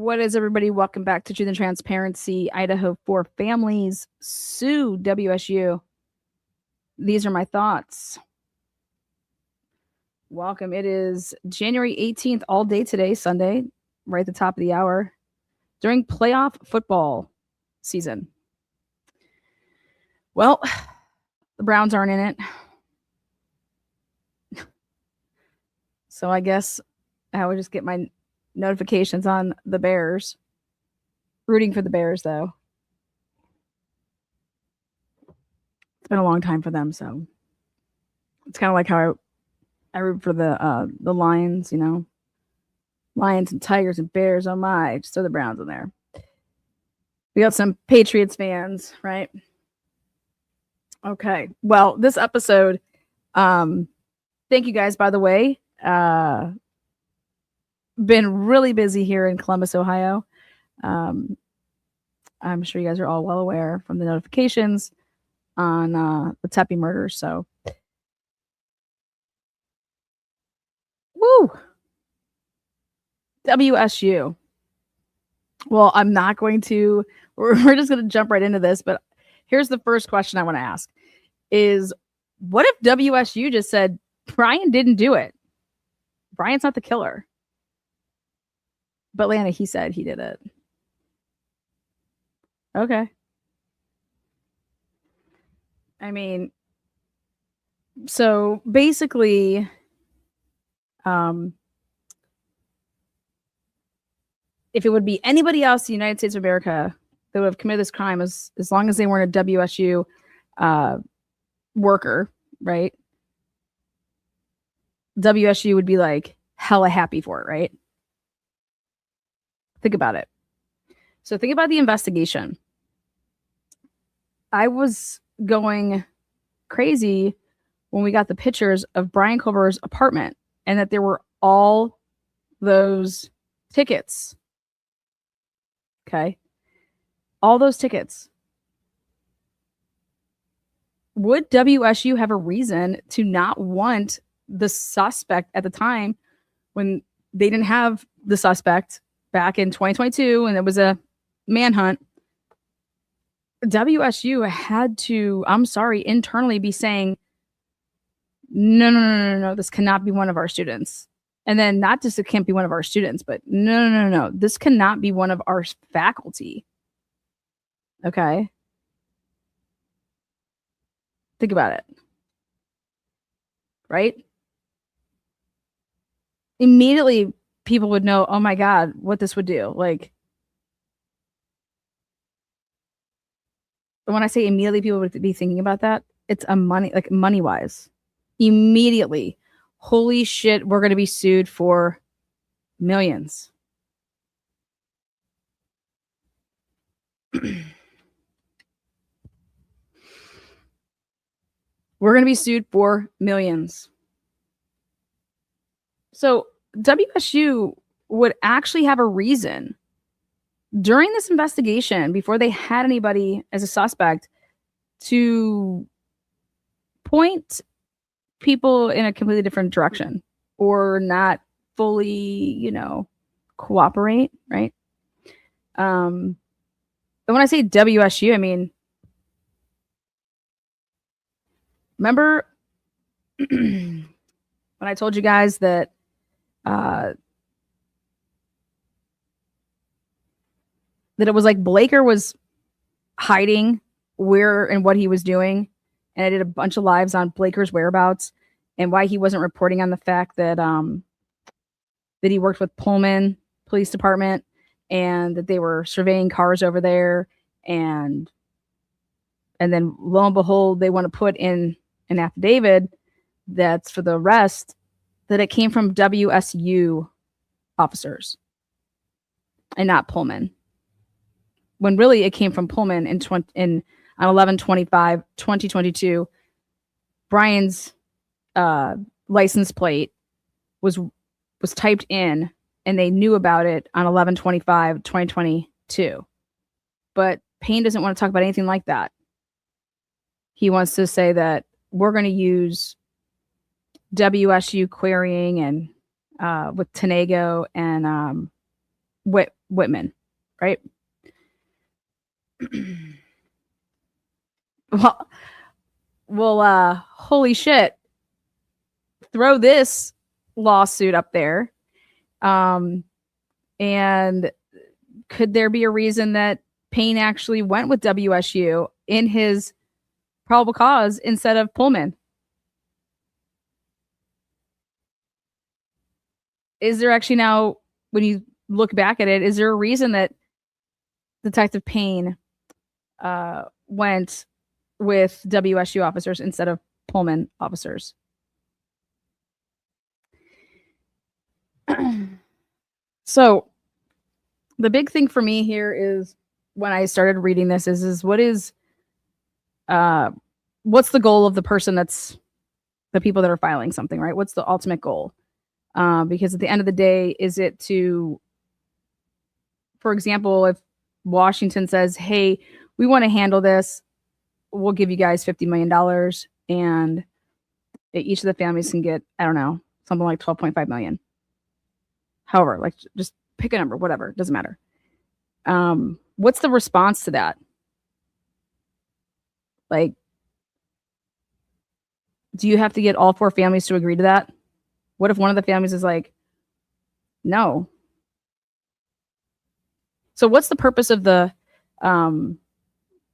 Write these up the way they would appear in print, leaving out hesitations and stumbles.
What is everybody? Welcome back to Truth and Transparency. Idaho4 families sue WSU. These are my thoughts. Welcome. It is January 18th, all day today, Sunday, right at the top of the hour, during playoff football season. Well, the Browns aren't in it. So I guess I would just get my notifications on the Bears. Rooting for the Bears, though. It's been a long time for them, so it's kind of like how I root for the Lions, you know. Lions and Tigers and Bears. Oh my, just throw the Browns in there. We got some Patriots fans, right? Okay. Well, this episode, thank you guys, by the way. Been really busy here in Columbus, Ohio. I'm sure you guys are all well aware from the notifications on the Tepe murders. So, woo! WSU. Well, I'm not going to. We're just going to jump right into this. But here's the first question I want to ask: is what if WSU just said Brian didn't do it? Brian's not the killer. But Lana, he said he did it. Okay. I mean, so basically, if it would be anybody else in the United States of America that would have committed this crime, as long as they weren't a WSU worker, right? WSU would be like hella happy for it, right? Think about it. So think about the investigation. I was going crazy when we got the pictures of Brian Culber's apartment and that there were all those tickets. Okay. All those tickets. Would WSU have a reason to not want the suspect at the time when they didn't have the suspect back in 2022 and it was a manhunt? WSU had to, I'm sorry, internally be saying, no, this cannot be one of our students. And then not just it can't be one of our students, but no, this cannot be one of our faculty. Okay. Think about it. Right? Immediately people would know, oh my God, what this would do. Like, when I say immediately people would be thinking about that, it's money wise. Immediately, holy shit, we're going to be sued for millions. We're going to be sued for millions. So WSU would actually have a reason during this investigation, before they had anybody as a suspect, to point people in a completely different direction or not fully, cooperate, right? But when I say WSU, I mean, remember when I told you guys that that it was like Blaker was hiding where and what he was doing. And I did a bunch of lives on Blaker's whereabouts and why he wasn't reporting on the fact that that he worked with Pullman Police Department and that they were surveying cars over there. And then lo and behold, they want to put in an affidavit that's for the arrest that it came from WSU officers and not Pullman. When really it came from Pullman on 11/25/2022. Brian's license plate was typed in, and they knew about it on 11/25/2022. But Payne doesn't want to talk about anything like that. He wants to say that we're going to use WSU querying and with Tenego and Whitman, right? well, holy shit. Throw this lawsuit up there. And could there be a reason that Payne actually went with WSU in his probable cause instead of Pullman? Is there actually now, when you look back at it, is there a reason that Detective Payne went with WSU officers instead of Pullman officers? So the big thing for me here is, when I started reading this, is what's the goal of the person that's the people that are filing something, right? What's the ultimate goal? Because at the end of the day, is it to, for example, if Washington says, hey, we want to handle this, we'll give you guys $50 million and each of the families can get, I don't know, something like 12.5 million. However, like, just pick a number, whatever, doesn't matter. What's the response to that? Like, do you have to get all 4 families to agree to that? What if one of the families is like, no? So what's the purpose of the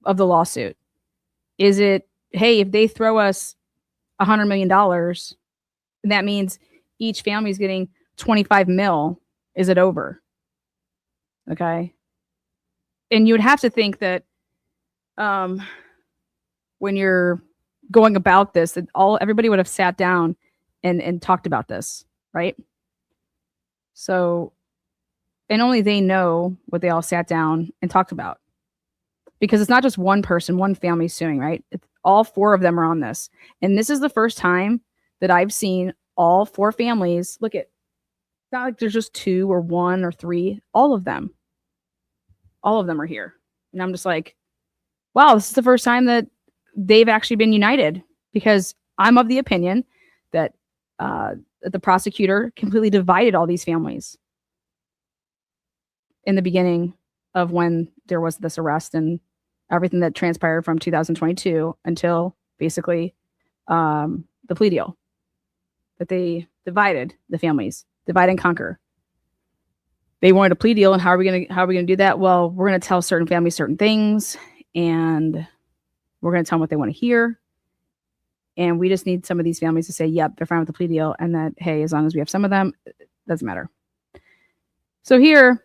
lawsuit? Is it, hey, if they throw us $100 million, that means each family is getting 25 mil, is it over? Okay. And you would have to think that when you're going about this, that everybody would have sat down and talked about this, right? So, and only they know what they all sat down and talked about. Because it's not just one person, one family suing, right? It's all 4 of them are on this. And this is the first time that I've seen all 4 families. Look at, it's not like there's just 2 or 1 or 3, all of them are here. And I'm just like, wow, this is the first time that they've actually been united, because I'm of the opinion that the prosecutor completely divided all these families in the beginning of when there was this arrest and everything that transpired from 2022 until basically the plea deal, that they divided the families, divide and conquer. They wanted a plea deal, and how are we gonna do that? Well, we're gonna tell certain families certain things, and we're gonna tell them what they want to hear. And we just need some of these families to say, yep, they're fine with the plea deal, and that, hey, as long as we have some of them, it doesn't matter. So here,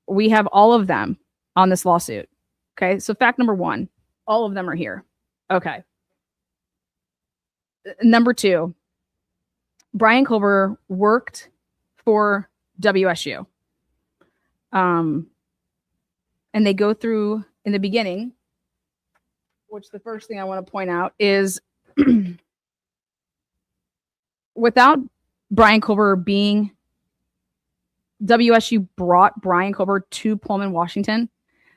we have all of them on this lawsuit. Okay, so fact number 1, all of them are here. Okay. Number 2, Brian Culver worked for WSU. And they go through in the beginning, which the first thing I want to point out is without Brian Culver being, WSU brought Brian Culver to Pullman, Washington.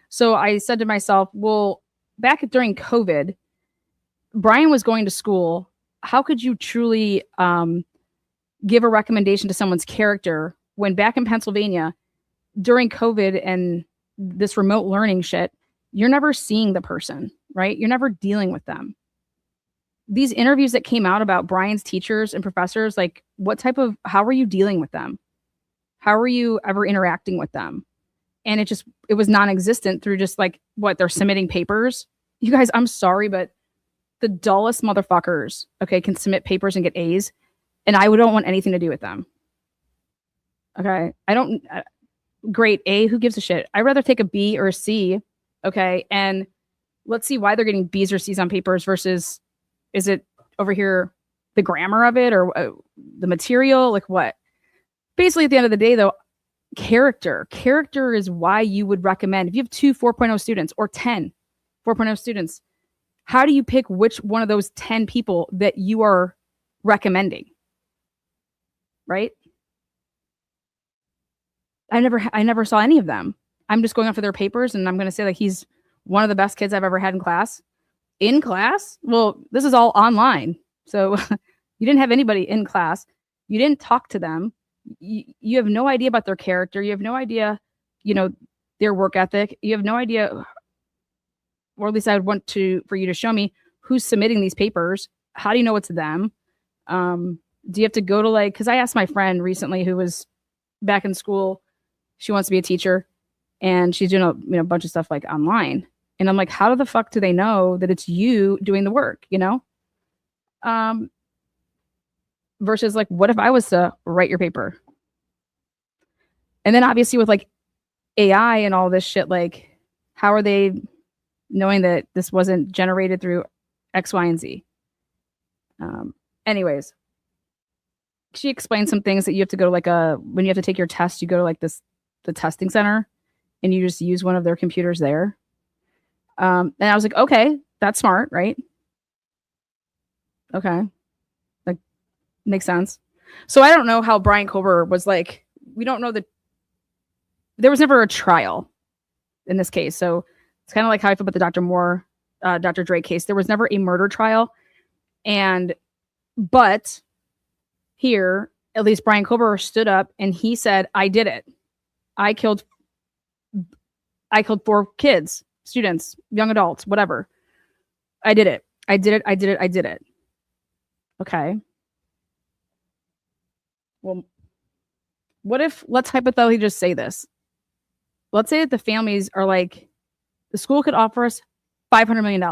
So I said to myself, well, back during COVID, Brian was going to school. How could you truly give a recommendation to someone's character when back in Pennsylvania during COVID and this remote learning shit, you're never seeing the person, right? You're never dealing with them. These interviews that came out about Brian's teachers and professors, like, how are you dealing with them? How are you ever interacting with them? And it was non-existent through just like, what, they're submitting papers. You guys, I'm sorry, but the dullest motherfuckers, okay, can submit papers and get A's, and I don't want anything to do with them. Okay, great, A, who gives a shit? I'd rather take a B or a C, okay, and let's see why they're getting B's or C's on papers versus, is it over here the grammar of it or the material, like what? Basically, at the end of the day, though, character is why you would recommend, if you have 2 4.0 students or 10 4.0 students, how do you pick which one of those 10 people that you are recommending? Right? I never saw any of them. I'm just going off of their papers, and I'm going to say, like, he's one of the best kids I've ever had in class. In class? Well, this is all online. So you didn't have anybody in class. You didn't talk to them. You have no idea about their character. You have no idea, you know, their work ethic. You have no idea, or at least I would want to for you to show me who's submitting these papers. How do you know it's them? Do you have to go to like? Because I asked my friend recently who was back in school. She wants to be a teacher, and she's doing a bunch of stuff like online. And I'm like, how the fuck do they know that it's you doing the work? Um, versus like, what if I was to write your paper? And then obviously with like AI and all this shit, like, how are they knowing that this wasn't generated through X, Y, and Z? Anyways, she explained some things that you have to go to like when you have to take your test, you go to like the testing center and you just use one of their computers there. And I was like, okay, that's smart, right? Okay. Like, makes sense. So I don't know how Brian Kober was like, we don't know that there was never a trial in this case. So it's kind of like how I feel about the Dr. Dre case. There was never a murder trial. But here, at least Brian Kober stood up and he said, I did it. I killed 4 kids, students, young adults, whatever. I did it. I did it. I did it. I did it. Okay. Well, what if, let's hypothetically just say this. Let's say that the families are like, the school could offer us $500 million.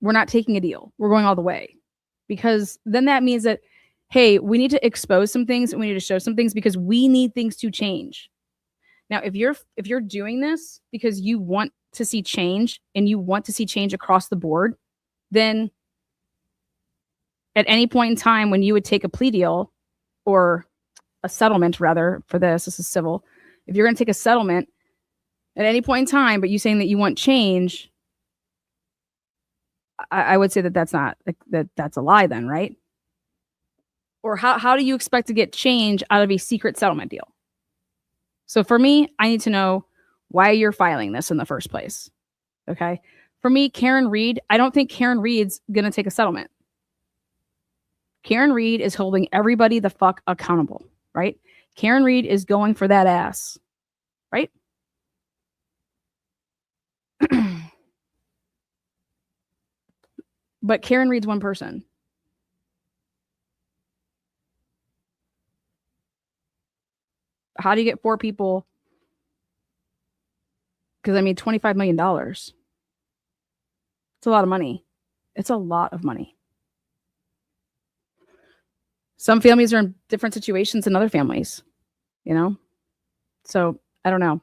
We're not taking a deal. We're going all the way. Because then that means that, hey, we need to expose some things and we need to show some things because we need things to change. Now, if you're doing this because you want to see change and you want to see change across the board, then at any point in time when you would take a plea deal or a settlement, rather, for this is civil. If you're going to take a settlement at any point in time, but you saying that you want change, I would say that that's not like that's a lie then, right? Or how do you expect to get change out of a secret settlement deal? So for me, I need to know why you're filing this in the first place. Okay. For me, Karen Reed, I don't think Karen Reed's going to take a settlement. Karen Reed is holding everybody the fuck accountable, right? Karen Reed is going for that ass, right? But Karen Reed's one person. How do you get 4 people? Because I mean, $25 million. It's a lot of money. It's a lot of money. Some families are in different situations than other families, So I don't know.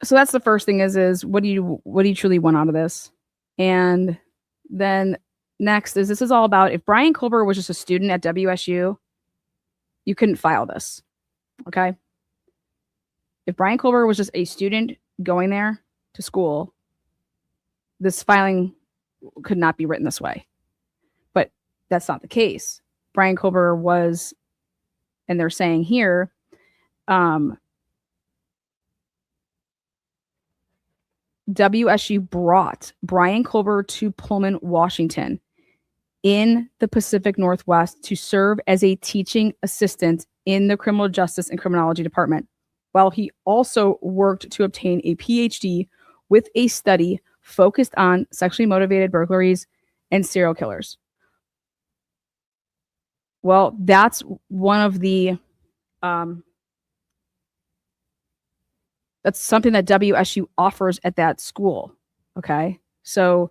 So that's the first thing is what do you truly want out of this? And then next is this is all about if Brian Kober was just a student at WSU, you couldn't file this. Okay. If Brian Kober was just a student going there to school, this filing could not be written this way. But that's not the case. Brian Kober was, and they're saying here, WSU brought Brian Kober to Pullman, Washington in the Pacific Northwest to serve as a teaching assistant in the criminal justice and criminology department, while he also worked to obtain a PhD with a study focused on sexually motivated burglaries and serial killers. Well, that's one of the that's something that WSU offers at that school. Okay. So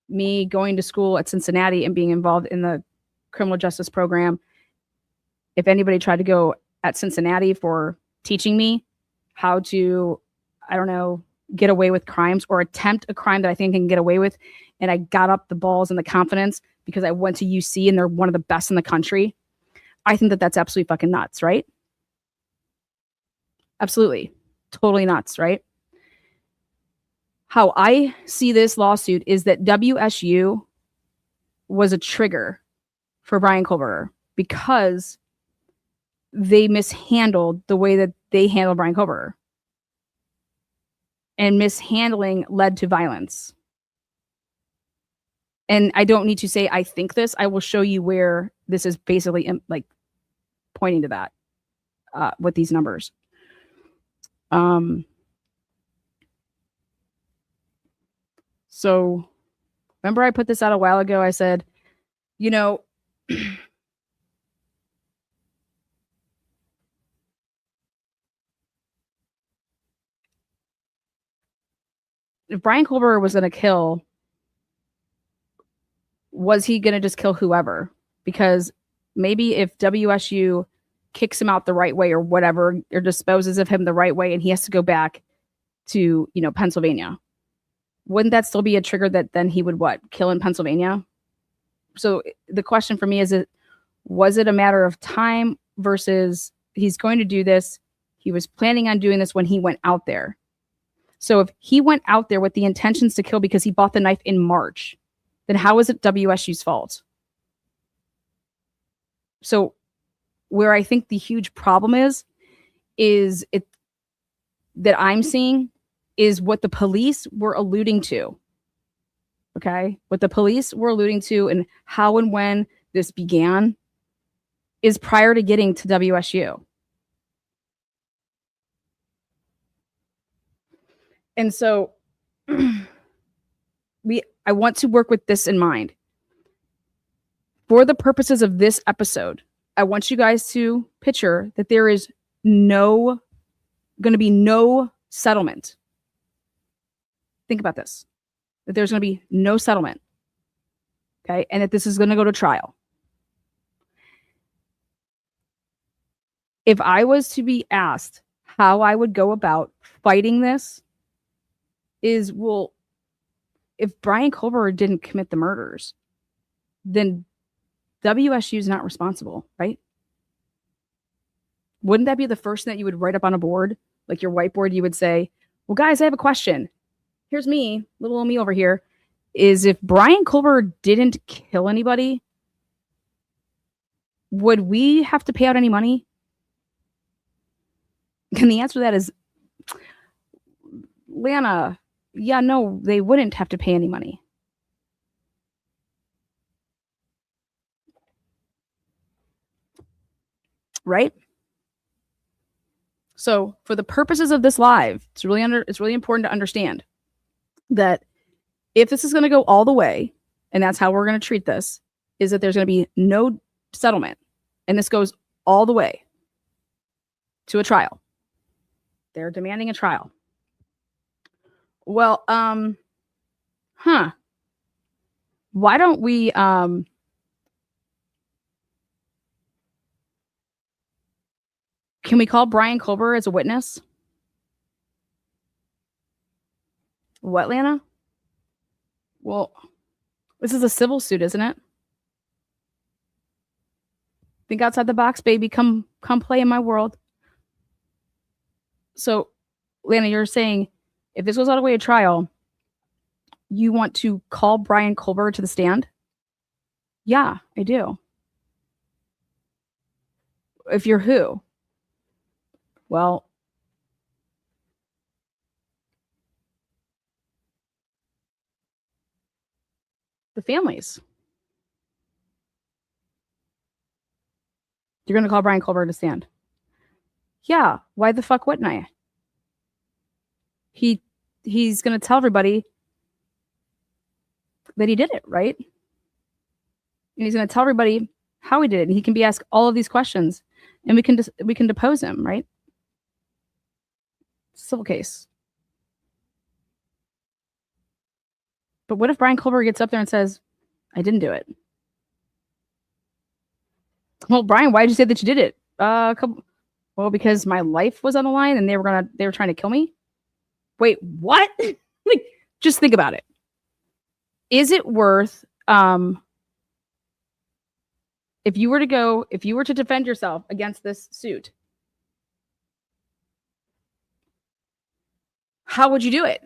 me going to school at Cincinnati and being involved in the criminal justice program, if anybody tried to go at Cincinnati for teaching me how to, I don't know, get away with crimes or attempt a crime that I think I can get away with, and I got up the balls and the confidence because I went to UC and they're one of the best in the country, I think that that's absolutely fucking nuts, right? Absolutely. Totally nuts, right? How I see this lawsuit is that WSU was a trigger for Brian Kober because they mishandled the way that they handled Brian Kober. And mishandling led to violence. And I don't need to say I think this. I will show you where this is basically like pointing to that with these numbers. So remember I put this out a while ago. I said, you know, if Brian Colbert was going to kill, was he going to just kill whoever? Because maybe if WSU kicks him out the right way or whatever, or disposes of him the right way, and he has to go back to, Pennsylvania, wouldn't that still be a trigger that then he would what? Kill in Pennsylvania? So the question for me is, was it a matter of time versus he's going to do this? He was planning on doing this when he went out there. So if he went out there with the intentions to kill because he bought the knife in March, then how is it WSU's fault? So where I think the huge problem is it that I'm seeing is what the police were alluding to. Okay? What the police were alluding to and how and when this began is prior to getting to WSU. And so I want to work with this in mind. For the purposes of this episode, I want you guys to picture that there is going to be no settlement. Think about this, that there's going to be no settlement. Okay. And that this is going to go to trial. If I was to be asked how I would go about fighting this is, well, if Brian Colbert didn't commit the murders, then WSU is not responsible, right? Wouldn't that be the first thing that you would write up on a board? Like your whiteboard, you would say, well, guys, I have a question. Here's me, little old me over here. Is if Brian Colbert didn't kill anybody, would we have to pay out any money? And the answer to that is, Lana, yeah, no, they wouldn't have to pay any money. Right? So for the purposes of this live, it's really important to understand that if this is going to go all the way, and that's how we're going to treat this, is that there's going to be no settlement. And this goes all the way to a trial. They're demanding a trial. Well, why don't we, can we call Brian Colbert as a witness? What, Lana? Well, this is a civil suit, isn't it? Think outside the box, baby. Come play in my world. So, Lana, you're saying if this goes all the way to trial, you want to call Brian Colbert to the stand? Yeah, I do. If you're who? Well, the families. You're going to call Brian Colbert to stand? Yeah, why the fuck wouldn't I? He's going to tell everybody that he did it, right? And he's going to tell everybody how he did it, and he can be asked all of these questions, and we can depose him, right? Civil case. But what if Brian Colbert gets up there and says, I didn't do it? Well, Brian, why did you say that you did it? Well, because my life was on the line and they were trying to kill me. Wait, what? Like, just think about it. Is it worth, if you were to defend yourself against this suit, how would you do it?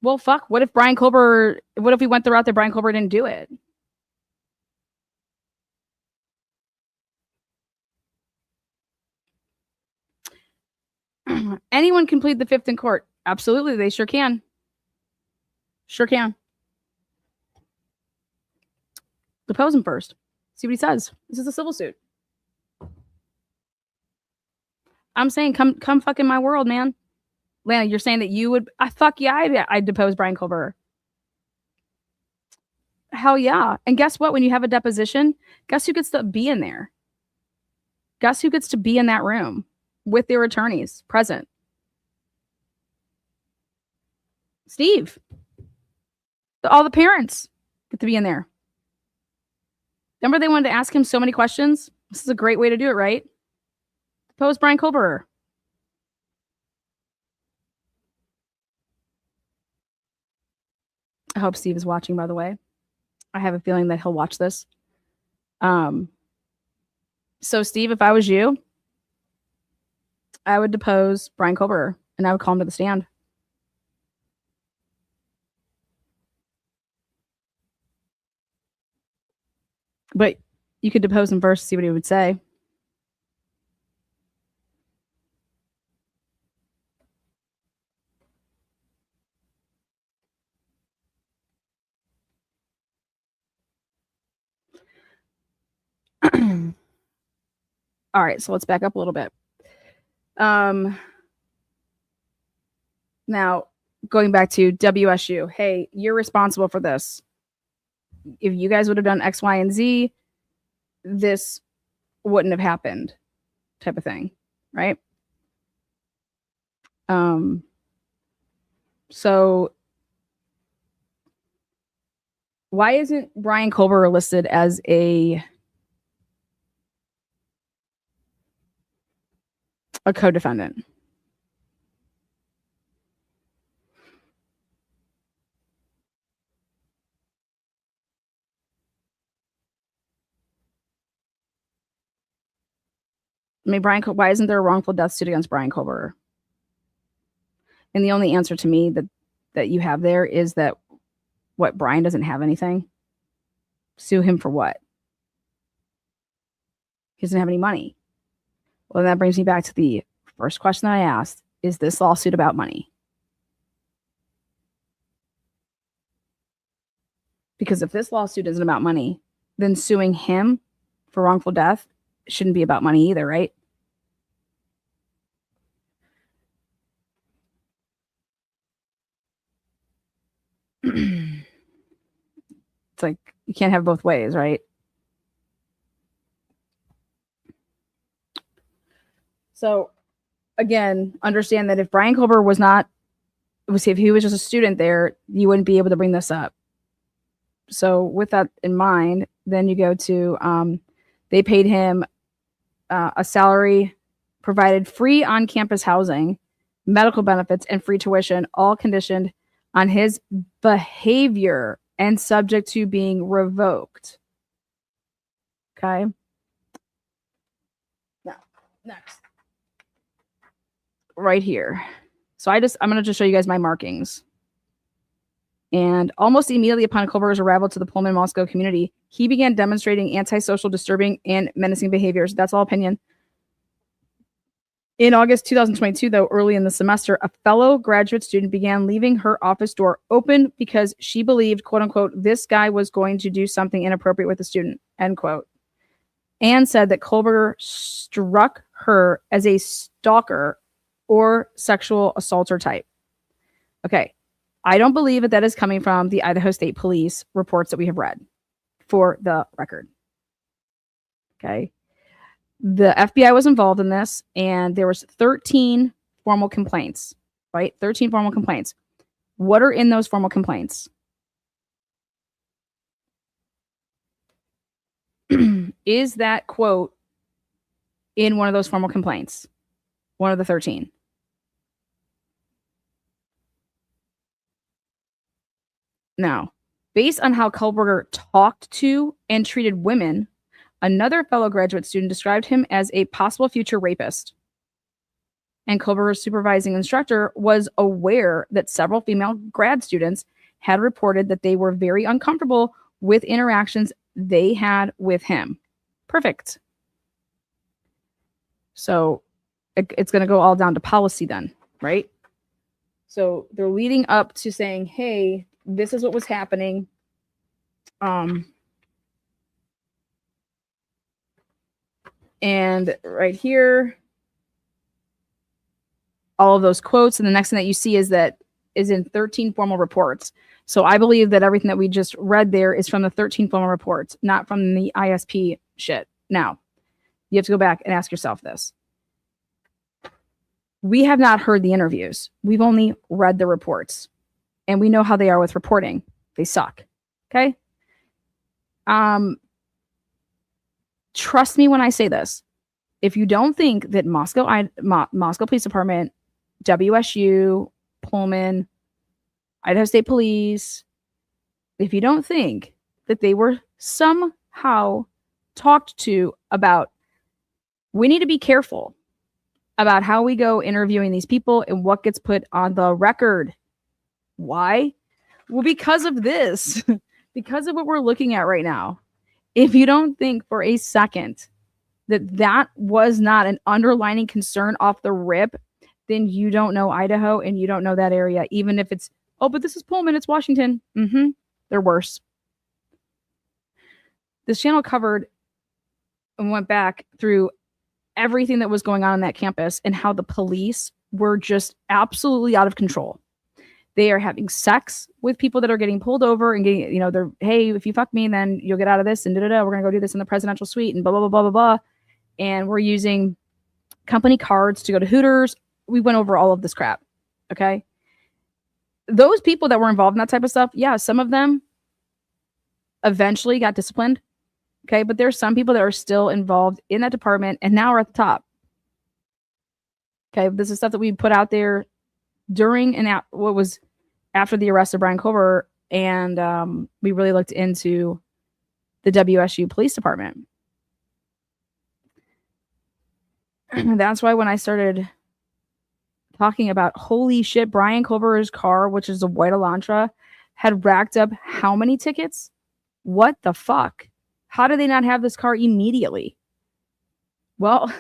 Well, fuck, what if we went the route that Brian Colbert didn't do it? Anyone can plead the fifth in court. Absolutely, they sure can. Sure can. Depose him first. See what he says. This is a civil suit. I'm saying come fuck in my world, man. Lana, you're saying that you would fuck yeah, I'd depose Brian Culver. Hell yeah. And guess what? When you have a deposition, guess who gets to be in there? Guess who gets to be in that room with their attorneys present? Steve. All the parents get to be in there. Remember they wanted to ask him so many questions? This is a great way to do it, right? Depose Brian Culver. I hope Steve is watching, by the way. I have a feeling that he'll watch this. So Steve, if I was you, I would depose Brian Culver and I would call him to the stand. But you could depose him first to see what he would say. All right, so let's back up a little bit. Now, going back to WSU, hey, you're responsible for this. If you guys would have done X, Y, and Z, this wouldn't have happened, type of thing, right? So why isn't Brian Culver listed as a co-defendant? I mean, why isn't there a wrongful death suit against Brian Culver? And the only answer to me that you have there is that what, Brian doesn't have anything? Sue him for what? He doesn't have any money. Well, that brings me back to the first question that I asked. Is this lawsuit about money? Because if this lawsuit isn't about money, then suing him for wrongful death shouldn't be about money either, right? It's like you can't have both ways, right? So again, understand that if Brian Culver if he was just a student there, you wouldn't be able to bring this up. So with that in mind, then you go to they paid him a salary, provided free on-campus housing, medical benefits, and free tuition, all conditioned on his behavior and subject to being revoked. Okay. Now, next. Right here. So I'm going to just show you guys my markings. And almost immediately upon Culver's arrival to the Pullman Moscow community, he began demonstrating antisocial, disturbing, and menacing behaviors. That's all opinion. In August 2022, though, early in the semester, a fellow graduate student began leaving her office door open because she believed, quote unquote, this guy was going to do something inappropriate with the student, end quote. And said that Culver struck her as a stalker or sexual assaulter type. Okay. I don't believe that is coming from the Idaho State Police reports that we have read, for the record. Okay. The FBI was involved in this, and there was 13 formal complaints, right? 13 formal complaints. What are in those formal complaints? Is that quote in one of those formal complaints? One of the 13. Now, based on how Culver talked to and treated women, another fellow graduate student described him as a possible future rapist. And Culver's supervising instructor was aware that several female grad students had reported that they were very uncomfortable with interactions they had with him. Perfect. So it's going to go all down to policy then, right? So they're leading up to saying, hey, this is what was happening. And right here, all of those quotes. And the next thing that you see is in 13 formal reports. So I believe that everything that we just read there is from the 13 formal reports, not from the ISP shit. Now, you have to go back and ask yourself this. We have not heard the interviews. We've only read the reports. And we know how they are with reporting. They suck. Okay? Trust me when I say this. If you don't think that Moscow Police Department, WSU, Pullman, Idaho State Police, if you don't think that they were somehow talked to about, we need to be careful about how we go interviewing these people and what gets put on the record. Why? Well, because of this, because of what we're looking at right now. If you don't think for a second that was not an underlining concern off the rip, then you don't know Idaho and you don't know that area. Even if it's, oh, but this is Pullman, it's Washington. They're worse. This channel covered and went back through everything that was going on that campus and how the police were just absolutely out of control. They are having sex with people that are getting pulled over and getting, they're, hey, if you fuck me, then you'll get out of this and we're going to go do this in the presidential suite and blah, blah, blah, blah, blah, blah. And we're using company cards to go to Hooters. We went over all of this crap. Okay. Those people that were involved in that type of stuff, yeah, some of them eventually got disciplined. Okay. But there's some people that are still involved in that department and now we're at the top. Okay. This is stuff that we put out there during and what was after the arrest of Brian Culver. And we really looked into the WSU Police Department. That's why when I started talking about, holy shit, Brian Culver's car, which is a white Elantra, had racked up how many tickets? What the fuck? How did they not have this car immediately? Well,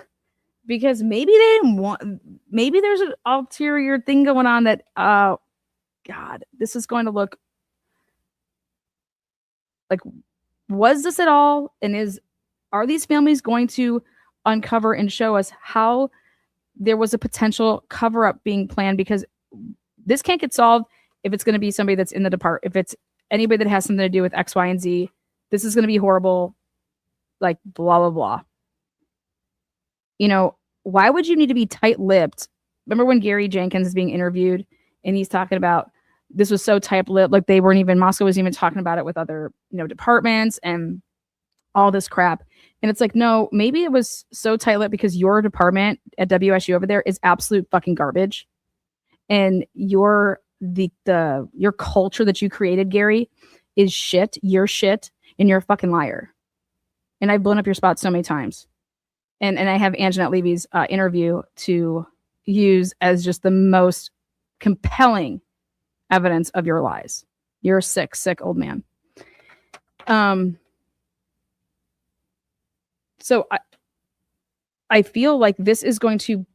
because maybe they didn't want, maybe there's an ulterior thing going on that, God, this is going to look like, was this at all? And are these families going to uncover and show us how there was a potential cover-up being planned? Because this can't get solved if it's going to be somebody that's in the department. If it's anybody that has something to do with X, Y, and Z, this is going to be horrible, like blah, blah, blah. Why would you need to be tight-lipped? Remember when Gary Jenkins is being interviewed and he's talking about this was so tight-lipped, like Moscow was even talking about it with other, departments and all this crap. And it's like, no, maybe it was so tight-lipped because your department at WSU over there is absolute fucking garbage. And your culture that you created, Gary, is shit. You're shit and you're a fucking liar. And I've blown up your spot so many times. And I have Anjanette Levy's interview to use as just the most compelling evidence of your lies. You're a sick, sick old man. So I feel like this is going to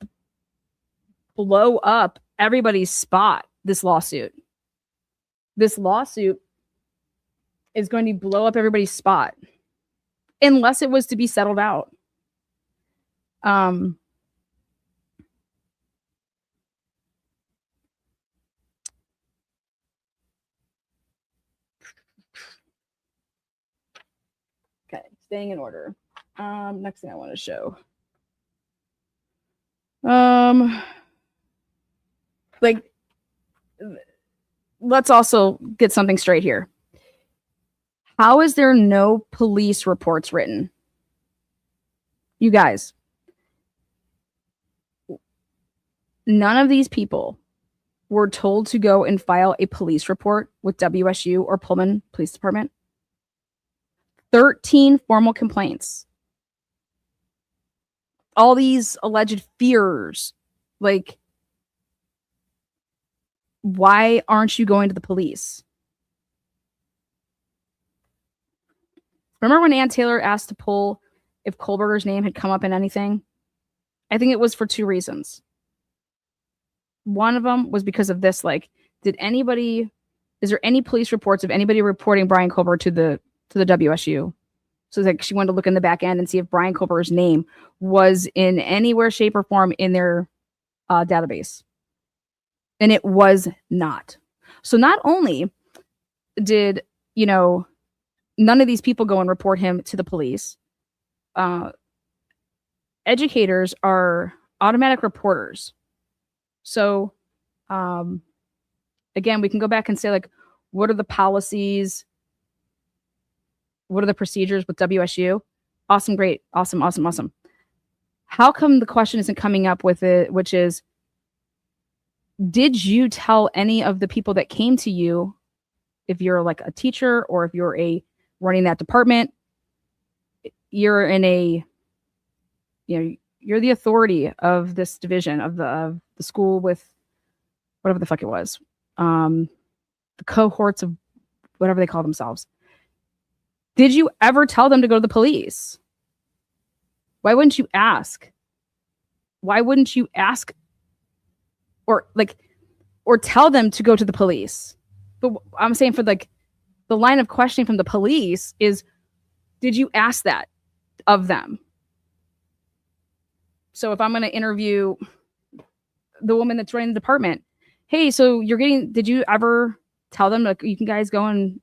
blow up everybody's spot, this lawsuit. This lawsuit is going to blow up everybody's spot. Unless it was to be settled out. Okay, staying in order. Next thing I want to show. Let's also get something straight here. How is there no police reports written? You guys, none of these people were told to go and file a police report with WSU or Pullman Police Department. 13 formal complaints. All these alleged fears. Like, why aren't you going to the police? Remember when Ann Taylor asked to pull if Kohlberger's name had come up in anything? I think it was for two reasons. One of them was because of this, like, is there any police reports of anybody reporting Brian Kohlberger to the WSU? So like she wanted to look in the back end and see if Brian Koberger's name was in anywhere, shape, or form in their database. And it was not. So not only did, none of these people go and report him to the police, educators are automatic reporters. So again, we can go back and say, like, what are the policies? What are the procedures with WSU? Awesome, great, awesome, awesome, awesome. How come the question isn't coming up with it, which is, did you tell any of the people that came to you, if you're like a teacher or if you're running that department, you're in you're the authority of this division of the school with whatever the fuck it was, the cohorts of whatever they call themselves. Did you ever tell them to go to the police? Why wouldn't you ask? Why wouldn't you ask or tell them to go to the police? But I'm saying for like the line of questioning from the police is, did you ask that of them? So if I'm going to interview the woman that's running the department, hey, so did you ever tell them, like, you can guys go and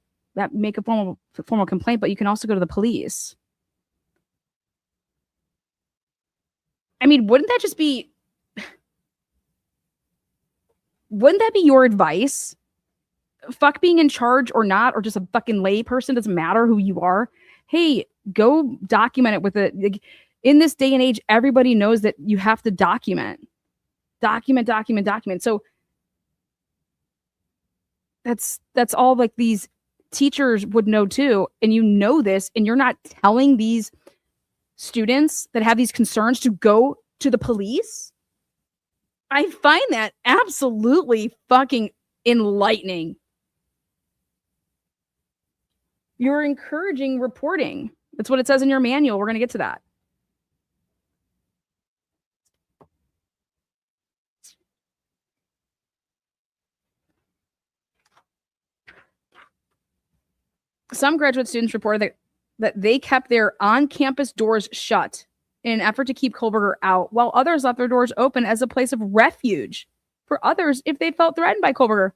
make a formal complaint, but you can also go to the police? I mean, wouldn't that be your advice? Fuck being in charge or not, or just a fucking lay person, doesn't matter who you are. Hey, go document it with it. Like, in this day and age, everybody knows that you have to document. So that's all, like, these teachers would know too. And you know this, and you're not telling these students that have these concerns to go to the police. I find that absolutely fucking enlightening. You're encouraging reporting. That's what it says in your manual. We're going to get to that. Some graduate students reported that they kept their on-campus doors shut in an effort to keep Koberger out, while others left their doors open as a place of refuge for others if they felt threatened by Koberger.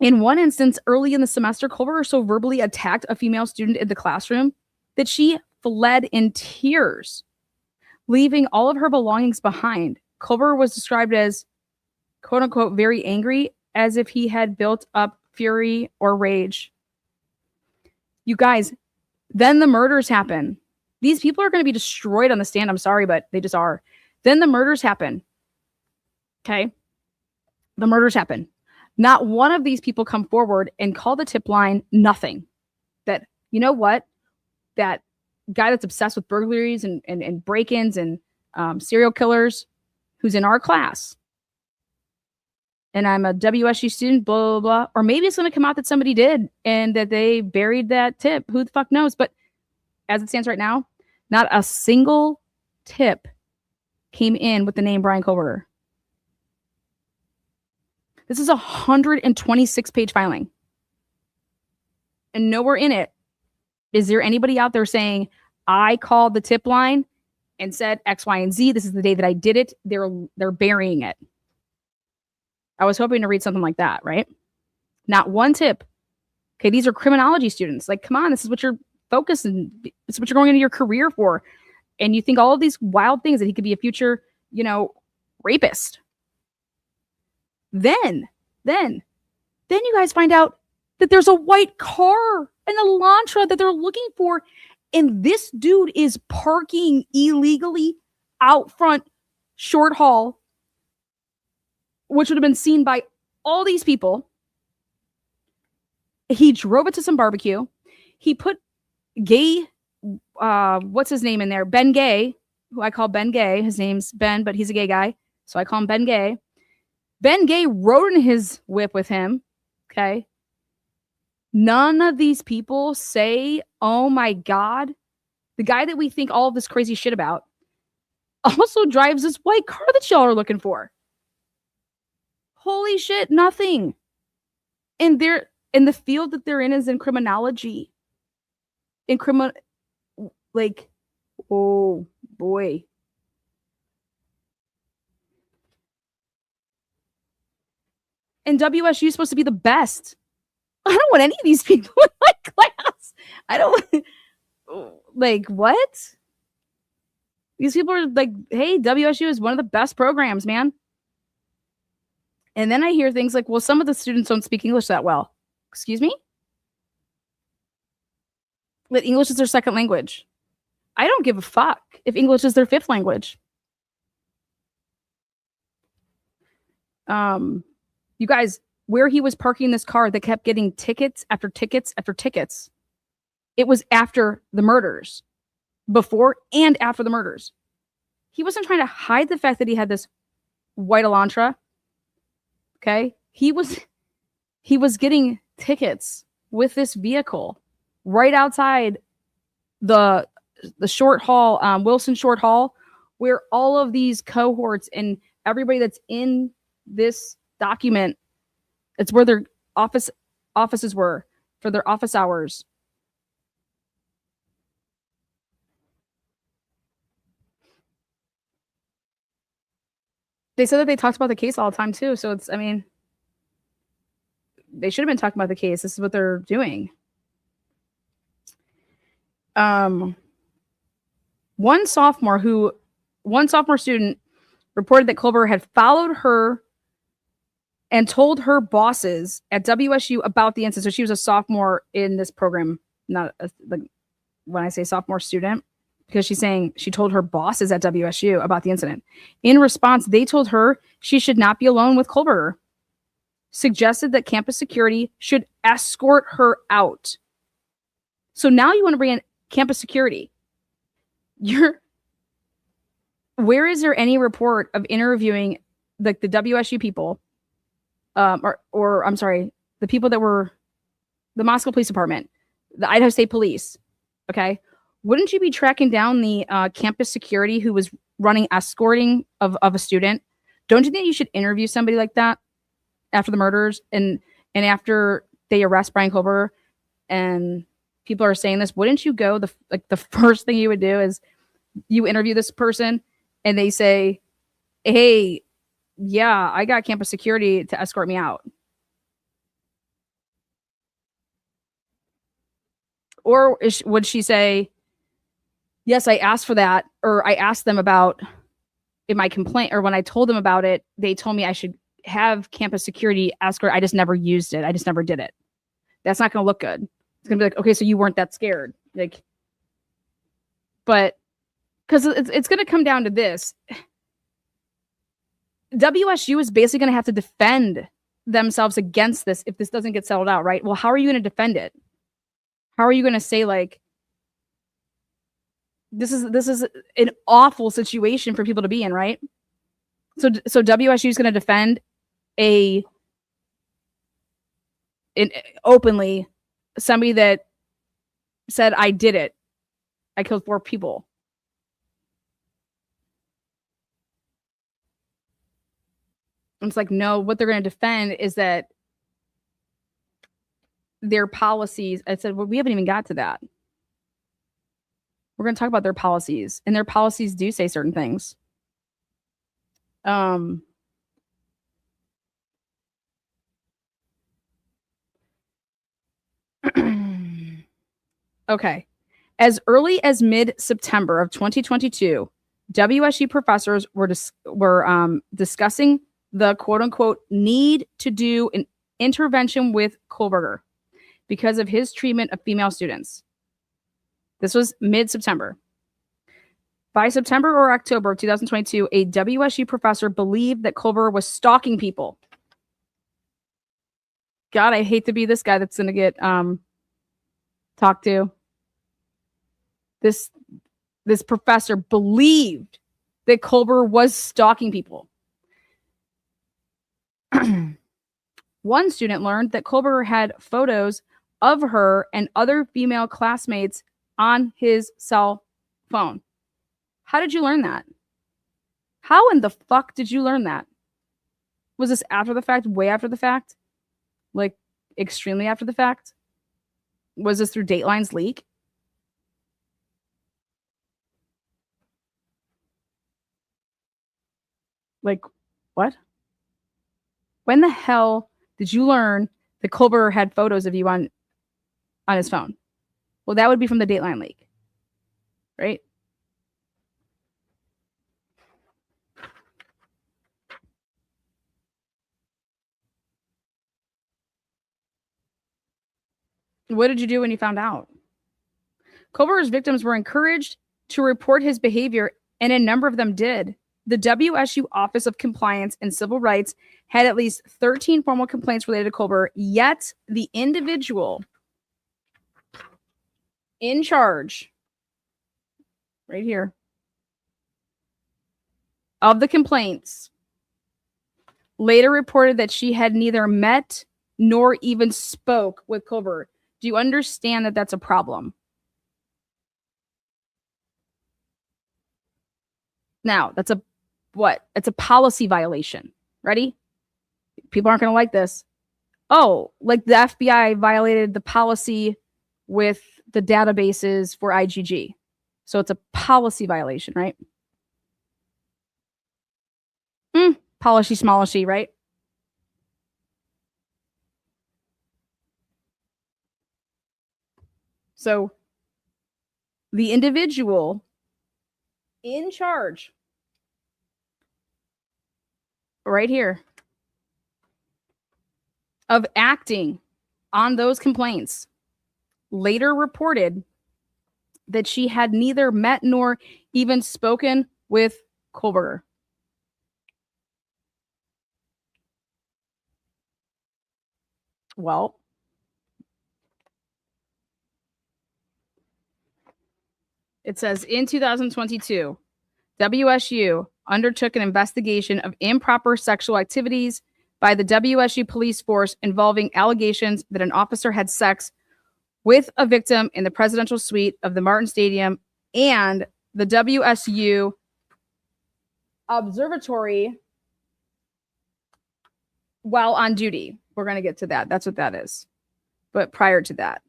In one instance, early in the semester, Koberger so verbally attacked a female student in the classroom that she fled in tears, leaving all of her belongings behind. Koberger was described as, quote unquote, very angry, as if he had built up fury or rage. You guys, then the murders happen. These people are going to be destroyed on the stand. I'm sorry, but they just are. Then the murders happen. Okay? The murders happen. Not one of these people come forward and call the tip line. Nothing. That, you know what? That guy that's obsessed with burglaries and break-ins and serial killers, who's in our class, and I'm a WSU student, blah, blah, blah. Or maybe it's going to come out that somebody did and that they buried that tip. Who the fuck knows? But as it stands right now, not a single tip came in with the name Brian Koberger. This is a 126-page filing. And nowhere in it is there anybody out there saying, I called the tip line and said X, Y, and Z. This is the day that I did it. They're burying it. I was hoping to read something like that, right? Not one tip. Okay, these are criminology students. Like, come on, this is what you're focused and this is what you're going into your career for. And you think all of these wild things that he could be a future, rapist. Then you guys find out that there's a white car, an Elantra that they're looking for. And this dude is parking illegally out front Short Hall, which would have been seen by all these people. He drove it to some barbecue. He put Gay, what's his name in there? Ben Gay, who I call Ben Gay. His name's Ben, but he's a gay guy. So I call him Ben Gay. Ben Gay rode in his whip with him. Okay. None of these people say, oh my God, the guy that we think all of this crazy shit about also drives this white car that y'all are looking for. Holy shit, nothing. And they're in the field that they're in is in criminology. in criminal, like, oh boy. And WSU is supposed to be the best. I don't want any of these people in my class. I don't like what? These people are like, hey, WSU is one of the best programs, man. And then I hear things like, well, some of the students don't speak English that well. Excuse me? That English is their second language. I don't give a fuck if English is their fifth language. You guys, where he was parking this car that kept getting tickets after tickets after tickets. It was after the murders, before and after the murders. He wasn't trying to hide the fact that he had this white Elantra. Okay. He was getting tickets with this vehicle right outside the short hall, Wilson Short Hall, where all of these cohorts and everybody that's in this document, it's where their offices were for their office hours. They said that they talked about the case all the time too. So it's, I mean, they should have been talking about the case. This is what they're doing. One sophomore student reported that Culver had followed her and told her bosses at WSU about the incident. So she was a sophomore in this program, not like when I say sophomore student, because she's saying she told her bosses at WSU about the incident. In response, they told her she should not be alone with Culver, suggested that campus security should escort her out. So now you want to bring in campus security. Where is there any report of interviewing like the WSU people, or I'm sorry, the people that were the Moscow Police Department, the Idaho State Police? Okay, wouldn't you be tracking down the campus security who was running escorting of a student? Don't you think you should interview somebody like that after the murders and after they arrest Brian Culver and people are saying this? Wouldn't you go the first thing you would do is you interview this person and they say, hey, yeah, I got campus security to escort me out. Or would she say, yes, I asked for that, or I asked them about in my complaint, or when I told them about it, they told me I should have campus security escort. I just never used it. I just never did it. That's not going to look good. It's going to be like, okay, so you weren't that scared. Like, but because it's going to come down to this. WSU is basically going to have to defend themselves against this if this doesn't get settled out, right? Well, how are you going to defend it? How are you going to say like this is an awful situation for people to be in, right? So WSU is going to defend openly somebody that said I did it. I killed 4 people. And it's like, no, what they're going to defend is that their policies. I said, well, we haven't even got to that. We're going to talk about their policies, and their policies do say certain things. Okay. As early as mid-September of 2022, WSU professors were discussing the quote-unquote need to do an intervention with Kohlberger because of his treatment of female students. This was mid-September. By September or October of 2022, a WSU professor believed that Kohlberger was stalking people. God, I hate to be this guy that's going to get talked to. This professor believed that Kohlberger was stalking people. One student learned that Kohlberger had photos of her and other female classmates on his cell phone. How did you learn that? How in the fuck did you learn that? Was this after the fact, way after the fact? Like extremely after the fact? Was this through Dateline's leak? Like, what? When the hell did you learn that Colbert had photos of you on his phone? Well, that would be from the Dateline leak, right? What did you do when you found out? Colbert's victims were encouraged to report his behavior, and a number of them did. The WSU Office of Compliance and Civil Rights had at least 13 formal complaints related to Colbert, yet the individual in charge, right here, of the complaints later reported that she had neither met nor even spoke with Colbert. Do you understand that that's a problem? Now, that's a what? It's a policy violation. Ready? People aren't going to like this. Oh, like the FBI violated the policy with the databases for IGG. So it's a policy violation, right? Polishy, smallishy, right? So the individual in charge, right here, of acting on those complaints later reported that she had neither met nor even spoken with Kohlberger. Well, it says in 2022, WSU undertook an investigation of improper sexual activities by the WSU police force involving allegations that an officer had sex with a victim in the presidential suite of the Martin Stadium and the WSU observatory while on duty. We're going to get to that. That's what that is. But prior to that,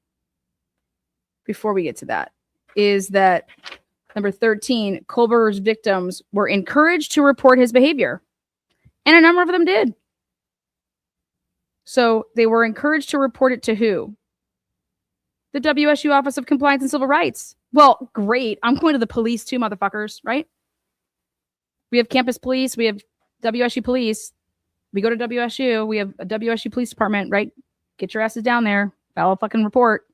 before we get to that, is that number 13, Kohlberger's victims were encouraged to report his behavior, and a number of them did. So they were encouraged to report it to who? The WSU Office of Compliance and Civil Rights. Well, great. I'm going to the police too, motherfuckers, right? We have campus police. We have WSU police. We go to WSU. We have a WSU police department, right? Get your asses down there. File a fucking report.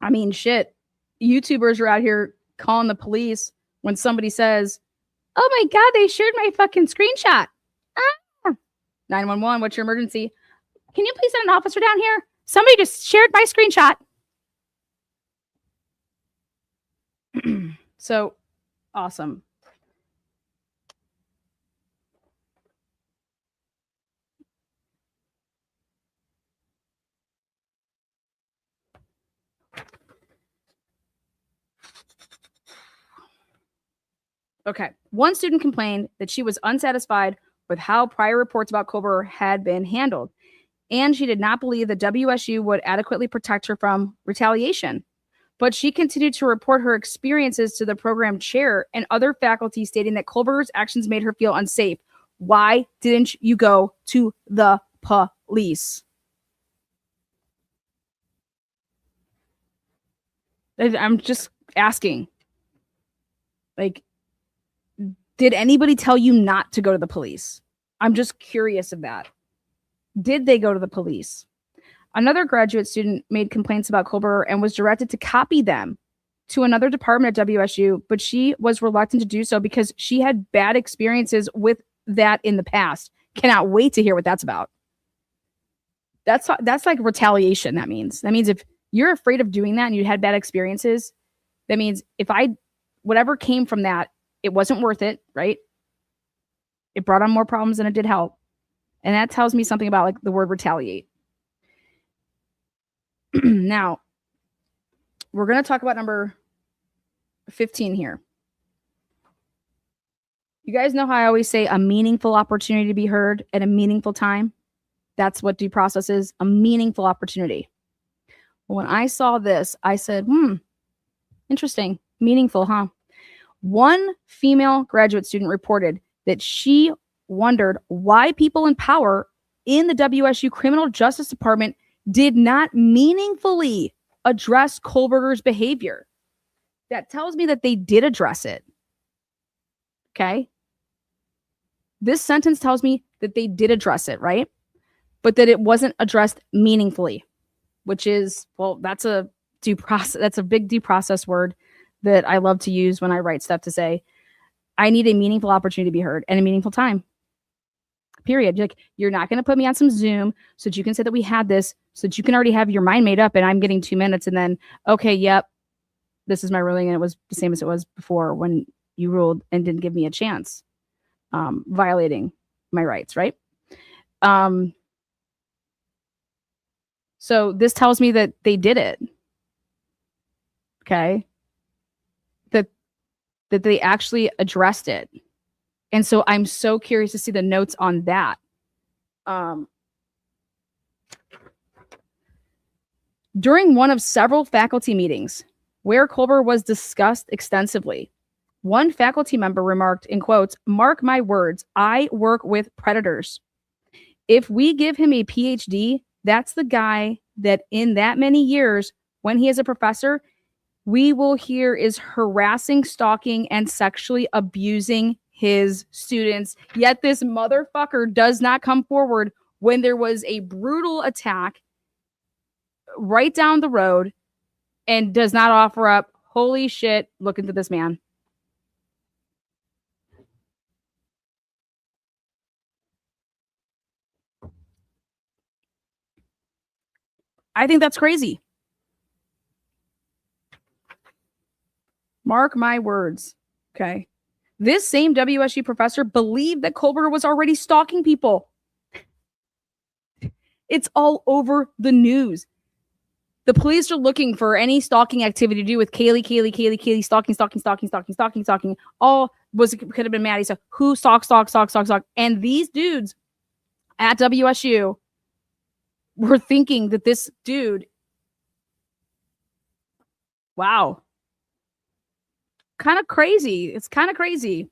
I mean, shit. YouTubers are out here calling the police when somebody says, oh my God, they shared my fucking screenshot. 911, what's your emergency? Can you please send an officer down here? Somebody just shared my screenshot. So awesome. Okay. One student complained that she was unsatisfied with how prior reports about Kohlberger had been handled, and she did not believe that WSU would adequately protect her from retaliation. But she continued to report her experiences to the program chair and other faculty, stating that Kohlberger's actions made her feel unsafe. Why didn't you go to the police? I'm just asking. Like, did anybody tell you not to go to the police? I'm just curious of that. Did they go to the police? Another graduate student made complaints about Kohlberger and was directed to copy them to another department at WSU, but she was reluctant to do so because she had bad experiences with that in the past. Cannot wait to hear what that's about. That's like retaliation. That means if you're afraid of doing that and you had bad experiences, that means whatever came from that, it wasn't worth it, right? It brought on more problems than it did help. And that tells me something about like the word retaliate. Now, we're going to talk about number 15 here. You guys know how I always say a meaningful opportunity to be heard at a meaningful time? That's what due process is, a meaningful opportunity. When I saw this, I said, interesting, meaningful, huh? One female graduate student reported that she wondered why people in power in the WSU Criminal Justice Department did not meaningfully address Kohlberger's behavior. That tells me that they did address it. Okay? This sentence tells me that they did address it, right? But that it wasn't addressed meaningfully, which is, well, that's a due process. That's a big due process word that I love to use when I write stuff, to say, I need a meaningful opportunity to be heard and a meaningful time. Period. You're not going to put me on some Zoom so that you can say that we had this, so that you can already have your mind made up and I'm getting 2 minutes and then, okay, yep, this is my ruling and it was the same as it was before when you ruled and didn't give me a chance, violating my rights, right? So this tells me that they did it. Okay. That they actually addressed it. And so I'm so curious to see the notes on that. During one of several faculty meetings where Kohlberger was discussed extensively, one faculty member remarked, in quotes, "Mark my words, I work with predators. If we give him a PhD, that's the guy that in that many years, when he is a professor, we will hear is harassing, stalking, and sexually abusing his students. Yet this motherfucker does not come forward when there was a brutal attack right down the road and does not offer up, holy shit, look into this man." I think that's crazy. Mark my words. Okay. This same WSU professor believed that Kohlberger was already stalking people. It's all over the news. The police are looking for any stalking activity to do with Kaylee, stalking. All could have been Maddie. So who stalk. And these dudes at WSU were thinking that this dude, wow, kind of crazy. It's kind of crazy.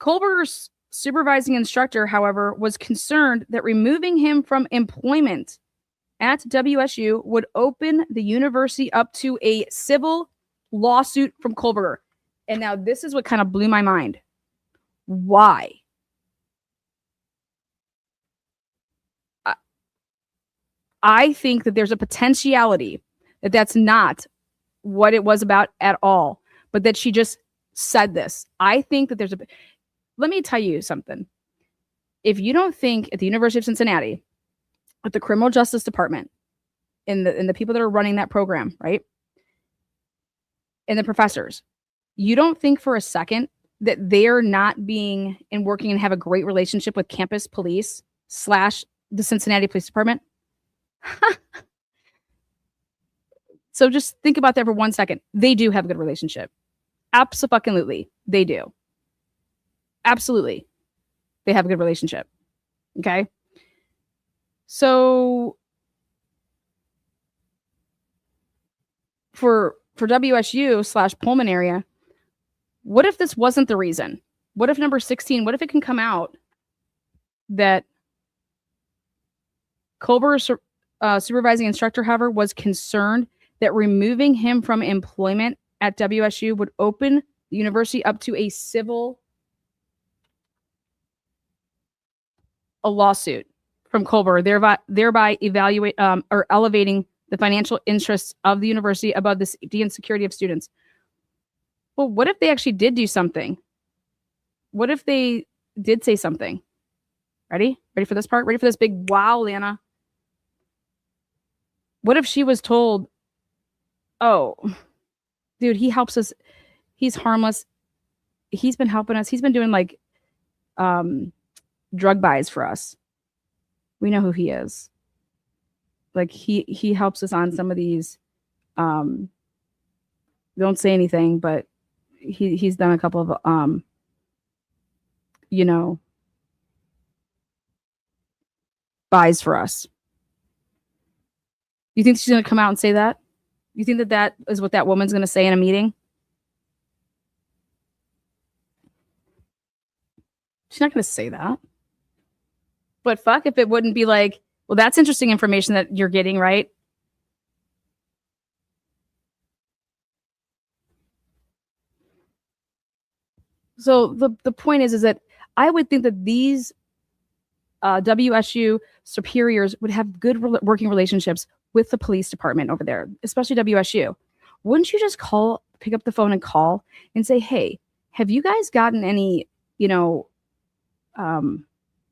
Kohlberger's supervising instructor, however, was concerned that removing him from employment at WSU would open the university up to a civil lawsuit from Kohlberger. And now this is what kind of blew my mind. Why? I think that there's a potentiality that that's not what it was about at all, but that she just said this. I think that there's let me tell you something. If you don't think at the University of Cincinnati, at the criminal justice department, and the people that are running that program, right? And the professors, you don't think for a second that they're not being and working and have a great relationship with campus police / the Cincinnati Police Department? So just think about that for 1 second. They do have a good relationship. Absolutely. They do. Absolutely. They have a good relationship. Okay. So for WSU / Pullman area, what if this wasn't the reason? What if number 16, what if it can come out that Kohlberger's supervising instructor, however, was concerned that removing him from employment at WSU would open the university up to a lawsuit from Kohlberger, thereby elevating the financial interests of the university above the safety and security of students. Well, what if they actually did do something? What if they did say something? Ready? Ready for this part? Ready for this big wow, Lana? What if she was told, oh, dude, he helps us. He's harmless. He's been helping us. He's been doing like drug buys for us. We know who he is. Like he helps us on some of these. Don't say anything, but he's done a couple of buys for us. You think she's going to come out and say that? You think that is what that woman's going to say in a meeting? She's not going to say that. But fuck if it wouldn't be like, well, that's interesting information that you're getting, right? So the point is that I would think that these WSU superiors would have good working relationships with the police department over there, especially WSU. Wouldn't you just pick up the phone and call and say, hey, have you guys gotten any,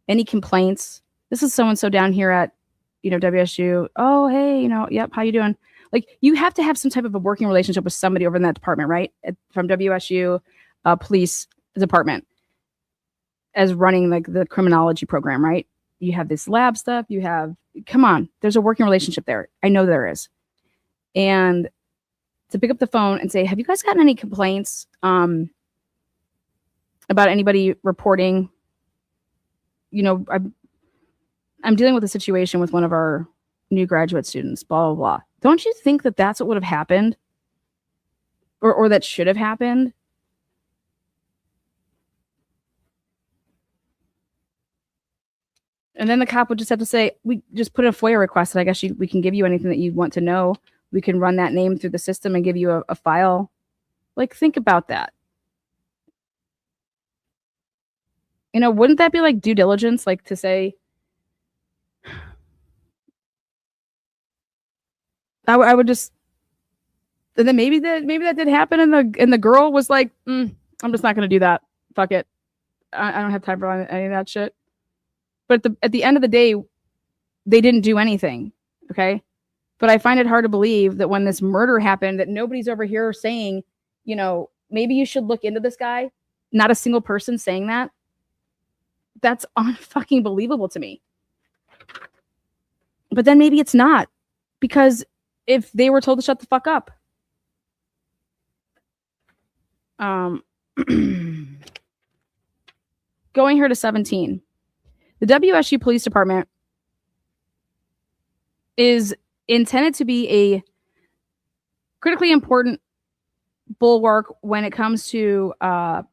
any complaints? This is so-and-so down here at, WSU. Oh, hey, yep, how you doing? Like, you have to have some type of a working relationship with somebody over in that department, right? From WSU police department as running like the criminology program, right? You have this lab stuff. Come on, there's a working relationship there. I know there is. And to pick up the phone and say, have you guys gotten any complaints about anybody reporting? I'm dealing with a situation with one of our new graduate students, blah, blah, blah. Don't you think that that's what would have happened? Or that should have happened? And then the cop would just have to say, we just put in a FOIA request, and I guess we can give you anything that you want to know. We can run that name through the system and give you a file. Like, think about that. Wouldn't that be like due diligence? Like to say, I would just, and then maybe that did happen, and the girl was like, I'm just not going to do that. Fuck it. I don't have time for any of that shit. But at the end of the day, they didn't do anything. Okay. But I find it hard to believe that when this murder happened, that nobody's over here saying, maybe you should look into this guy. Not a single person saying that. That's unfucking believable to me. But then maybe it's not, because if they were told to shut the fuck up. Going here to 17. The WSU Police Department is intended to be a critically important bulwark when it comes to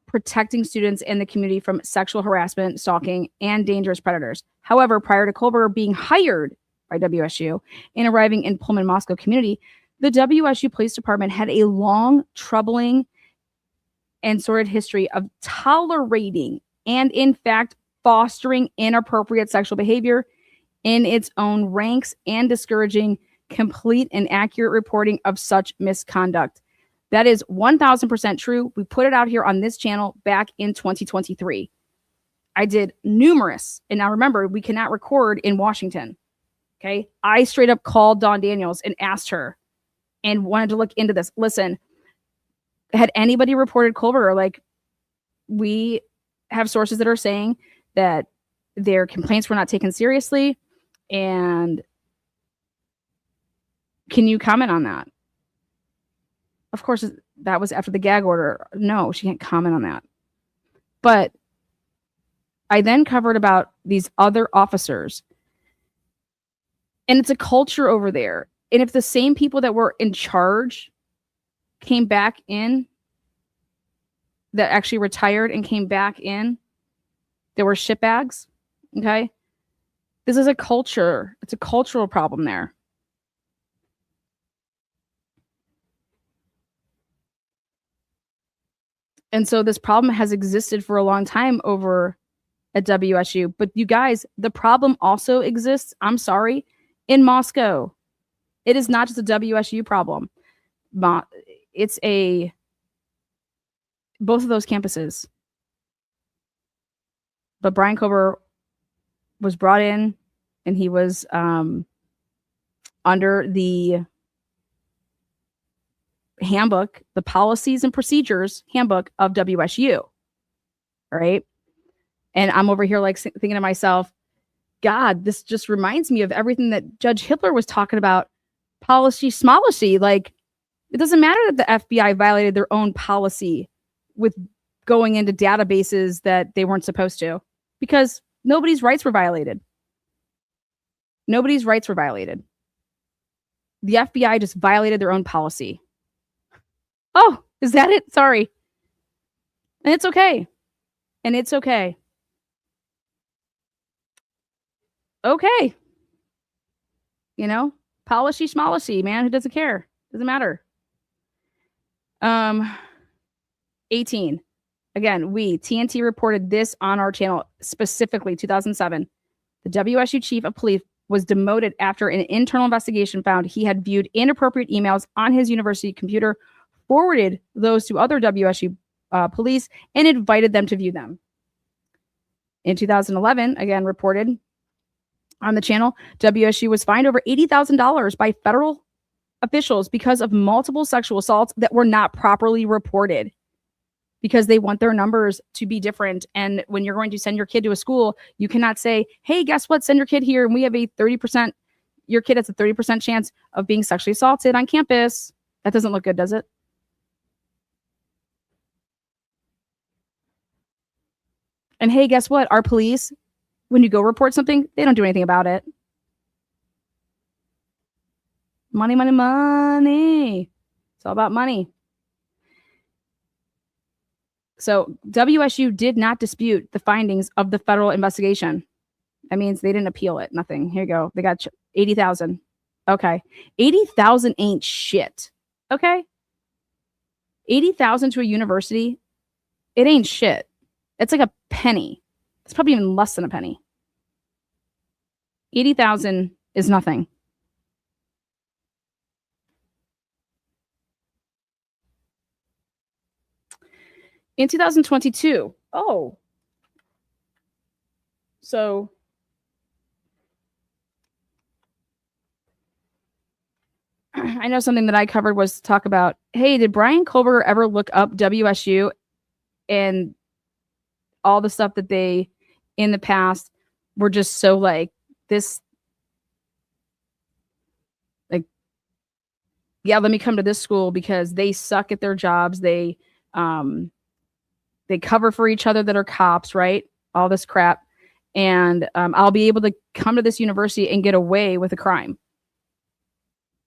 protecting students in the community from sexual harassment, stalking, and dangerous predators. However, prior to Culver being hired by WSU and arriving in Pullman Moscow community, the WSU Police Department had a long, troubling, and sordid history of tolerating and, in fact, fostering inappropriate sexual behavior in its own ranks and discouraging complete and accurate reporting of such misconduct. That is 1000% true. We put it out here on this channel back in 2023. I did numerous, and now remember, we cannot record in Washington. Okay. I straight up called Dawn Daniels and asked her and wanted to look into this. Listen, had anybody reported Culver? Like, we have sources that are saying that their complaints were not taken seriously. And can you comment on that? Of course, that was after the gag order. No, she can't comment on that. But I then covered about these other officers. And it's a culture over there. And if the same people that were in charge came back in, that actually retired and came back in, there were shitbags. Okay. This is a culture. It's a cultural problem there. And so this problem has existed for a long time over at WSU. But you guys, the problem also exists, I'm sorry, in Moscow. It is not just a WSU problem. It's both of those campuses. But Brian Culver was brought in, and he was under the handbook, the policies and procedures handbook of WSU. Right. And I'm over here like thinking to myself, God, this just reminds me of everything that Judge Hitler was talking about. Policy, smolicy. Like, it doesn't matter that the FBI violated their own policy with going into databases that they weren't supposed to, because nobody's rights were violated. Nobody's rights were violated. The FBI just violated their own policy. Oh, is that it? Sorry. And it's okay. And it's okay. Okay. You know, polishy schmolishy, man. Who doesn't care? Doesn't matter. 18. Again, TNT reported this on our channel, specifically 2007. The WSU chief of police was demoted after an internal investigation found he had viewed inappropriate emails on his university computer, forwarded those to other WSU police, and invited them to view them. In 2011, again reported on the channel, WSU was fined over $80,000 by federal officials because of multiple sexual assaults that were not properly reported, because they want their numbers to be different. And when you're going to send your kid to a school, you cannot say, hey, guess what? Send your kid here and we have a 30%, your kid has a 30% chance of being sexually assaulted on campus. That doesn't look good, does it? And hey, guess what? Our police, when you go report something, they don't do anything about it. Money, money, money. It's all about money. So WSU did not dispute the findings of the federal investigation. That means they didn't appeal it. Nothing. Here you go. They got 80,000. Okay. 80,000 ain't shit. Okay. 80,000 to a university. It ain't shit. It's like a penny. It's probably even less than a penny. 80,000 is nothing. In 2022, so I know something that I covered was talk about, hey, did Brian Colberger ever look up WSU and all the stuff that they in the past were just so like this, like, yeah, let me come to this school because they suck at their jobs. They cover for each other that are cops, right? All this crap. And I'll be able to come to this university and get away with a crime,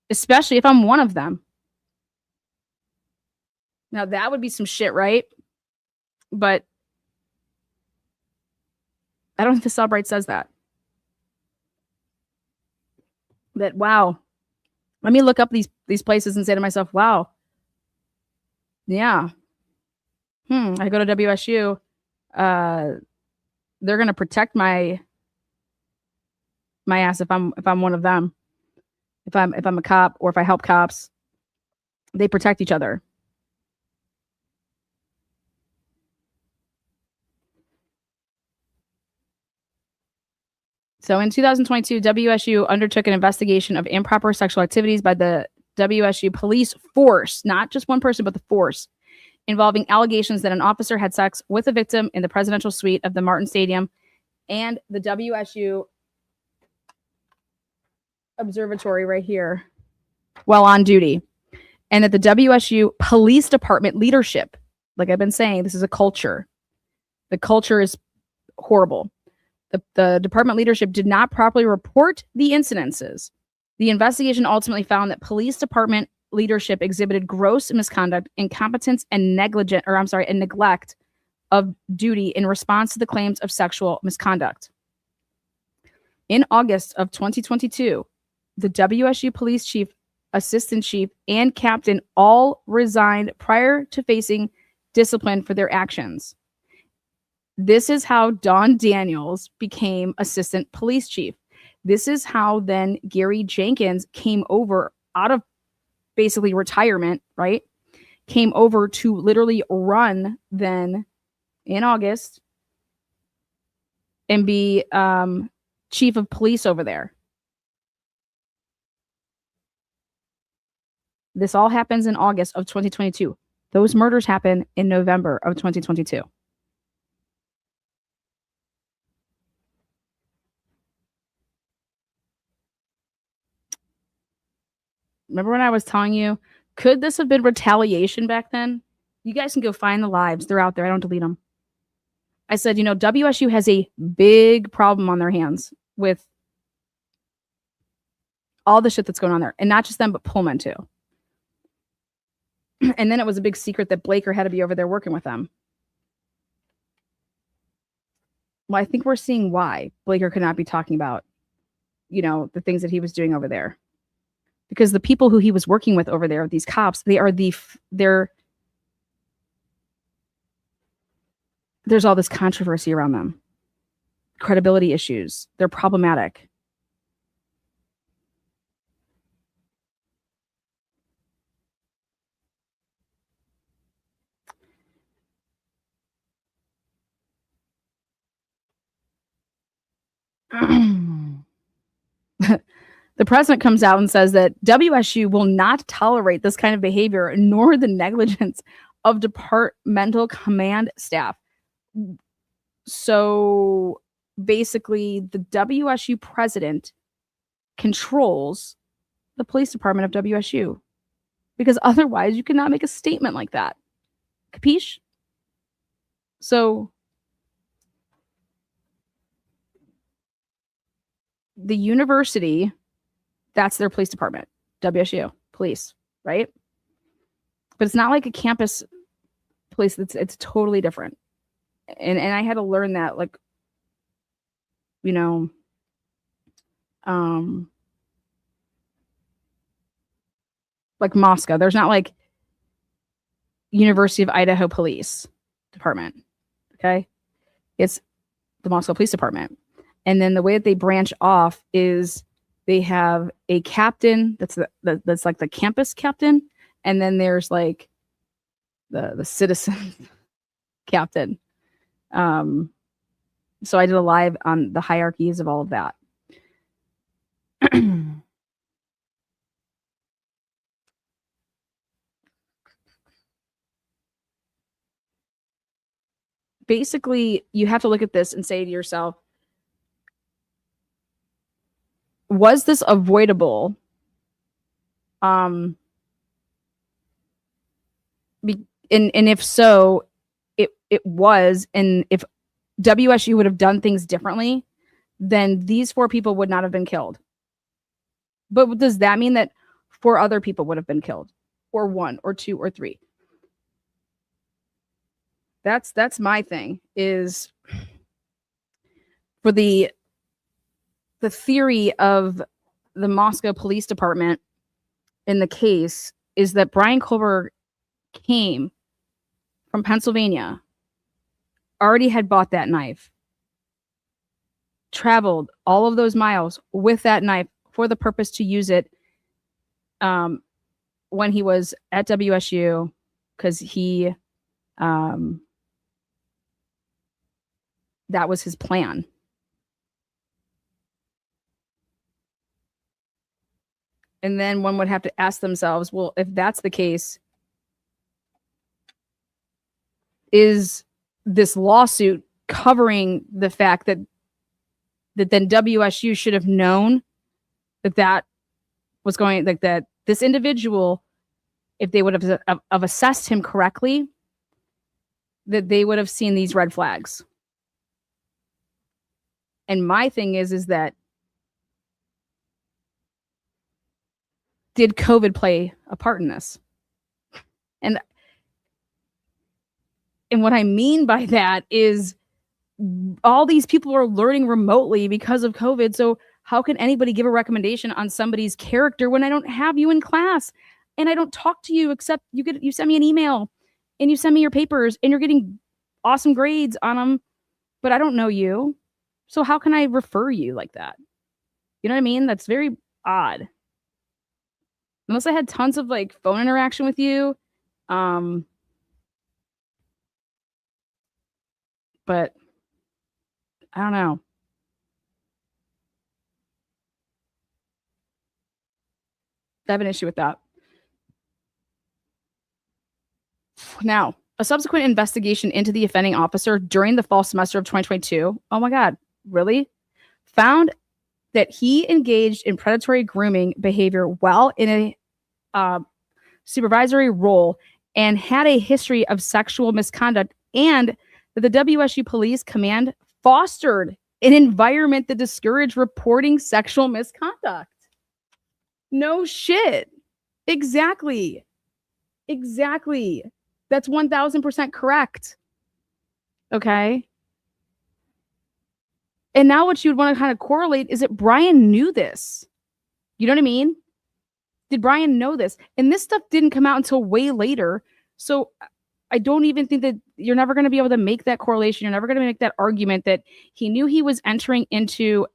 especially if I'm one of them. Now, that would be some shit, right? But I don't think the Celebrite says that. That, wow, let me look up these places and say to myself, wow, yeah, I go to WSU. They're going to protect my ass if I'm one of them. If I'm a cop or if I help cops, they protect each other. So in 2022, WSU undertook an investigation of improper sexual activities by the WSU police force, not just one person, but the force, involving allegations that an officer had sex with a victim in the presidential suite of the Martin Stadium and the WSU observatory right here while on duty. And that the WSU police department leadership, like I've been saying, this is a culture. The culture is horrible. The department leadership did not properly report the incidences. The investigation ultimately found that police department leadership exhibited gross misconduct, incompetence, and neglect of duty in response to the claims of sexual misconduct. In August of 2022, the WSU police chief, assistant chief, and captain all resigned prior to facing discipline for their actions. This is how Don Daniels became assistant police chief. This is how then Gary Jenkins came over out of basically retirement, right? Came over to literally run then in August and be chief of police over there. This all happens in August of 2022. Those murders happen in November of 2022. Remember when I was telling you, could this have been retaliation back then? You guys can go find the lives. They're out there. I don't delete them. I said, WSU has a big problem on their hands with all the shit that's going on there. And not just them, but Pullman too. And then it was a big secret that Blaker had to be over there working with them. Well, I think we're seeing why Blaker could not be talking about the things that he was doing over there. Because the people who he was working with over there, these cops, there's all this controversy around them, credibility issues. They're problematic. The president comes out and says that WSU will not tolerate this kind of behavior, nor the negligence of departmental command staff. So basically, the WSU president controls the police department of WSU, because otherwise you cannot make a statement like that. Capiche? So the university, that's their police department, WSU police, right? But it's not like a campus police. It's totally different. And I had to learn that, like, like Moscow. There's not like University of Idaho Police Department. Okay. It's the Moscow Police Department. And then the way that they branch off is they have a captain that's like the campus captain, and then there's like the citizen captain. So I did a live on the hierarchies of all of that. Basically, you have to look at this and say to yourself, was this avoidable? And if so, it was. And if WSU would have done things differently, then these 4 people would not have been killed. But does that mean that 4 other people would have been killed, or 1 or 2 or 3? That's my thing, is for the theory of the Moscow Police Department in the case is that Brian Kohlberg came from Pennsylvania, already had bought that knife, traveled all of those miles with that knife for the purpose to use it when he was at WSU, because he that was his plan. And then one would have to ask themselves, well, if that's the case, is this lawsuit covering the fact that then WSU should have known that was going, like, that this individual, if they would have assessed him correctly, that they would have seen these red flags. And my thing is that, did COVID play a part in this? And what I mean by that is all these people are learning remotely because of COVID. So how can anybody give a recommendation on somebody's character when I don't have you in class and I don't talk to you, except you send me an email and you send me your papers and you're getting awesome grades on them, but I don't know you. So how can I refer you like that? You know what I mean? That's very odd. Unless I had tons of like phone interaction with you. But I don't know. I have an issue with that. Now, a subsequent investigation into the offending officer during the fall semester of 2022, oh my God, really? Found that he engaged in predatory grooming behavior while in a supervisory role and had a history of sexual misconduct, and that the WSU Police Command fostered an environment that discouraged reporting sexual misconduct. No shit. Exactly. That's 1000% correct. Okay. And now what you would want to kind of correlate is that Brian knew this. You know what I mean? Did Brian know this? And this stuff didn't come out until way later. So I don't even think that you're never going to be able to make that correlation. You're never going to make that argument that he knew he was entering into,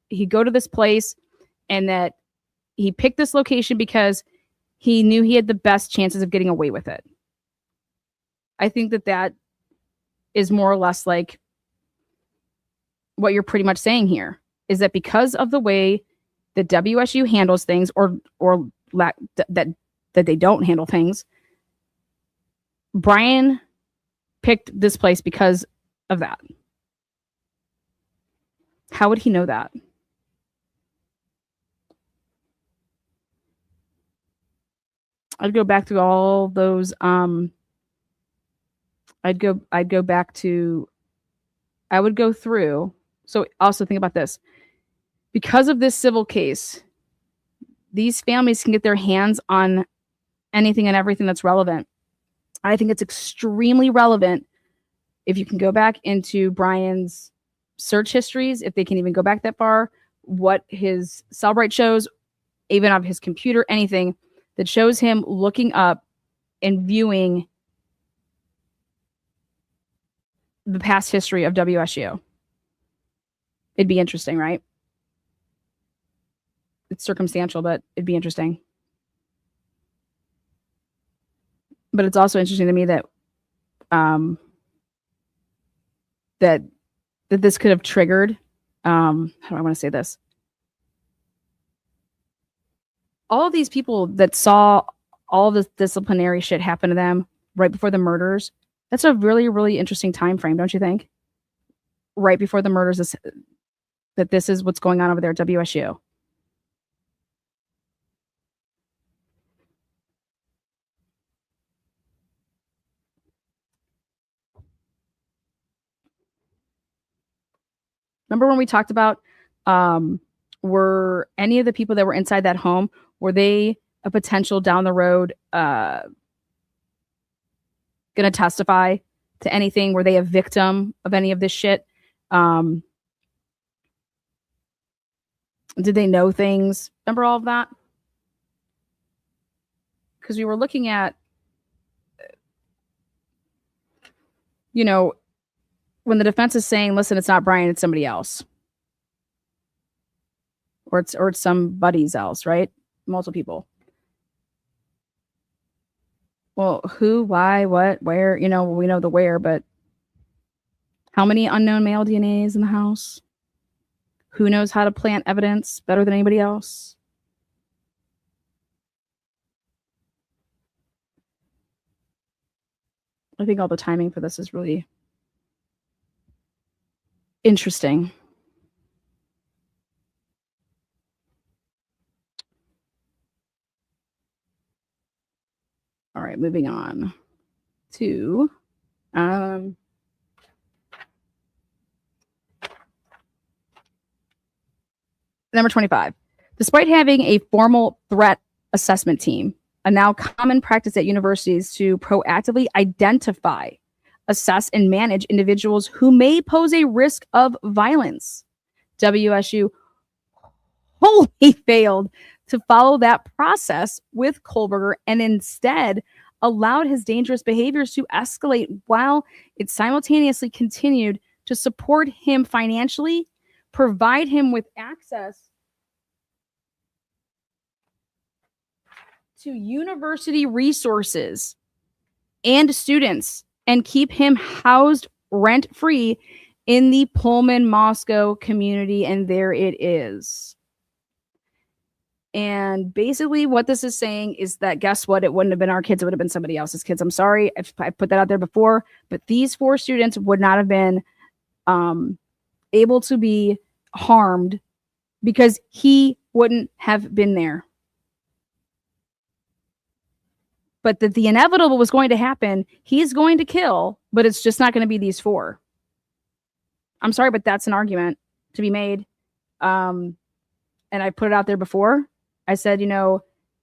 he'd go to this place and that he picked this location because he knew he had the best chances of getting away with it. I think that that is more or less like what you're pretty much saying here, is that because of the way that WSU handles things or that they don't handle things, Brian picked this place because of that. How would he know that? I'd go back through all those. I'd go back to. I would go through. So also think about this. Because of this civil case, these families can get their hands on anything and everything that's relevant. I think it's extremely relevant if you can go back into Brian's search histories, if they can even go back that far, what his Cellbrite shows, even on his computer, anything that shows him looking up and viewing the past history of WSU. It'd be interesting, right? It's circumstantial, but it'd be interesting. But it's also interesting to me that that this could have triggered, how do I want to say this? All of these people that saw all this disciplinary shit happen to them right before the murders, that's a really, really interesting time frame, don't you think? Right before the murders, that this is what's going on over there at WSU. Remember when we talked about were any of the people that were inside that home, were they a potential down the road going to testify to anything? Were they a victim of any of this shit? Did they know things? Remember all of that? Because we were looking at, you know, when the defense is saying, listen, it's not Brian, it's somebody else. Or it's somebody's else, right? Multiple people. Well, who, why, what, where, we know the where, but how many unknown male DNAs in the house? Who knows how to plant evidence better than anybody else? I think all the timing for this is really interesting. All right, moving on to number 25. Despite having a formal threat assessment team, a now common practice at universities to proactively identify, assess, and manage individuals who may pose a risk of violence, WSU wholly failed to follow that process with Kohlberger and instead allowed his dangerous behaviors to escalate while it simultaneously continued to support him financially, provide him with access to university resources and students, and keep him housed rent-free in the Pullman Moscow community. And there it is. And basically what this is saying is that, guess what? It wouldn't have been our kids. It would have been somebody else's kids. I'm sorry if I put that out there before, but these 4 students would not have been able to be harmed because he wouldn't have been there. But that the inevitable was going to happen. He's going to kill, but it's just not going to be these 4. I'm sorry, but that's an argument to be made. And I put it out there before. I said,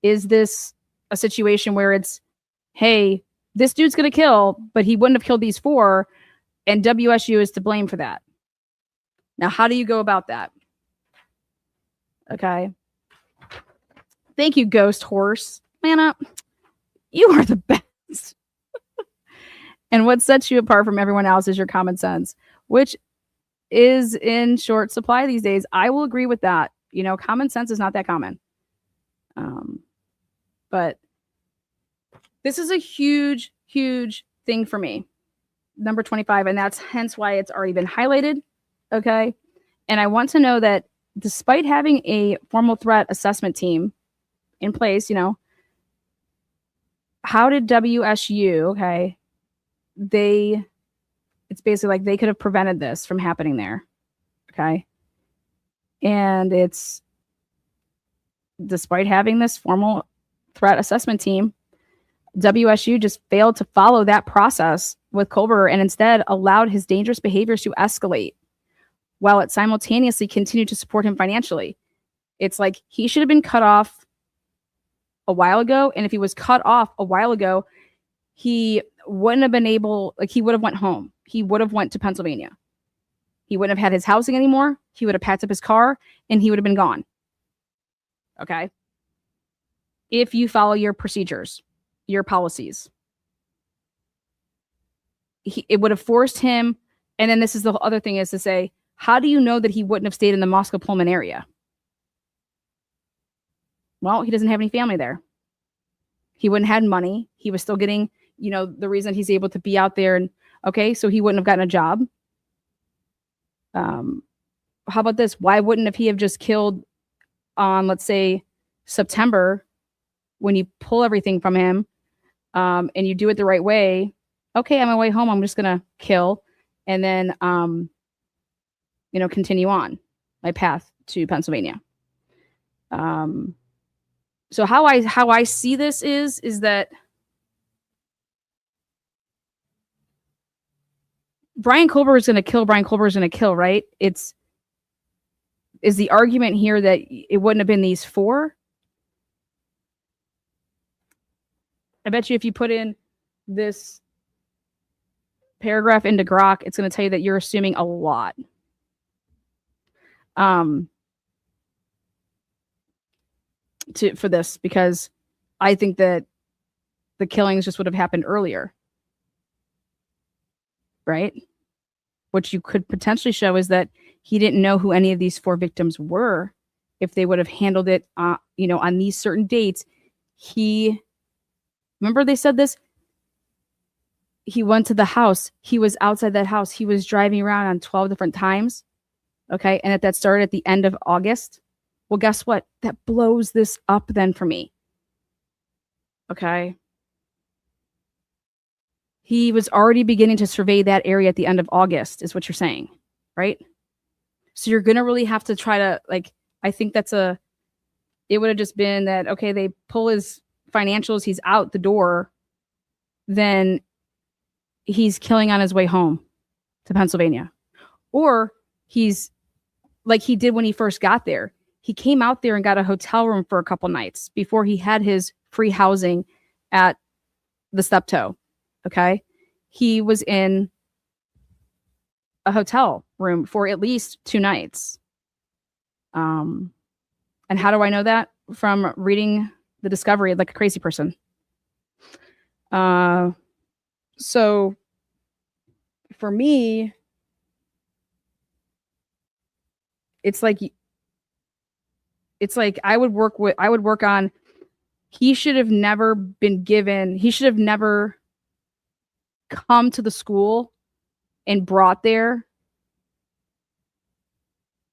is this a situation where it's, hey, this dude's going to kill, but he wouldn't have killed these 4, and WSU is to blame for that? Now, how do you go about that? Okay. Thank you, Ghost Horse. Man, you are the best. And what sets you apart from everyone else is your common sense, which is in short supply these days. I will agree with that. Common sense is not that common. But this is a huge, huge thing for me. Number 25, and that's hence why it's already been highlighted. Okay. And I want to know that despite having a formal threat assessment team in place, how did WSU, okay, it's basically like they could have prevented this from happening there. Okay. And it's despite having this formal threat assessment team, WSU just failed to follow that process with Culber and instead allowed his dangerous behaviors to escalate while it simultaneously continued to support him financially. It's like he should have been cut off a while ago. And if he was cut off a while ago, he wouldn't have been able, like he would have went home. He would have went to Pennsylvania. He wouldn't have had his housing anymore. He would have packed up his car and he would have been gone. Okay. If you follow your procedures, your policies, it would have forced him. And then this is the other thing is to say, how do you know that he wouldn't have stayed in the Moscow Pullman area? Well, he doesn't have any family there. He wouldn't have had money. He was still getting, the reason he's able to be out there. And okay, so he wouldn't have gotten a job. How about this? Why wouldn't he have just killed on, let's say, September, when you pull everything from him and you do it the right way? Okay, on my way home, I'm just going to kill and then, continue on my path to Pennsylvania. So how I see this is that Brian Culber is going to kill. Brian Culber is going to kill, right? Is the argument here that it wouldn't have been these four? I bet you if you put in this paragraph into Grok, it's going to tell you that you're assuming a lot. For this, because I think that the killings just would have happened earlier. Right? What you could potentially show is that he didn't know who any of these four victims were. If they would have handled it, on these certain dates, remember they said this? He went to the house. He was outside that house. He was driving around on 12 different times. Okay. And that started at the end of August. Well, guess what? That blows this up then for me. Okay. He was already beginning to survey that area at the end of August, is what you're saying, right? So you're going to really have to try to, I think it would have just been that, okay, they pull his financials, he's out the door, then he's killing on his way home to Pennsylvania. Or he's like he did when he first got there. He came out there and got a hotel room for a couple nights before he had his free housing at the Steptoe. Okay. He was in a hotel room for at least 2 nights. And how do I know that? From reading the discovery like a crazy person. So for me, it's like I would work on, he should have never come to the school and brought there,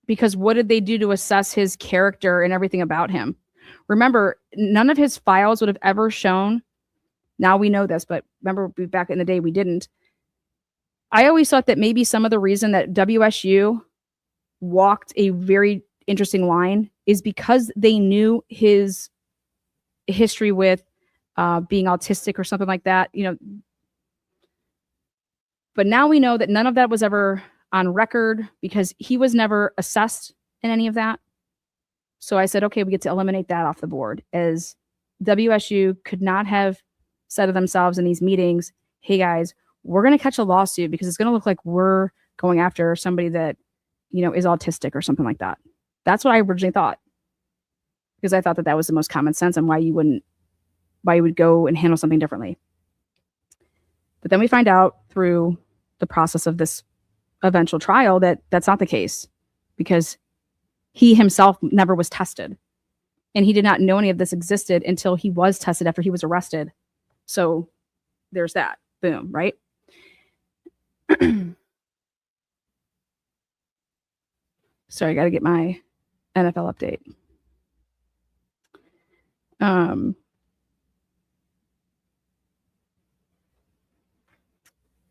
because what did they do to assess his character and everything about him? Remember, none of his files would have ever shown. Now we know this, but remember back in the day, we didn't. I always thought that maybe some of the reason that WSU walked a very interesting line is because they knew his history with being autistic or something like that, But now we know that none of that was ever on record because he was never assessed in any of that. So I said, okay, we get to eliminate that off the board, as WSU could not have said to themselves in these meetings, hey guys, we're going to catch a lawsuit because it's going to look like we're going after somebody that, is autistic or something like that. That's what I originally thought, because I thought that was the most common sense and why you would go and handle something differently. But then we find out through the process of this eventual trial that that's not the case, because he himself never was tested. And he did not know any of this existed until he was tested after he was arrested. So there's that. Boom, right? Sorry, I got to get my NFL update.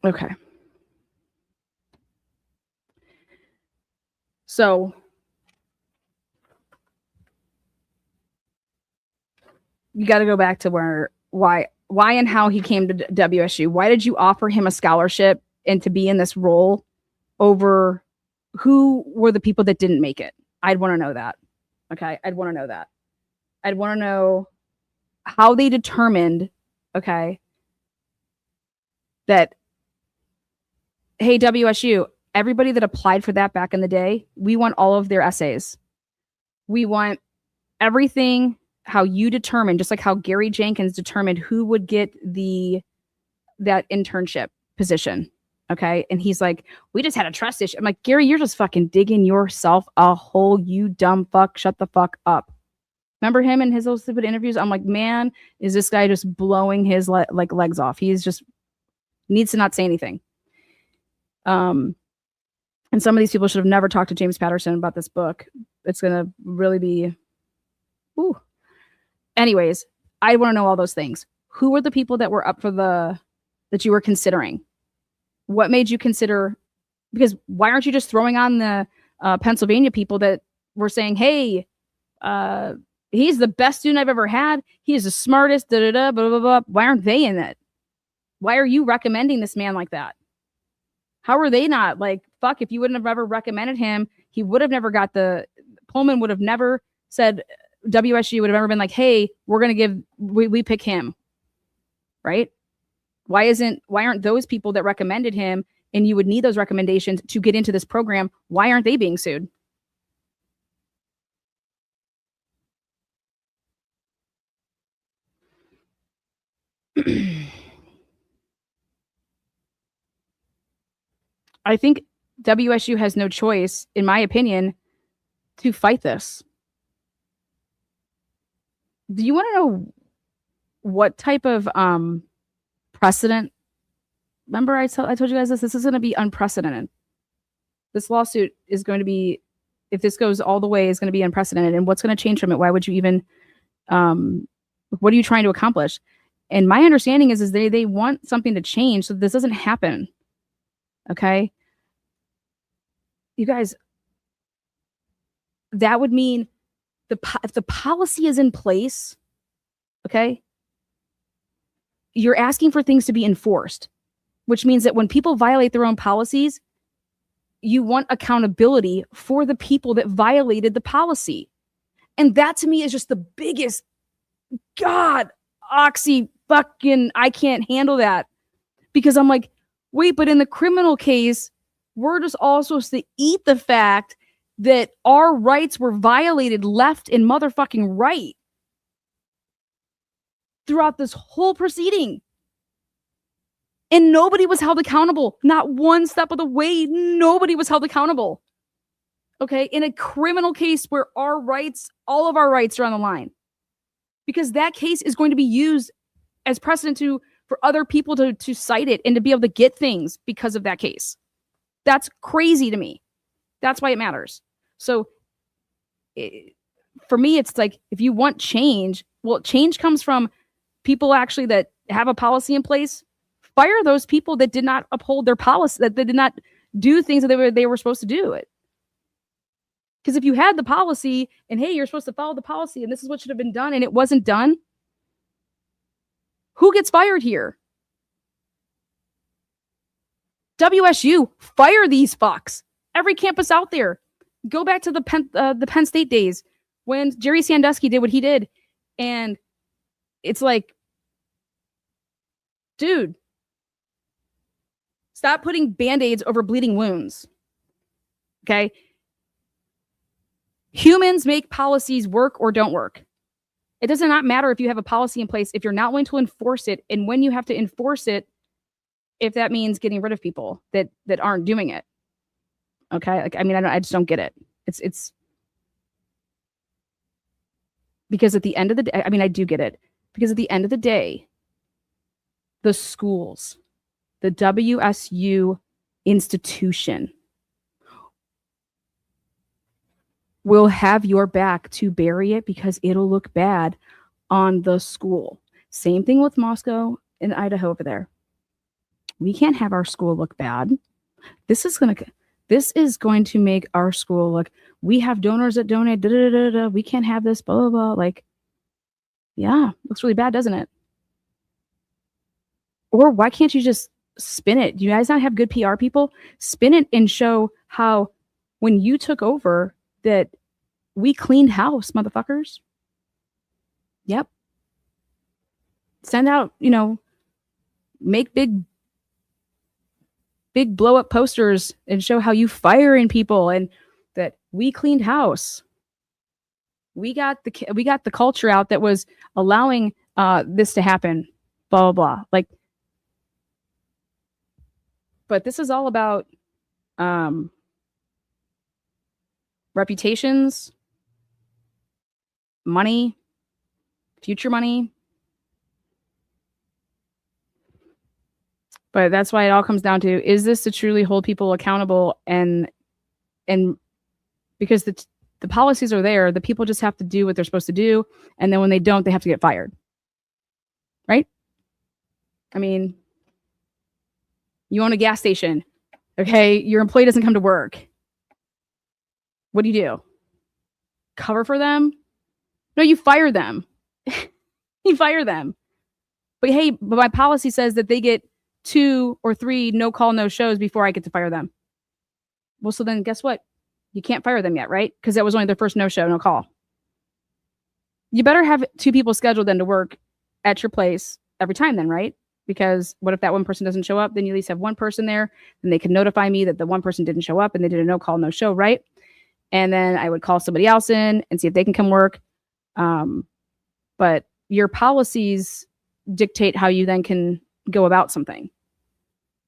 Okay. So you got to go back to why and how he came to WSU. Why did you offer him a scholarship and to be in this role over who were the people that didn't make it? I'd want to know that. Okay. I'd want to know that. I'd want to know how they determined, okay, that, hey, WSU, everybody that applied for that back in the day, we want all of their essays. We want everything, how you determined, just like how Gary Jenkins determined who would get that internship position. Okay. And he's like, we just had a trust issue. I'm like, Gary, you're just fucking digging yourself a hole, you dumb fuck. Shut the fuck up. Remember him in his little stupid interviews? I'm like, man, is this guy just blowing his legs off? He's just needs to not say anything. And some of these people should have never talked to James Patterson about this book. It's going to really be, ooh. Anyways, I want to know all those things. Who were the people that were up for that you were considering? What made you consider, because why aren't you just throwing on the Pennsylvania people that were saying, hey, he's the best student I've ever had. He is the smartest, blah, blah, blah. Why aren't they in it? Why are you recommending this man like that? How are they not? Like, fuck, if you wouldn't have ever recommended him, he would have never got Pullman would have never said, WSU would have ever been like, hey, we pick him. Right? Why aren't those people that recommended him, and you would need those recommendations to get into this program, why aren't they being sued? I think WSU has no choice, in my opinion, to fight this. Do you want to know what type of precedent? Remember, I told you guys this is going to be unprecedented. This lawsuit is going to be, if this goes all the way, is going to be unprecedented. And what's going to change from it? Why would you even, what are you trying to accomplish? And my understanding is they want something to change so this doesn't happen. Okay. You guys, that would mean if the policy is in place, okay, you're asking for things to be enforced, which means that when people violate their own policies, you want accountability for the people that violated the policy. And that to me is just the biggest, God, fucking, I can't handle that. Because I'm like, wait, but in the criminal case, we're just all supposed to eat the fact that our rights were violated left and motherfucking right throughout this whole proceeding. And nobody was held accountable. Not one step of the way, nobody was held accountable. Okay, in a criminal case where our rights, all of our rights are on the line. Because that case is going to be used as precedent for other people to cite it and to be able to get things because of that case. That's crazy to me. That's why it matters. So for me, it's like, if you want change, well, change comes from people actually that have a policy in place. Fire those people that did not uphold their policy, that they did not do things that they were supposed to do it. Because if you had the policy and, hey, you're supposed to follow the policy and this is what should have been done and it wasn't done, who gets fired here? WSU, fire these fucks. Every campus out there. Go back to the Penn State days when Jerry Sandusky did what he did. And it's like, dude, stop putting Band-Aids over bleeding wounds. Okay? Humans make policies work or don't work. It does not matter if you have a policy in place if you're not willing to enforce it, and when you have to enforce it, if that means getting rid of people that aren't doing it. Okay, like I mean, I just don't get it. It's because at the end of the day, I mean, I do get it because at the end of the day, the schools, the WSU institution will have your back to bury it because it'll look bad on the school. Same thing with Moscow and Idaho over there. We can't have our school look bad. This is going to make our school look, we have donors that donate, da, da, da, da, we can't have this, blah, blah, blah. Like, yeah, looks really bad, doesn't it? Or why can't you just spin it? Do you guys not have good PR people? Spin it and show how when you took over that we cleaned house, motherfuckers. Yep. Send out, make big blow up posters and show how you firing people and that we cleaned house. We got the culture out that was allowing this to happen. Blah blah blah. Like, but this is all about reputations, money, future money. But that's why it all comes down to, is this to truly hold people accountable? And because the policies are there, the people just have to do what they're supposed to do. And then when they don't, they have to get fired. Right? I mean, you own a gas station. Okay. Your employee doesn't come to work. What do? Cover for them? No, you fire them. You fire them. But hey, but my policy says that they get 2 or 3 no call, no shows before I get to fire them. Well, so then guess what? You can't fire them yet, right? Because that was only their first no show, no call. You better have 2 people scheduled then to work at your place every time then, right? Because what if that one person doesn't show up? Then you at least have one person there, and they can notify me that the one person didn't show up and they did a no call, no show, right? And then I would call somebody else in and see if they can come work. But your policies dictate how you then can go about something.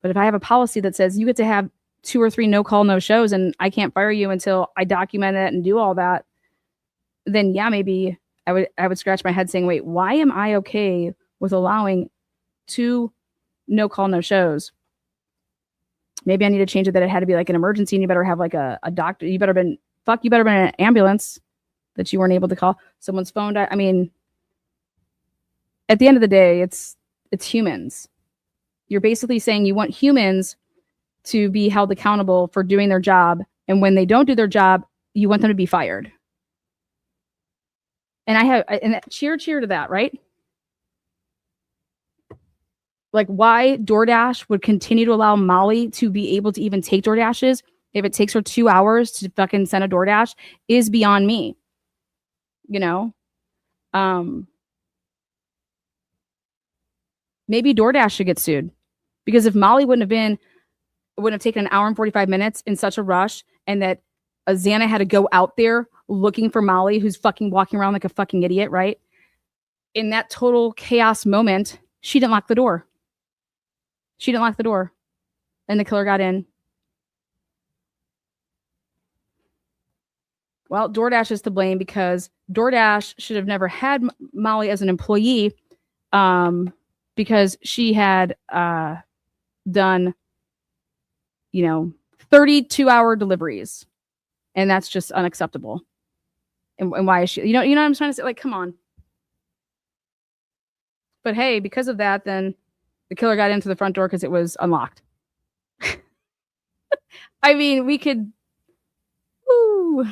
But if I have a policy that says you get to have 2 or 3 no call, no shows, and I can't fire you until I document it and do all that, then yeah, maybe I would scratch my head saying, wait, why am I okay with allowing 2 no call, no shows? Maybe I need to change it that it had to be like an emergency and you better have like a doctor. You better been in an ambulance that you weren't able to call. Someone's phone died. I mean, at the end of the day, it's humans. You're basically saying you want humans to be held accountable for doing their job. And when they don't do their job, you want them to be fired. And cheer to that, right? Like, why DoorDash would continue to allow Molly to be able to even take DoorDashes if it takes her 2 hours to fucking send a DoorDash is beyond me. Maybe DoorDash should get sued, because if Molly wouldn't have taken an hour and 45 minutes in such a rush, and that Xana had to go out there looking for Molly, who's fucking walking around like a fucking idiot, right? In that total chaos moment, she didn't lock the door. And the killer got in. Well, DoorDash is to blame because DoorDash should have never had Molly as an employee, because she had done, 32-hour deliveries, and that's just unacceptable. And why is she? You know what I'm trying to say? Like, come on. But hey, because of that, then the killer got into the front door because it was unlocked. I mean, we could. Woo.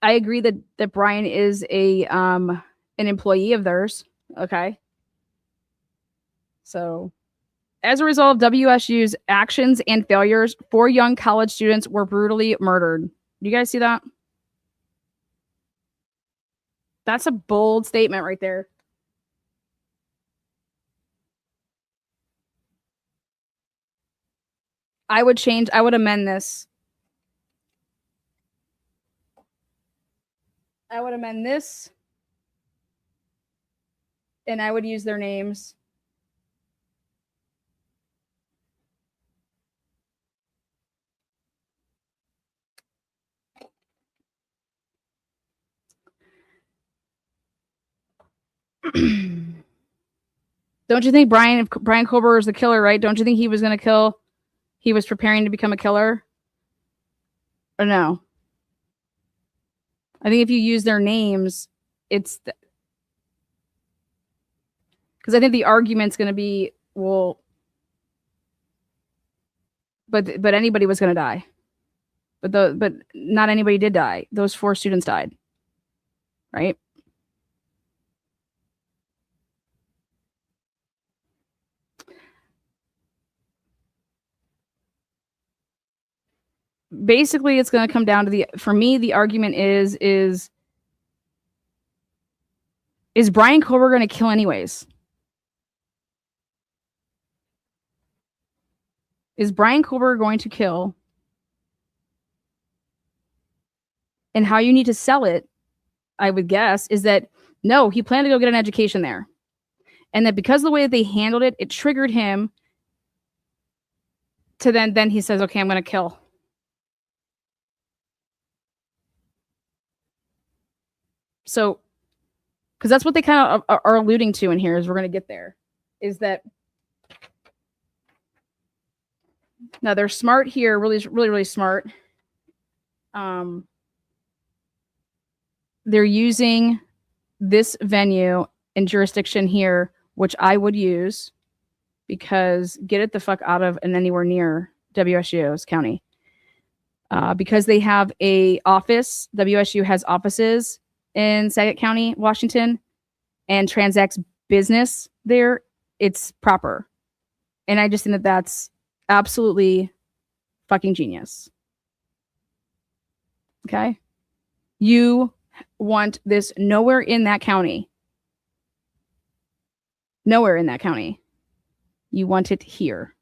I agree that Brian is an employee of theirs. Okay. So, as a result of WSU's actions and failures, 4 young college students were brutally murdered. Do you guys see that? That's a bold statement right there. I would amend this. I would amend this, and I would use their names. Don't you think Brian Kober is the killer, right? Don't you think he was going to kill? He was preparing to become a killer? Or no? I think if you use their names, it's because I think the argument's going to be, well, but anybody was going to die. But not anybody did die. Those 4 students died. Right? Basically, it's going to come down to for me, the argument is Brian Kober going to kill anyways? Is Brian Kober going to kill? And how you need to sell it, I would guess, is that no, he planned to go get an education there. And that because of the way that they handled it, it triggered him to then he says, okay, I'm going to kill. So, because that's what they kind of are alluding to in here, is we're going to get there, is that now they're smart here, really smart. They're using this venue and jurisdiction here, which I would use, because get it the fuck out of and anywhere near WSU's county. Because they have a office, WSU has offices in Saget County, Washington, and transacts business there, it's proper. And I just think that that's absolutely fucking genius. Okay? You want this nowhere in that county. Nowhere in that county. You want it here,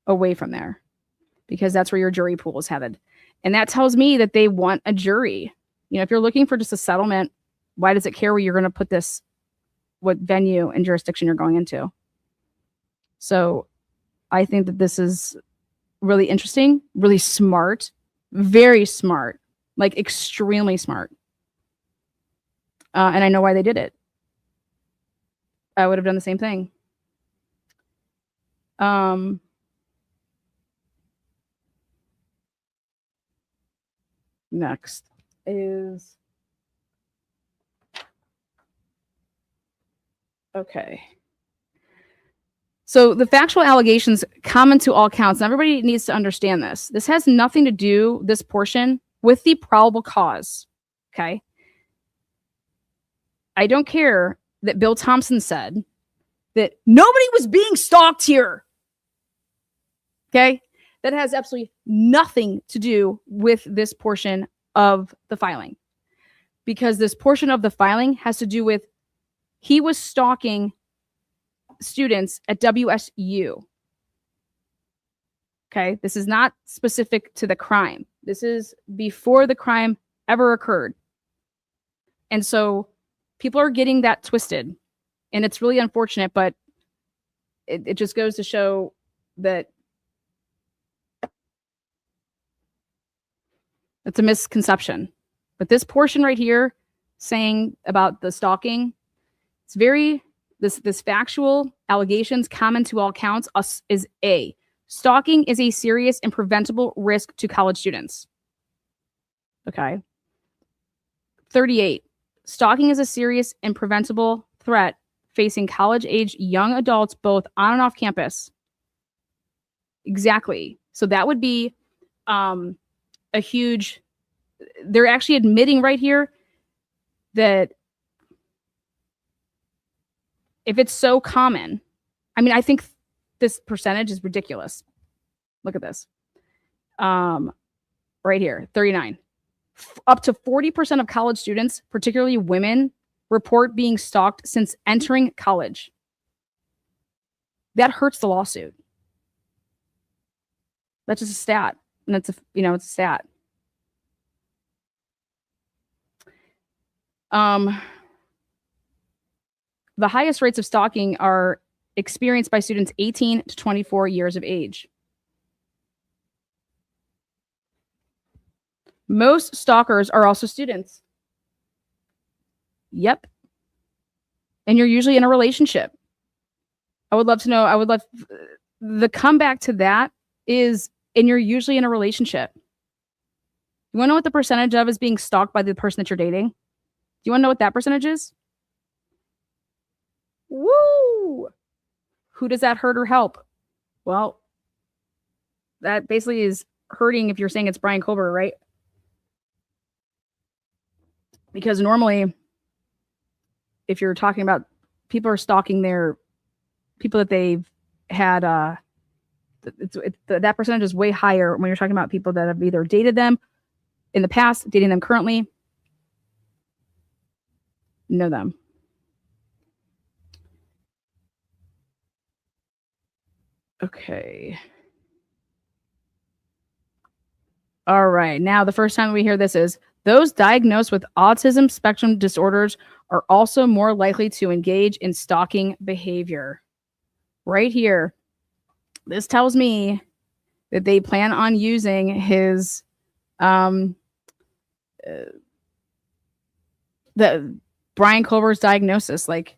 away from there, because that's where your jury pool is headed. And that tells me that they want a jury. You know, if you're looking for just a settlement, why does it care where you're going to put this, what venue and jurisdiction you're going into? So I think that this is really interesting, really smart, very smart, like extremely smart. And I know why they did it. I would have done the same thing. Next is, okay. So the factual allegations common to all counts, and everybody needs to understand this. This has nothing to do, this portion, with the probable cause. Okay. I don't care that Bill Thompson said that nobody was being stalked here. Okay. That has absolutely nothing to do with this portion of the filing, because this portion of the filing has to do with he was stalking students at WSU. Okay. This is not specific to the crime. This is before the crime ever occurred. And so people are getting that twisted, and it's really unfortunate, but it just goes to show that it's a misconception. But this portion right here saying about the stalking, it's very, this factual allegations common to all counts is A, stalking is a serious and preventable risk to college students. Okay. 38, stalking is a serious and preventable threat facing college-age young adults both on and off campus. Exactly. So that would be a huge, they're actually admitting right here that if it's so common, I mean, I think this percentage is ridiculous. Look at this. Right here, 39. Up to 40% of college students, particularly women, report being stalked since entering college. That hurts the lawsuit. That's just a stat. And it's a stat. The highest rates of stalking are experienced by students 18 to 24 years of age. Most stalkers are also students. Yep. And you're usually in a relationship. I would love to know. The comeback to that is, and you're usually in a relationship. You want to know what the percentage of is being stalked by the person that you're dating? Do you want to know what that percentage is? Woo! Who does that hurt or help? Well, that basically is hurting if you're saying it's Brian Colbert, right? Because normally, if you're talking about people are stalking their people that they've had, that percentage is way higher when you're talking about people that have either dated them in the past, dating them currently, know them. Okay. All right. Now, the first time we hear this is those diagnosed with autism spectrum disorders are also more likely to engage in stalking behavior. Right here. This tells me that they plan on using his the Brian Colbert's diagnosis, like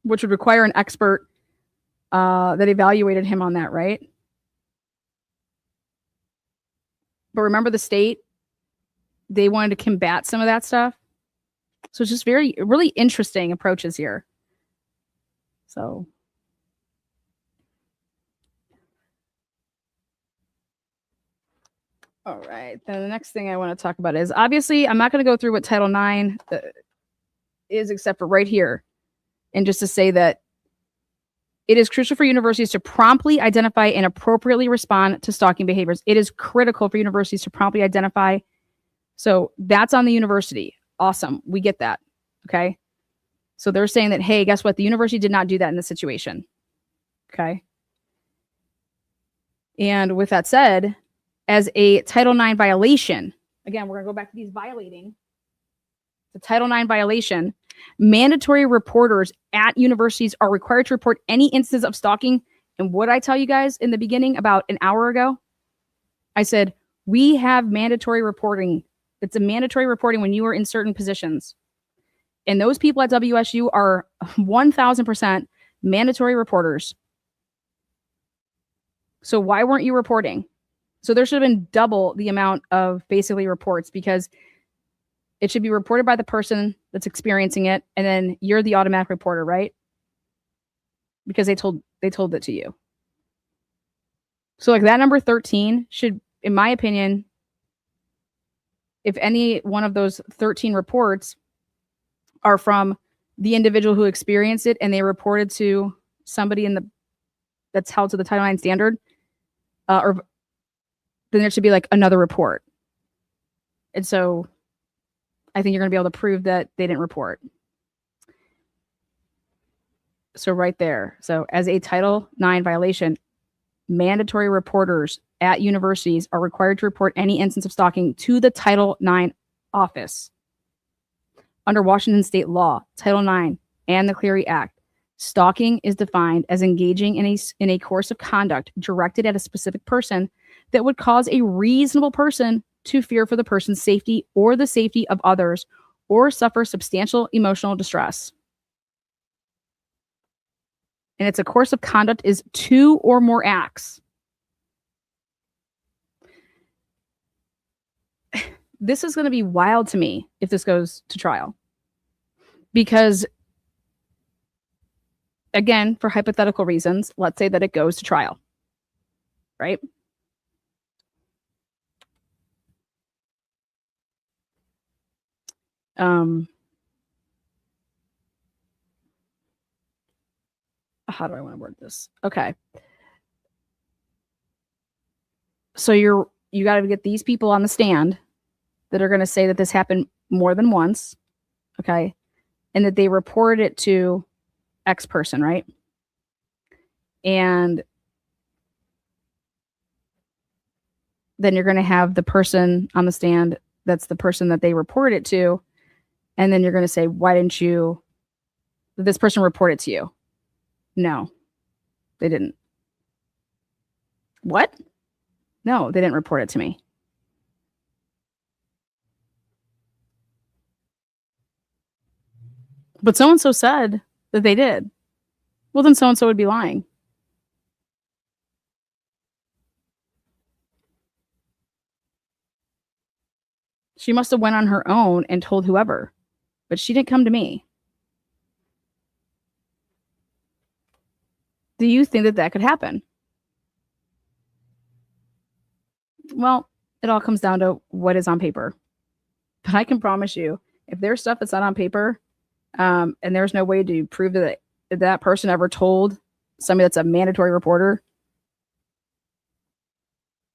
which would require an expert that evaluated him on that, right? But remember the state, they wanted to combat some of that stuff. So it's just really interesting approaches here. So. All right. Then the next thing I want to talk about is, obviously, I'm not going to go through what Title IX is, except for right here. And just to say that it is crucial for universities to promptly identify and appropriately respond to stalking behaviors. It is critical for universities to promptly identify. So that's on the university. Awesome. We get that. Okay. So they're saying that, hey, guess what? The university did not do that in this situation. Okay. And with that said, as a Title IX violation, again, we're going to go back to these violating. The Title IX violation, mandatory reporters at universities are required to report any instances of stalking. And what I tell you guys in the beginning about an hour ago, I said, we have mandatory reporting. It's a mandatory reporting when you are in certain positions. And those people at WSU are 1,000% mandatory reporters. So why weren't you reporting? So there should have been double the amount of basically reports, because it should be reported by the person that's experiencing it, and then you're the automatic reporter, right? Because they told it to you. So like that number 13 should, in my opinion, if any one of those 13 reports are from the individual who experienced it and they reported to somebody that's held to the Title IX standard, or then there should be like another report. And so I think you're going to be able to prove that they didn't report. So right there. So as a Title IX violation, mandatory reporters at universities are required to report any instance of stalking to the Title IX office. Under Washington state law, Title IX, and the Clery Act, stalking is defined as engaging in a course of conduct directed at a specific person that would cause a reasonable person to fear for the person's safety or the safety of others, or suffer substantial emotional distress. And it's a course of conduct is 2 or more acts. This is going to be wild to me if this goes to trial. Because, again, for hypothetical reasons, let's say that it goes to trial, right? How do I want to word this? Okay. So you got to get these people on the stand, that are going to say that this happened more than once, okay, and that they reported it to X person, right? And then you're going to have the person on the stand that's the person that they reported it to, and then you're going to say, why didn't you, this person report it to you? No, they didn't. What? No, they didn't report it to me. But so-and-so said that they did. Well, then so-and-so would be lying. She must have went on her own and told whoever, but she didn't come to me. Do you think that that could happen? Well, it all comes down to what is on paper. But I can promise you, if there's stuff that's not on paper, and there's no way to prove that that person ever told somebody that's a mandatory reporter,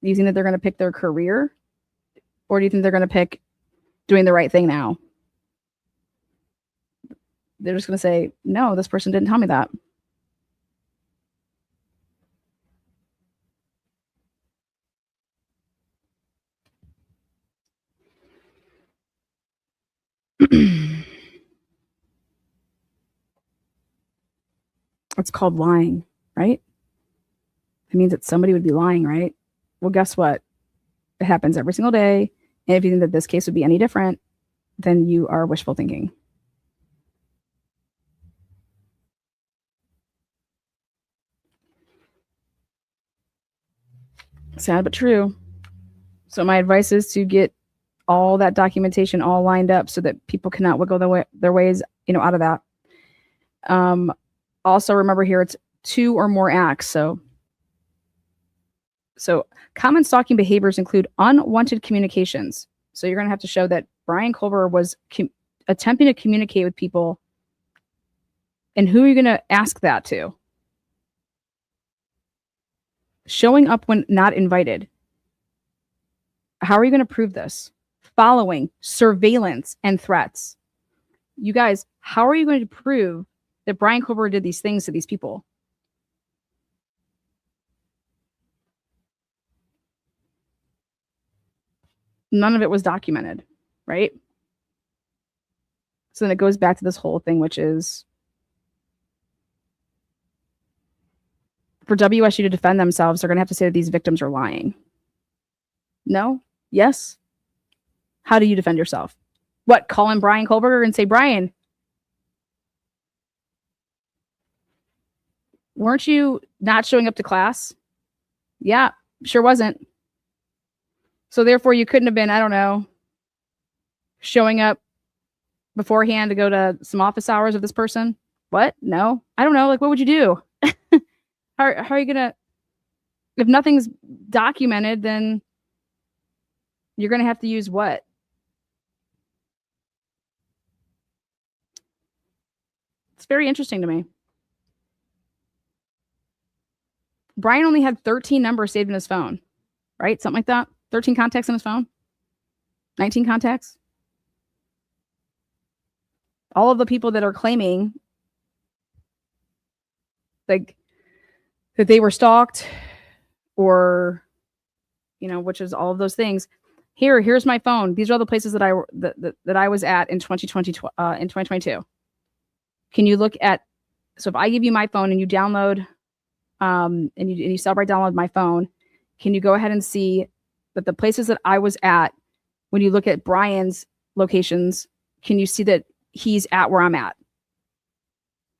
do you think that they're going to pick their career? Or do you think they're going to pick doing the right thing now? They're just going to say, no, this person didn't tell me that. It's called lying, right? It means that somebody would be lying, right? Well, guess what? It happens every single day. And if you think that this case would be any different, then you are wishful thinking. Sad but true. So my advice is to get all that documentation all lined up so that people cannot wiggle their ways, out of that. Also remember here, it's 2 or more acts. So common stalking behaviors include unwanted communications. So you're going to have to show that Brian Culver was attempting to communicate with people. And who are you going to ask that to? Showing up when not invited. How are you going to prove this? Following, surveillance, and threats. You guys, how are you going to prove that Brian Culver did these things to these people? None of it was documented, right? So then it goes back to this whole thing, which is for WSU to defend themselves, they're going to have to say that these victims are lying. No? Yes? How do you defend yourself? What, call in Brian Culver and say, Brian, weren't you not showing up to class? Yeah, sure wasn't. So therefore you couldn't have been, I don't know, showing up beforehand to go to some office hours with this person? What? No. I don't know. Like, what would you do? How are you going to, if nothing's documented, then you're going to have to use what? It's very interesting to me. Brian only had 13 numbers saved in his phone, right? Something like that. 13 contacts in his phone. 19 contacts. All of the people that are claiming like that they were stalked or, which is all of those things. Here's my phone. These are all the places that I was at in 2022. Can you look at, so if I give you my phone and you download, and you celebrate download my phone, can you go ahead and see that the places that I was at, when you look at Brian's locations, can you see that he's at where I'm at?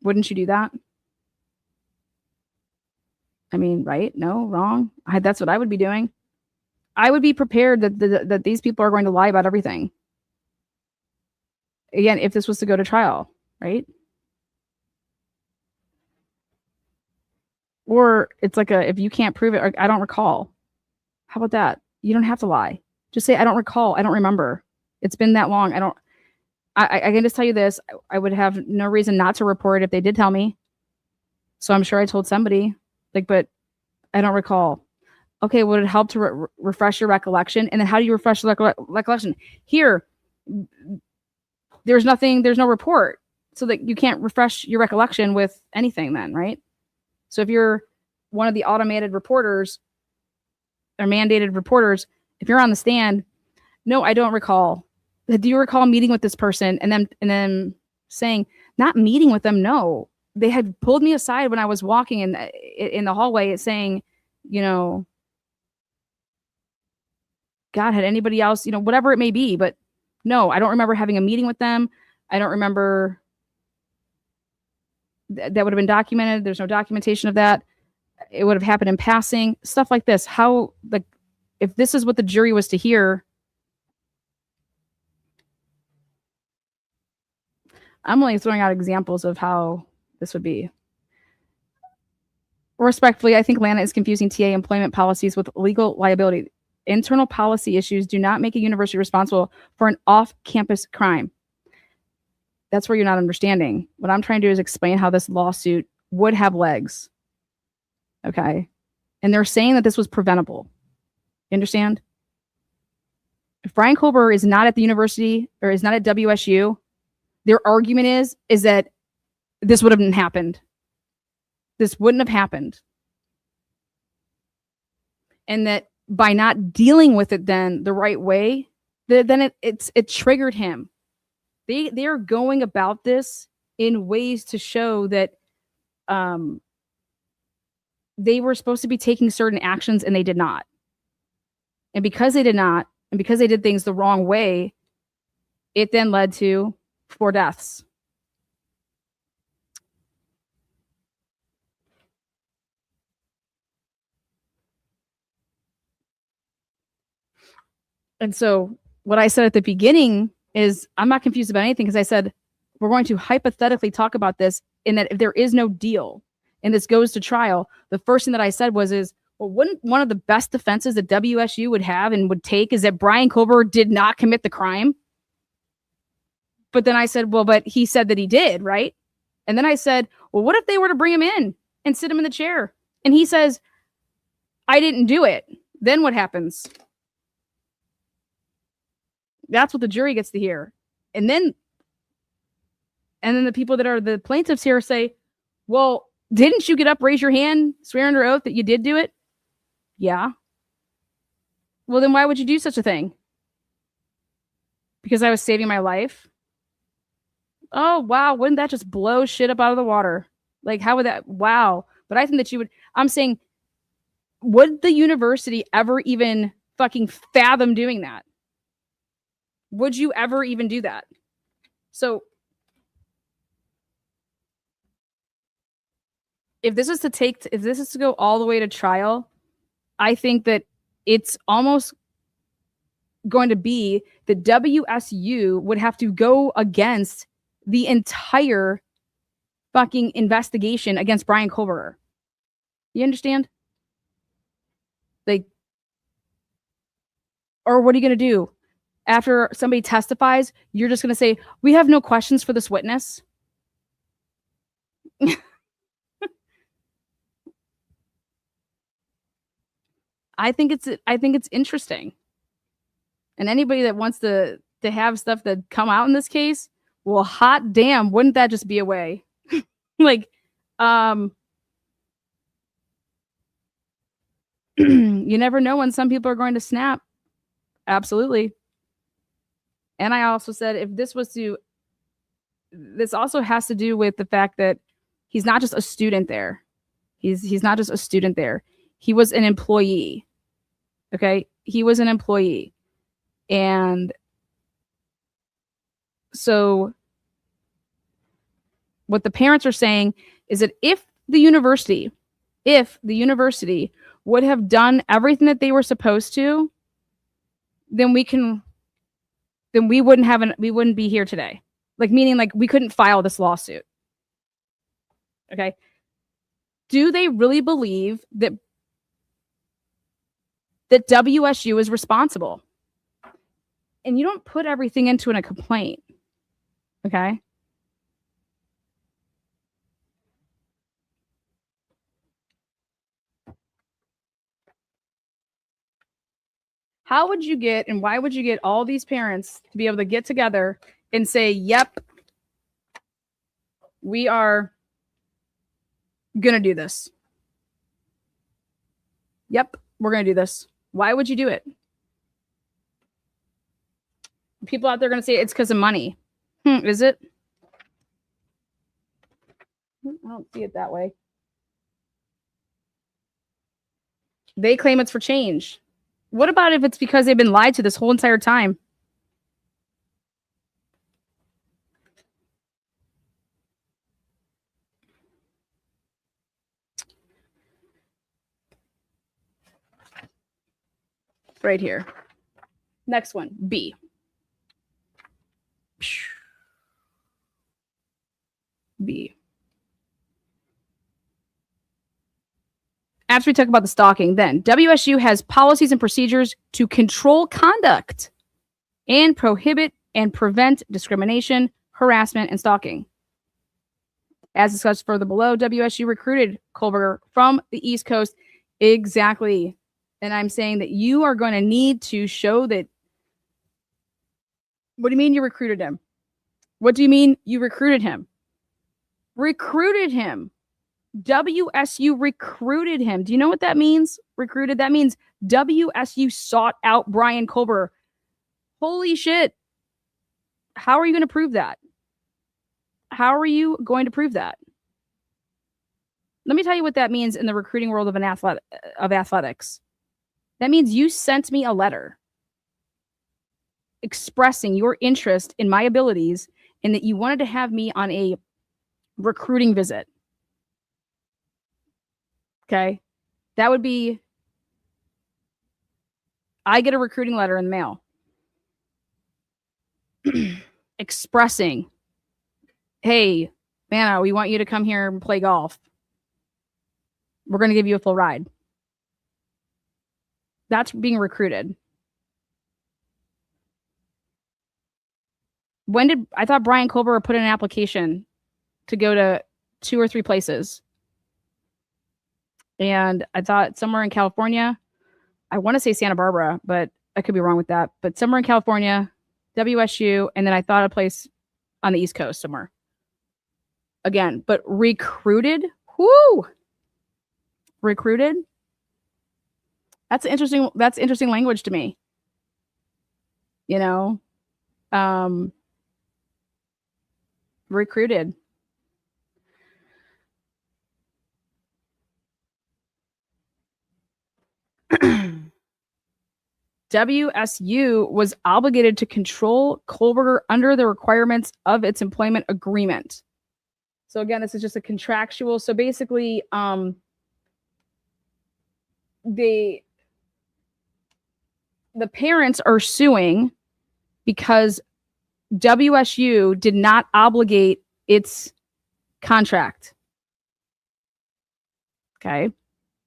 Wouldn't you do that? I mean, right? No, wrong. That's what I would be doing. I would be prepared that these people are going to lie about everything. Again, if this was to go to trial, right? Or it's like if you can't prove it, or I don't recall. How about that? You don't have to lie. Just say, I don't recall. I don't remember. It's been that long. I can just tell you this. I would have no reason not to report it if they did tell me. So I'm sure I told somebody, but I don't recall. Okay, would it help to refresh your recollection? And then how do you refresh the recollection? Here, there's no report. So that you can't refresh your recollection with anything then, right? So if you're one of the automated reporters or mandated reporters, if you're on the stand, no, I don't recall. Do you recall meeting with this person and then saying, not meeting with them? No, they had pulled me aside when I was walking in the hallway, saying, you know, God, had anybody else, whatever it may be, but no, I don't remember having a meeting with them. I don't remember that would have been documented. There's no documentation of that. It would have happened in passing, stuff like this. How, like, if this is what the jury was to hear, I'm only throwing out examples of how this would be. Respectfully, I think Lana is confusing TA employment policies with legal liability. Internal policy issues do not make a university responsible for an off-campus crime. That's where you're not understanding. What I'm trying to do is explain how this lawsuit would have legs. Okay. And they're saying that this was preventable. You understand? If Brian Kober is not at the university or is not at WSU, their argument is that this would have happened. This wouldn't have happened. And that by not dealing with it then the right way, then it triggered him. They are going about this in ways to show that they were supposed to be taking certain actions and they did not. And because they did not, and because they did things the wrong way, it then led to 4 deaths. And so what I said at the beginning is I'm not confused about anything, because I said we're going to hypothetically talk about this, in that if there is no deal and this goes to trial, the first thing that I said was, well, wouldn't one of the best defenses that WSU would have and would take is that Brian Kober did not commit the crime? But then I said, well, but he said that he did, right? And then I said, well, what if they were to bring him in and sit him in the chair? And he says, I didn't do it. Then what happens? That's what the jury gets to hear. And then the people that are the plaintiffs here say, well, didn't you get up, raise your hand, swear under oath that you did do it? Yeah. Well, then why would you do such a thing? Because I was saving my life? Oh, wow. Wouldn't that just blow shit up out of the water? Like, how would that? Wow. But I think that you would. I'm saying, would the university ever even fucking fathom doing that? Would you ever even do that? So if this is to go all the way to trial, I think that it's almost going to be that WSU would have to go against the entire fucking investigation against Brian Kober. You understand? Like, or what are you going to do? After somebody testifies, you're just going to say, we have no questions for this witness? I think it's interesting. And anybody that wants to have stuff that come out in this case, well, hot damn, wouldn't that just be a way? Like, you never know when some people are going to snap. Absolutely. And I also said, if this was to, this also has to do with the fact that he's not just a student there. He's not just a student there. He was an employee. Okay? He was an employee. And so what the parents are saying is that if the university would have done everything that they were supposed to, then we wouldn't be here today. Like, meaning, like, we couldn't file this lawsuit. Okay? Do they really believe that WSU is responsible? And you don't put everything into a complaint. Okay? How would you get and why would you get all these parents to be able to get together and say, yep, we are going to do this? Yep, we're going to do this. Why would you do it? People out there are going to say it's because of money. Is it? I don't see it that way. They claim it's for change. What about if it's because they've been lied to this whole entire time? Right here. Next one, B. B. After we talk about the stalking, then WSU has policies and procedures to control conduct and prohibit and prevent discrimination, harassment, and stalking. As discussed further below, WSU recruited Kohlberger from the East Coast. Exactly. And I'm saying that you are going to need to show that. What do you mean you recruited him? What do you mean you recruited him? Recruited him. WSU recruited him. Do you know what that means? Recruited. That means WSU sought out Brian Kohlberger. Holy shit. How are you going to prove that? How are you going to prove that? Let me tell you what that means in the recruiting world of athletics. That means you sent me a letter expressing your interest in my abilities and that you wanted to have me on a recruiting visit. Okay. That would be, I get a recruiting letter in the mail expressing, hey, Vanna, we want you to come here and play golf. We're going to give you a full ride. That's being recruited. I thought Brian Kohlberger put in an application to go to 2 or 3 places. And I thought somewhere in California, I want to say Santa Barbara, but I could be wrong with that. But somewhere in California, WSU, and then I thought a place on the East Coast somewhere. Again, but recruited? Whoo! Recruited? That's interesting language to me. You know? Recruited. WSU was obligated to control Kohlberger under the requirements of its employment agreement. So again, this is just a contractual. So basically, the parents are suing because WSU did not obligate its contract. Okay,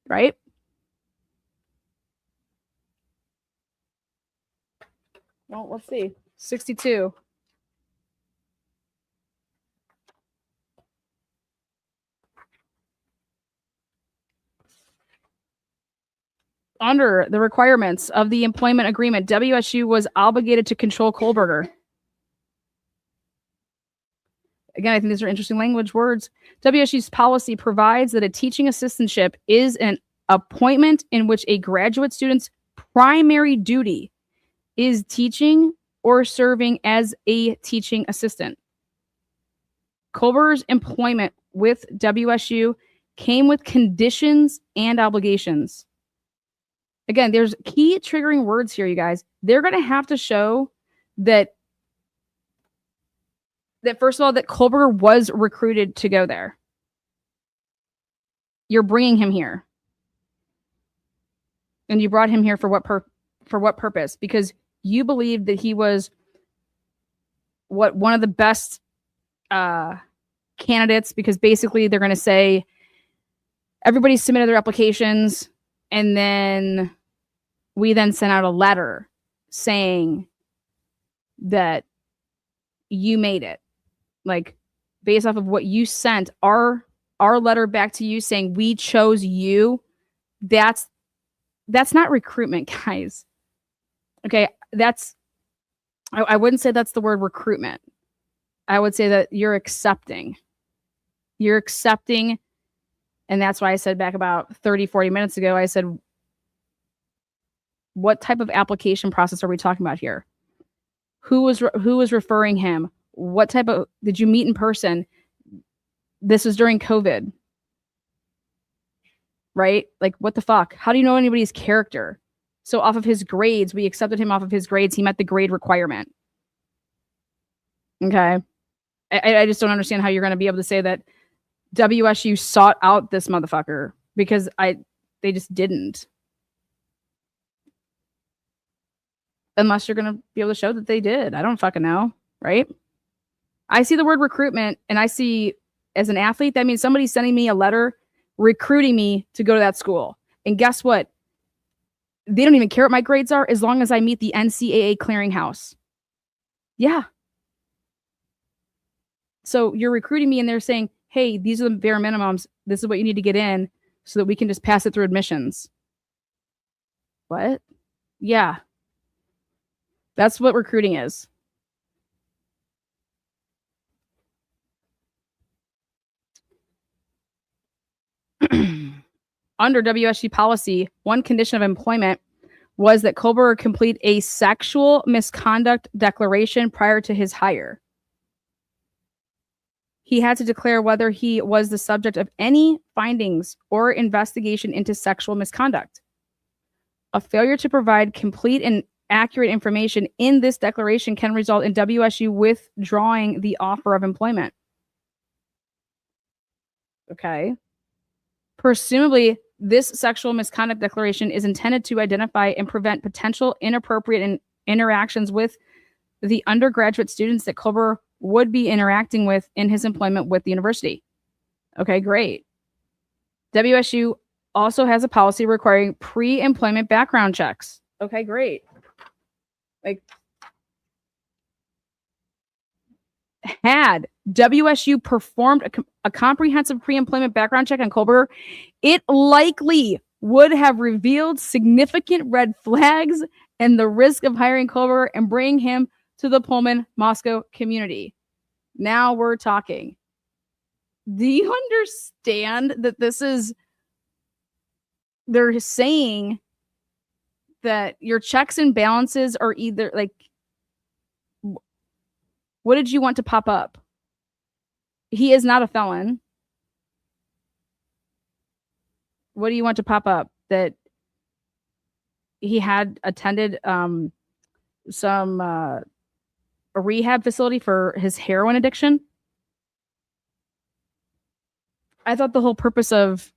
right? Well, let's see. 62. Under the requirements of the employment agreement, WSU was obligated to control Kohlberger. Again, I think these are interesting language words. WSU's policy provides that a teaching assistantship is an appointment in which a graduate student's primary duty is teaching or serving as a teaching assistant. Kohlberger's employment with WSU came with conditions and obligations. Again, there's key triggering words here, you guys. They're going to have to show that first of all, that Kohlberger was recruited to go there. You're bringing him here. And you brought him here for what purpose? Because you believed that he was one of the best candidates, because basically they're going to say everybody submitted their applications, and then we then sent out a letter saying that you made it. Like, based off of what you sent, our letter back to you saying we chose you, that's not recruitment, guys. Okay, I wouldn't say that's the word recruitment. I would say that you're accepting. You're accepting, and that's why I said back about 30, 40 minutes ago, I said, what type of application process are we talking about here? Who was referring him? What type of, did you meet in person? This was during COVID, right? Like, what the fuck? How do you know anybody's character? So off of his grades, we accepted him off of his grades. He met the grade requirement. Okay. I just don't understand how you're going to be able to say that WSU sought out this motherfucker, because they just didn't. Unless you're going to be able to show that they did. I don't fucking know, right? I see the word recruitment, and I see, as an athlete, that means somebody's sending me a letter recruiting me to go to that school. And guess what? They don't even care what my grades are as long as I meet the NCAA clearinghouse. Yeah. So you're recruiting me, and they're saying, hey, these are the bare minimums. This is what you need to get in so that we can just pass it through admissions. What? Yeah. That's what recruiting is. Under WSU policy, one condition of employment was that Kohlberger complete a sexual misconduct declaration prior to his hire. He had to declare whether he was the subject of any findings or investigation into sexual misconduct. A failure to provide complete and accurate information in this declaration can result in WSU withdrawing the offer of employment. Okay. Presumably, this sexual misconduct declaration is intended to identify and prevent potential inappropriate interactions with the undergraduate students that Kohlberger would be interacting with in his employment with the university. Okay, great. WSU also has a policy requiring pre-employment background checks. Okay, great. Like, had WSU performed a comprehensive pre-employment background check on Kohlberger, it likely would have revealed significant red flags and the risk of hiring Kohlberger and bringing him to the Pullman Moscow community. Now we're talking. Do you understand that they're saying that your checks and balances are either like, what did you want to pop up? He is not a felon. What do you want to pop up? That he had attended a rehab facility for his heroin addiction? I thought the whole purpose of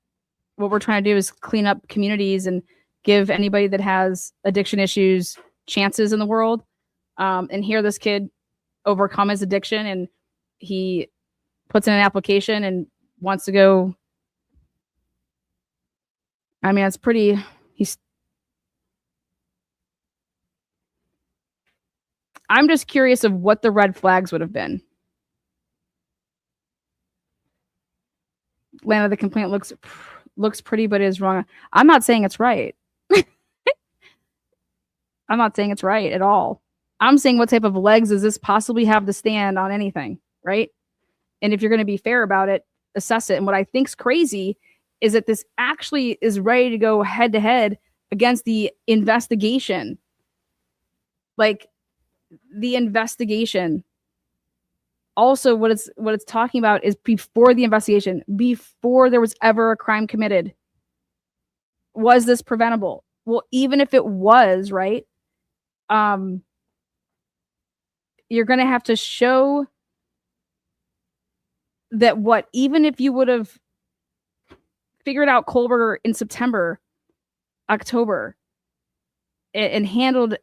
what we're trying to do is clean up communities and give anybody that has addiction issues chances in the world. And here this kid overcome his addiction, and he puts in an application and wants to go. I mean, it's pretty, I'm just curious of what the red flags would have been. Lana, the complaint looks pretty, but is wrong. I'm not saying it's right. I'm not saying it's right at all. I'm saying, what type of legs does this possibly have to stand on anything, right? And if you're going to be fair about it, assess it. And what I think's crazy is that this actually is ready to go head to head against the investigation. Like, the investigation. Also, what it's talking about is before the investigation, before there was ever a crime committed. Was this preventable? Well, even if it was, right? You're going to have to show that even if you would have figured out Kohlberger in September, October, and handled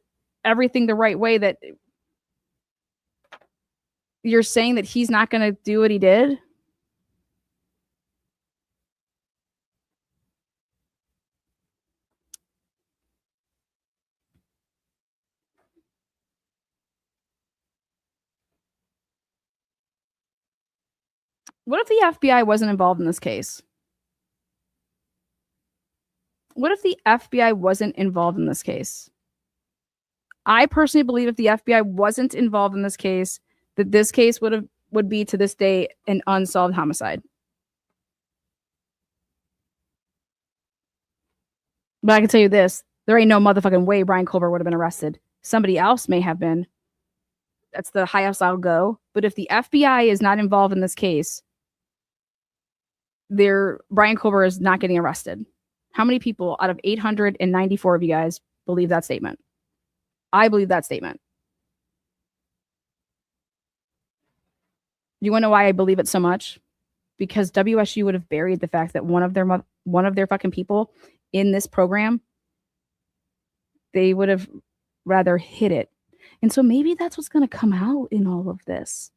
everything the right way, that you're saying that he's not going to do what he did? What if the FBI wasn't involved in this case? What if the FBI wasn't involved in this case? I personally believe if the FBI wasn't involved in this case, that this case would be to this day an unsolved homicide. But I can tell you this, there ain't no motherfucking way Brian Culver would have been arrested. Somebody else may have been. That's the highest I'll go. But if the FBI is not involved in this case, Brian Culver is not getting arrested. How many people out of 894 of you guys believe that statement? I believe that statement. You want to know why I believe it so much? Because WSU would have buried the fact that one of their fucking people in this program, they would have rather hid it. And so maybe that's what's going to come out in all of this,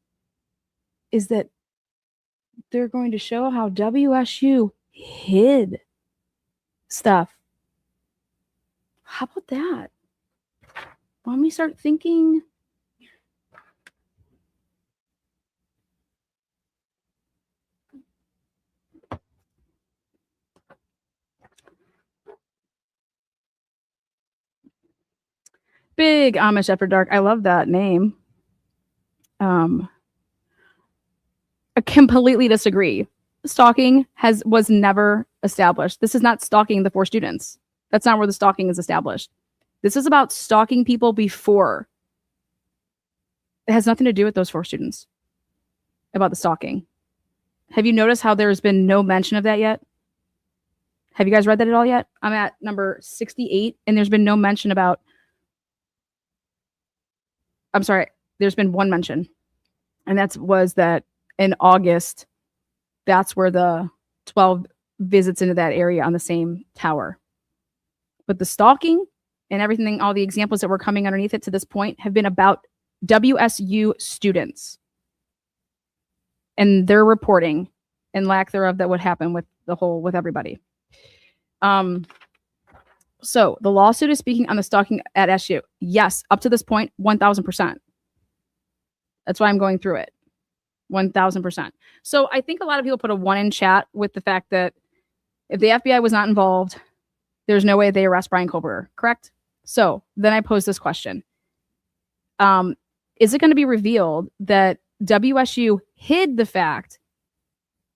is that they're going to show how WSU hid stuff. How about that? Why don't we start thinking? Big Amish After Dark. I love that name. I completely disagree. Stalking was never established. This is not stalking the 4 students. That's not where the stalking is established. This is about stalking people before. It has nothing to do with those 4 students about the stalking. Have you noticed how there's been no mention of that yet? Have you guys read that at all yet? I'm at number 68, and there's been no mention about. I'm sorry, there's been one mention, and was that in August, that's where the 12 visits into that area on the same tower. But the stalking and everything, all the examples that were coming underneath it to this point have been about WSU students and their reporting and lack thereof that would happen with everybody. So the lawsuit is speaking on the stalking at SU. Yes, up to this point, 1,000%. That's why I'm going through it. 1,000%. So I think a lot of people put a 1 in chat with the fact that if the FBI was not involved, there's no way they arrest Brian Culver, correct? So then I pose this question. Is it going to be revealed that WSU hid the fact,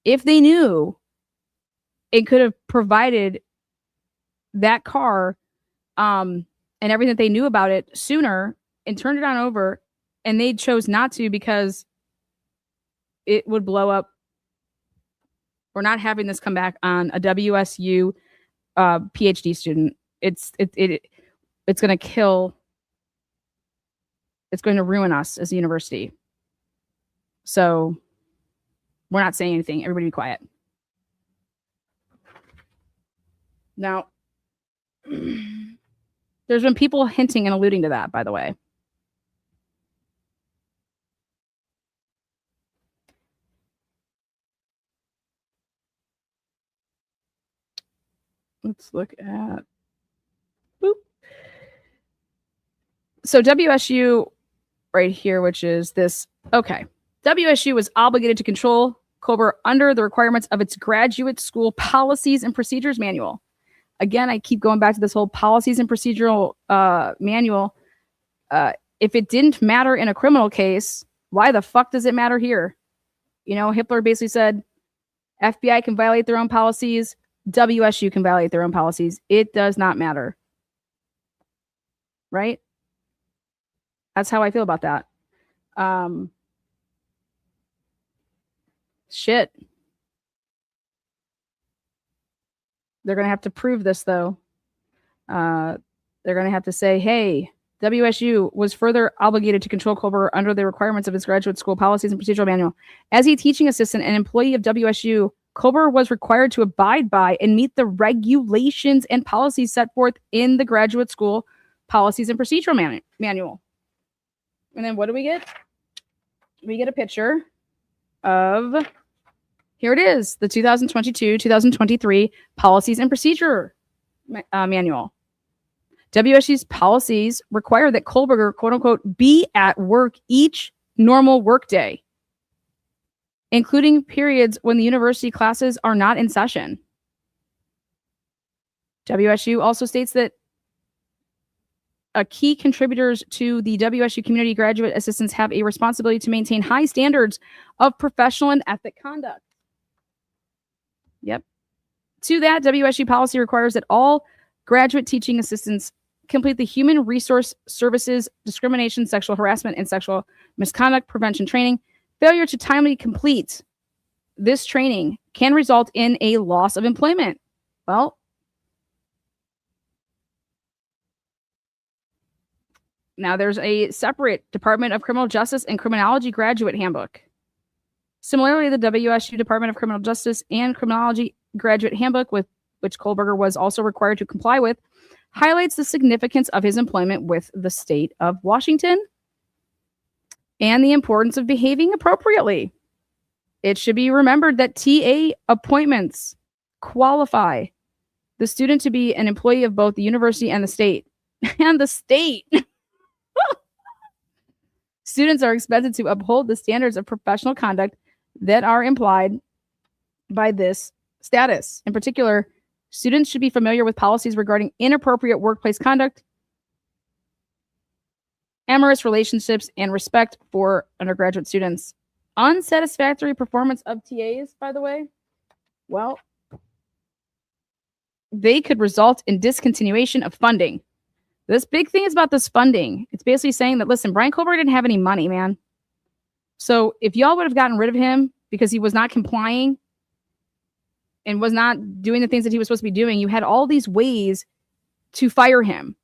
if they knew, it could have provided that car and everything that they knew about it sooner and turned it on over, and they chose not to because it would blow up? We're not having this come back on a WSU PhD student. It's going to kill. It's going to ruin us as a university. So we're not saying anything. Everybody be quiet. Now, there's been people hinting and alluding to that, by the way. Let's look at. Boop. So WSU right here, which is this. Okay. WSU was obligated to control Culver under the requirements of its graduate school policies and procedures manual. Again, I keep going back to this whole policies and procedural manual. If it didn't matter in a criminal case, why the fuck does it matter here? You know, Hitler basically said FBI can violate their own policies. WSU can violate their own policies. It does not matter. Right? That's how I feel about that. Shit. They're going to have to prove this, though. They're going to have to say, hey, WSU was further obligated to control Culver under the requirements of its graduate school policies and procedural manual. As a teaching assistant and employee of WSU, Culver was required to abide by and meet the regulations and policies set forth in the graduate school policies and procedural manual. And then what do we get? We get a picture of, here it is, the 2022-2023 policies and procedure manual. WSU's policies require that Culver, quote unquote, be at work each normal workday, including periods when the university classes are not in session. WSU also states that key contributors to the WSU community graduate assistants have a responsibility to maintain high standards of professional and ethic conduct. Yep. To that, WSU policy requires that all graduate teaching assistants complete the Human Resource Services Discrimination, Sexual Harassment, and Sexual Misconduct Prevention Training. Failure to timely complete this training can result in a loss of employment. Well, now there's a separate Department of Criminal Justice and Criminology graduate handbook. Similarly, the WSU Department of Criminal Justice and Criminology graduate handbook, with which Kohlberger was also required to comply with, highlights the significance of his employment with the state of Washington and the importance of behaving appropriately. It should be remembered that TA appointments qualify the student to be an employee of both the university and the state. And the state. Students are expected to uphold the standards of professional conduct that are implied by this status. In particular, students should be familiar with policies regarding inappropriate workplace conduct, amorous relationships, and respect for undergraduate students. Unsatisfactory performance of TAs, by the way, well, they could result in discontinuation of funding. This big thing is about this funding. It's basically saying that, listen, Brian Kohlberger didn't have any money, man. So if y'all would have gotten rid of him because he was not complying and was not doing the things that he was supposed to be doing, you had all these ways to fire him.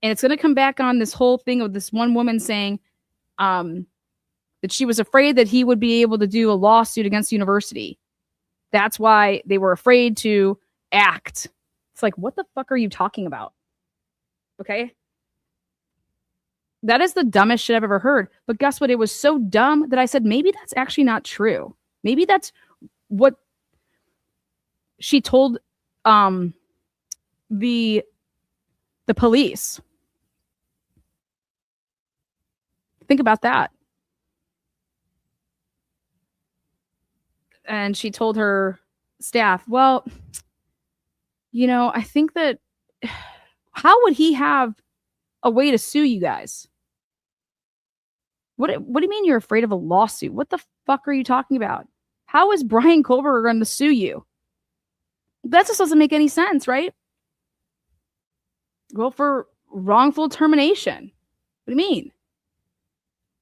And it's going to come back on this whole thing of this one woman saying that she was afraid that he would be able to do a lawsuit against the university. That's why they were afraid to act. It's like, what the fuck are you talking about? Okay? That is the dumbest shit I've ever heard. But guess what? It was so dumb that I said, maybe that's actually not true. Maybe that's what she told the police. Think about that. And she told her staff, well, you know, I think that how would he have a way to sue you guys? What do you mean you're afraid of a lawsuit? What the fuck are you talking about? How is Brian Kohlberger going to sue you? That just doesn't make any sense, right? Well, for wrongful termination. What do you mean?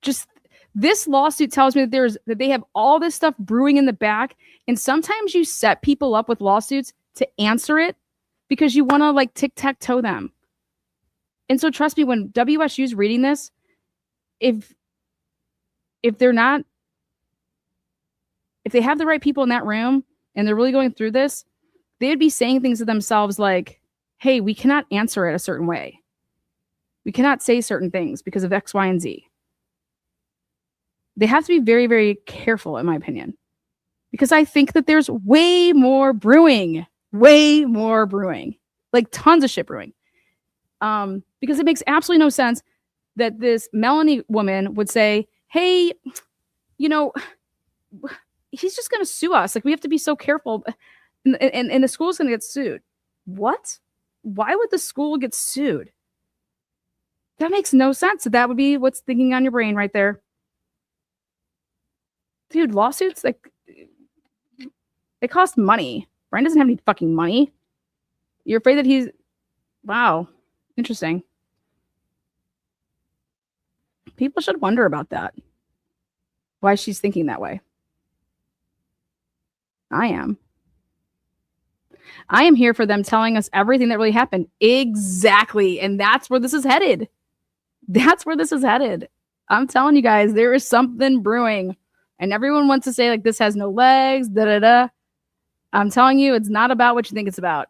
Just this lawsuit tells me that they have all this stuff brewing in the back, and sometimes you set people up with lawsuits to answer it because you want to like tic-tac-toe them. And so trust me, when WSU's reading this, if they have the right people in that room and they're really going through this, they'd be saying things to themselves like, hey, we cannot answer it a certain way. We cannot say certain things because of X, Y, and Z. They have to be very, very careful, in my opinion, because I think that there's way more brewing, like tons of shit brewing. Because it makes absolutely no sense that this Melanie woman would say, hey, you know, he's just going to sue us. Like, we have to be so careful. And the school's going to get sued. What? Why would the school get sued? That makes no sense. That would be what's thinking on your brain right there. Dude, lawsuits, like, they cost money. Brian doesn't have any fucking money. You're afraid that he's... Wow. Interesting. People should wonder about that. Why she's thinking that way. I am here for them telling us everything that really happened. Exactly. And that's where this is headed. I'm telling you guys, there is something brewing. And everyone wants to say, like, this has no legs, da-da-da. I'm telling you, it's not about what you think it's about.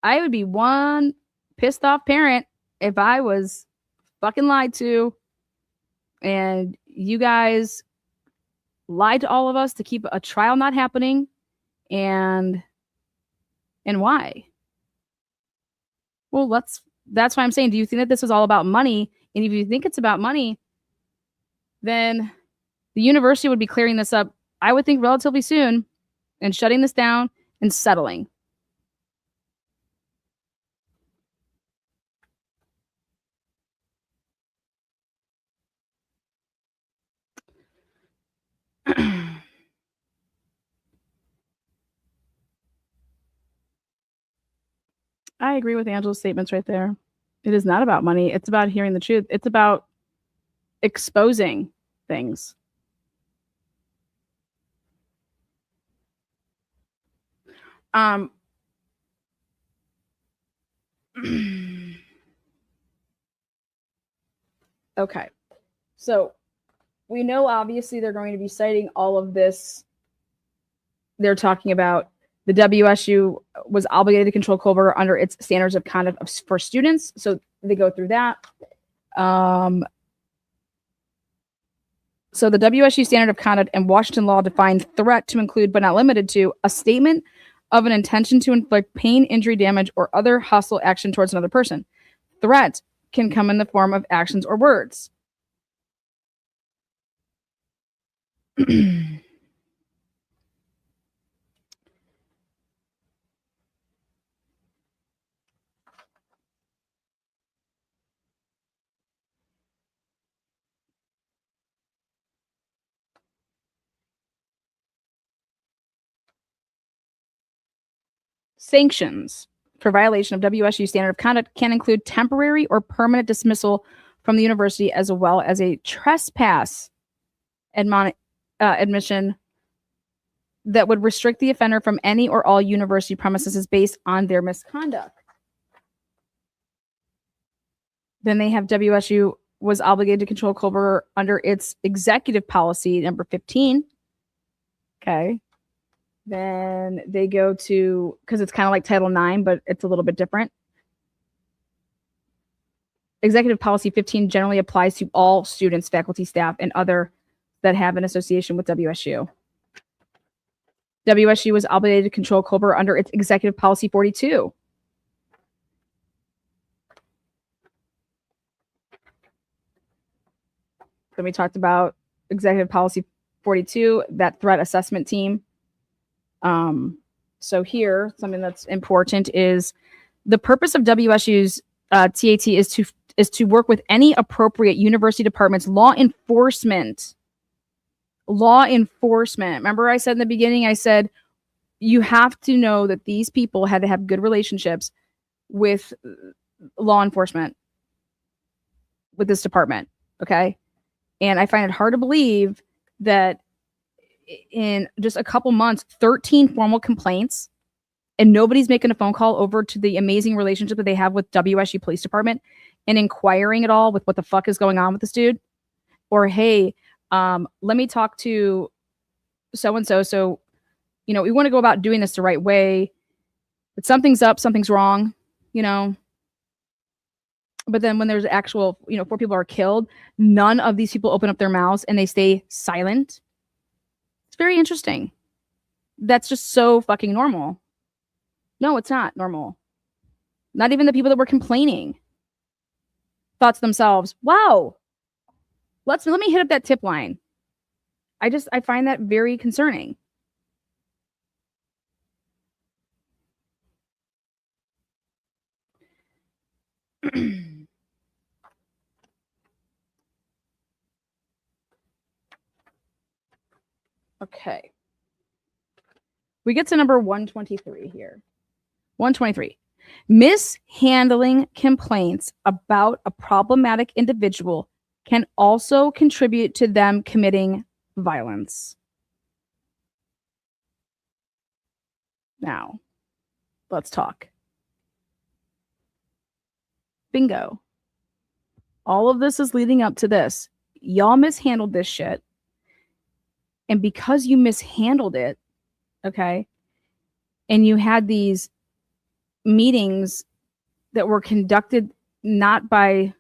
I would be one pissed off parent if I was fucking lied to and you guys lied to all of us to keep a trial not happening. And why? Well, that's why I'm saying, do you think that this is all about money? And if you think it's about money, then the university would be clearing this up, I would think, relatively soon, and shutting this down and settling. I agree with Angela's statements right there. It is not about money. It's about hearing the truth. It's about exposing things. Um, okay. So we know obviously they're going to be citing all of this. They're talking about the WSU was obligated to control Kohlberger under its standards of conduct for students. So they go through that. So the WSU standard of conduct and Washington law define threat to include, but not limited to, a statement of an intention to inflict pain, injury, damage, or other hostile action towards another person. Threat can come in the form of actions or words. Sanctions for violation of WSU standard of conduct can include temporary or permanent dismissal from the university, as well as a trespass admission that would restrict the offender from any or all university premises based on their misconduct. Then they have WSU was obligated to control Kohlberger under its executive policy number 15. Okay. Then they go to, because it's kind of like Title IX, but it's a little bit different. Executive Policy 15 generally applies to all students, faculty, staff, and other that have an association with WSU. WSU was obligated to control Kohlberger under its Executive Policy 42. Then we talked about Executive Policy 42, that threat assessment team. So here, something that's important is the purpose of WSU's TAT is to work with any appropriate university departments, law enforcement. Remember I said in the beginning, I said, you have to know that these people had to have good relationships with law enforcement, with this department. Okay. And I find it hard to believe that in just a couple months, 13 formal complaints, and nobody's making a phone call over to the amazing relationship that they have with WSU Police Department and inquiring at all with what the fuck is going on with this dude. Or, hey, let me talk to so-and-so. So, we want to go about doing this the right way, but something's up, something's wrong, But then when there's actual, 4 people are killed, none of these people open up their mouths and they stay silent. It's very interesting. That's just so fucking normal. No, it's not normal. Not even the people that were complaining thought to themselves, wow, let me hit up that tip line. I find that very concerning. Okay. We get to number 123 here. 123. Mishandling complaints about a problematic individual can also contribute to them committing violence. Now, let's talk. Bingo. All of this is leading up to this. Y'all mishandled this shit. And because you mishandled it, okay, and you had these meetings that were conducted not by,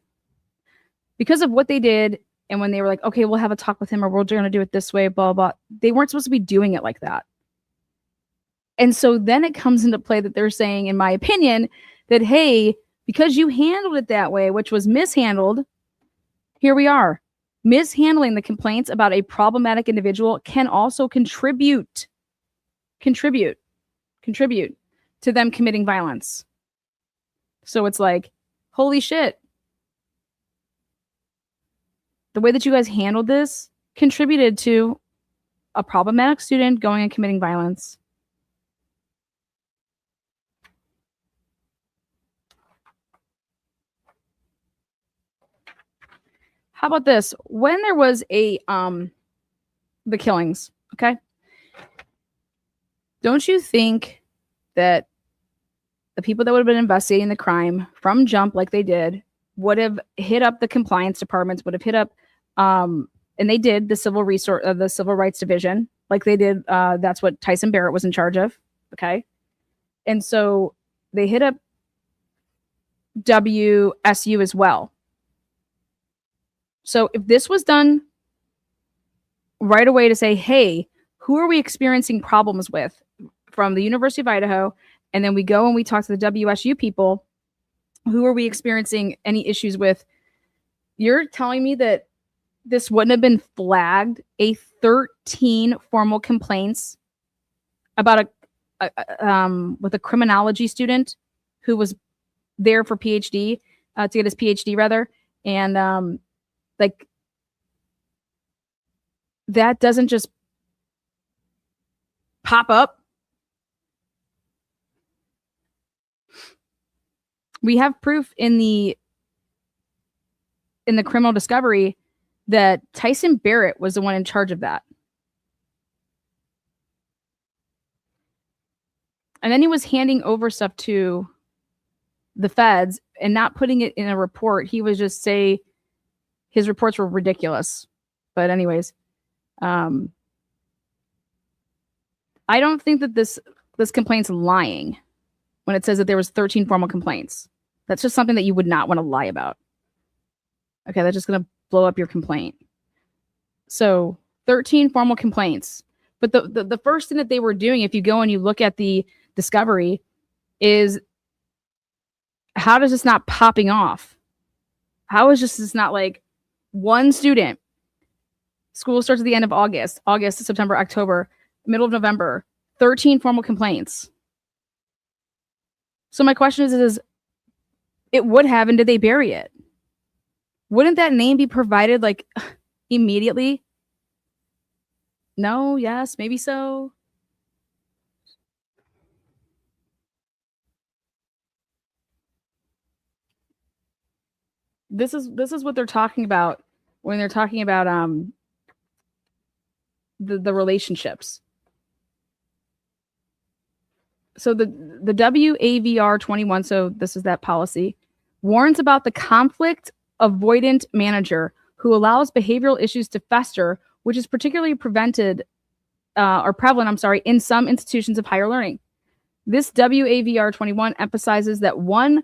because of what they did, and when they were like, okay, we'll have a talk with him, or we're going to do it this way, blah, blah, they weren't supposed to be doing it like that. And so then it comes into play that they're saying, in my opinion, that, hey, because you handled it that way, which was mishandled, here we are. Mishandling the complaints about a problematic individual can also contribute to them committing violence. So it's like, holy shit. The way that you guys handled this contributed to a problematic student going and committing violence. How about this? When there was the killings, okay? Don't you think that the people that would have been investigating the crime from jump like they did would have hit up the compliance departments, would have hit up and they did the civil rights division like they did. That's what Tyson Barrett was in charge of. Okay. And so they hit up WSU as well. So if this was done right away to say, hey, who are we experiencing problems with from the University of Idaho? And then we go and we talk to the WSU people, who are we experiencing any issues with? You're telling me that this wouldn't have been flagged, a 13 formal complaints about with a criminology student who was there for PhD, to get his PhD rather. And like that doesn't just pop up. We have proof in the criminal discovery that Tyson Barrett was the one in charge of that. And then he was handing over stuff to the feds and not putting it in a report. He would just say his reports were ridiculous. But anyways, I don't think that this complaint's lying when it says that there was 13 formal complaints. That's just something that you would not want to lie about. Okay, that's just going to blow up your complaint. So 13 formal complaints. But the first thing that they were doing, if you go and you look at the discovery, is how does this not popping off? How is this not like one student? School starts at the end of August, September, October, middle of November, 13 formal complaints. So my question is it would have, and did they bury it? Wouldn't that name be provided like immediately? No, yes, maybe so. This is what they're talking about when they're talking about the relationships. So the WAVR 21, so this is that policy, warns about the conflict avoidant manager who allows behavioral issues to fester, which is particularly prevalent, in some institutions of higher learning. This WAVR 21 emphasizes that one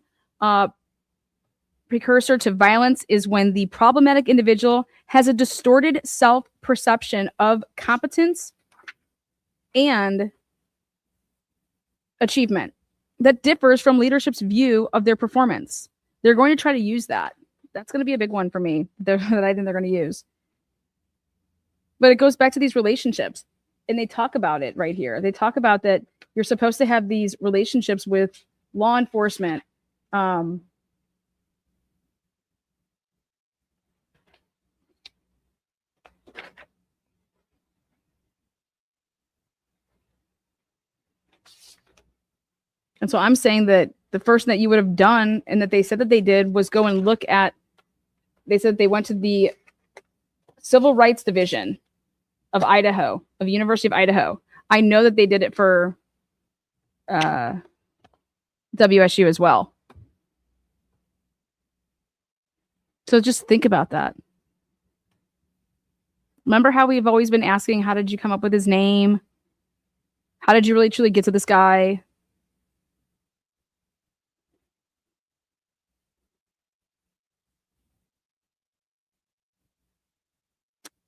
precursor to violence is when the problematic individual has a distorted self-perception of competence and achievement that differs from leadership's view of their performance. They're going to try to use that. That's going to be a big one for me that I think they're going to use. But it goes back to these relationships, and they talk about it right here. They talk about that you're supposed to have these relationships with law enforcement. And so I'm saying that the first thing that you would have done, and that they said that they did, was go and look at, they said they went to the Civil Rights Division of Idaho, of University of Idaho. I know that they did it for WSU as well. So just think about that. Remember how we've always been asking, how did you come up with his name? How did you really truly get to this guy?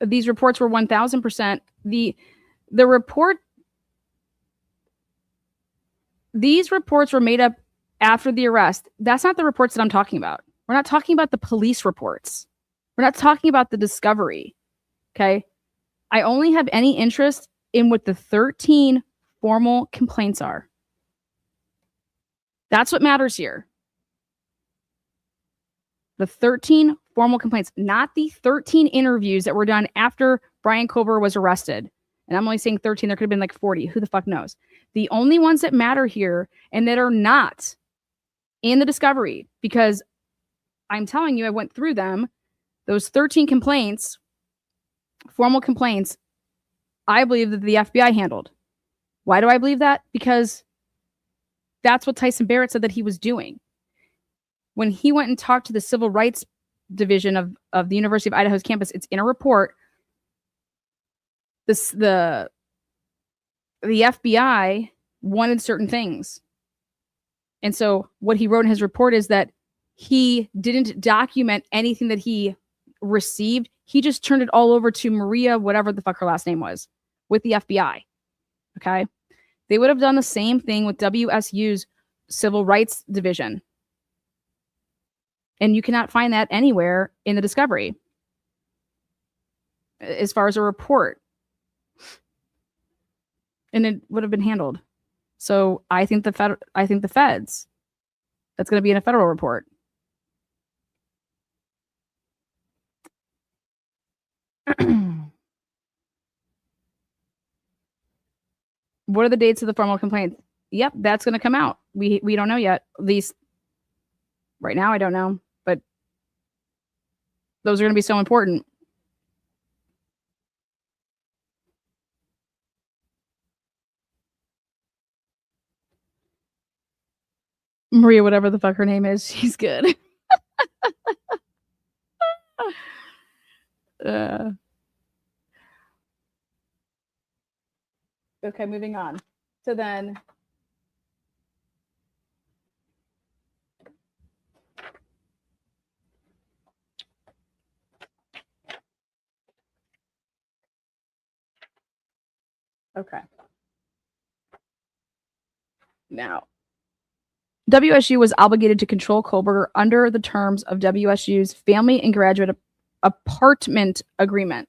These reports were 1000%. The report, these reports were made up after the arrest. That's not the reports that I'm talking about. We're not talking about the police reports. We're not talking about the discovery. Okay. I only have any interest in what the 13 formal complaints are. That's what matters here. The 13 formal complaints, not the 13 interviews that were done after Brian Kober was arrested. And I'm only saying 13. There could have been like 40. Who the fuck knows? The only ones that matter here and that are not in the discovery, because I'm telling you, I went through them. Those 13 complaints, formal complaints, I believe that the FBI handled. Why do I believe that? Because that's what Tyson Barrett said that he was doing. When he went and talked to the Civil Rights Division of the University of Idaho's campus, it's in a report. The FBI wanted certain things. And so what he wrote in his report is that he didn't document anything that he received. He just turned it all over to Maria, whatever the fuck her last name was, with the FBI. Okay. They would have done the same thing with WSU's Civil Rights Division. And you cannot find that anywhere in the discovery as far as a report. And it would have been handled. So I think the feds, that's going to be in a federal report. What are the dates of the formal complaint? Yep, that's going to come out. We don't know yet. At least right now, I don't know. But those are going to be so important. Maria, whatever the fuck her name is, she's good. Okay, moving on. So then, okay. Now, WSU was obligated to control Kohlberger under the terms of WSU's family and graduate apartment agreement,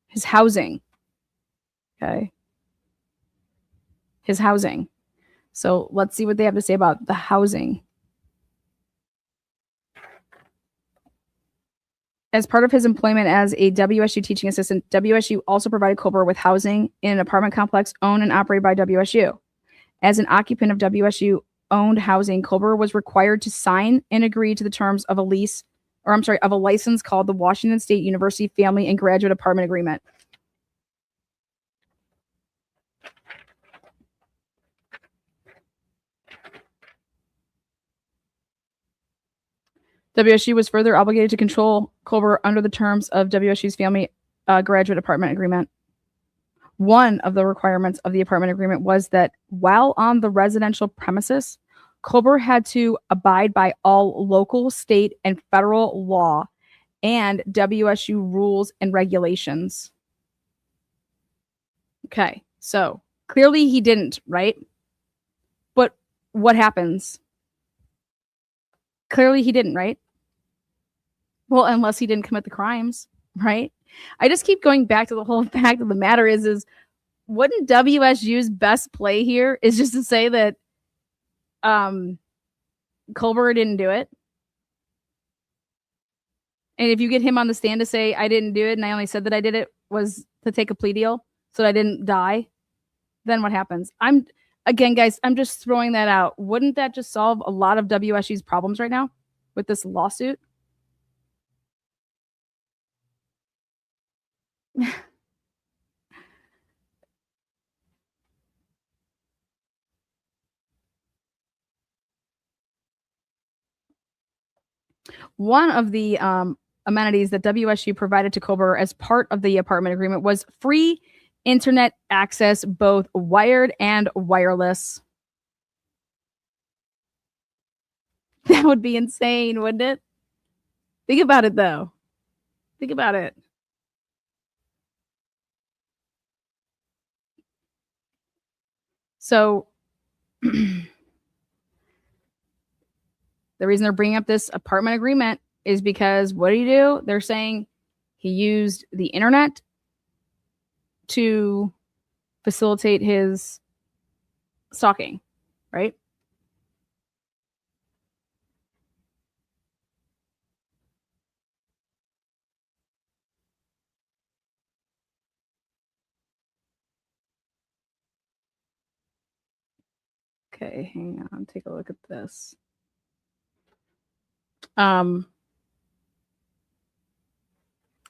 his housing. Okay. His housing. So let's see what they have to say about the housing. As part of his employment as a WSU teaching assistant, WSU also provided Kohlberger with housing in an apartment complex owned and operated by WSU. As an occupant of WSU owned housing, Kohlberger was required to sign and agree to the terms of a license called the Washington State University Family and Graduate Apartment Agreement. WSU was further obligated to control Kohlberger under the terms of WSU's Family Graduate Apartment Agreement. One of the requirements of the apartment agreement was that while on the residential premises, Kohlberger had to abide by all local, state, and federal law and WSU rules and regulations. Okay, so clearly he didn't, right? But what happens? Clearly he didn't, right? Well, unless he didn't commit the crimes, right? I just keep going back to the whole fact of the matter is wouldn't WSU's best play here is just to say that Kohlberger didn't do it? And if you get him on the stand to say, I didn't do it and I only said that I did it was to take a plea deal so that I didn't die, then what happens? Again, guys, I'm just throwing that out. Wouldn't that just solve a lot of WSU's problems right now with this lawsuit? One of the amenities that WSU provided to Kohlberger as part of the apartment agreement was free internet access, both wired and wireless. That would be insane, wouldn't it? Think about it, though. Think about it. So the reason they're bringing up this apartment agreement is because what do? They're saying he used the internet to facilitate his stalking, right? Okay, hang on. Take a look at this.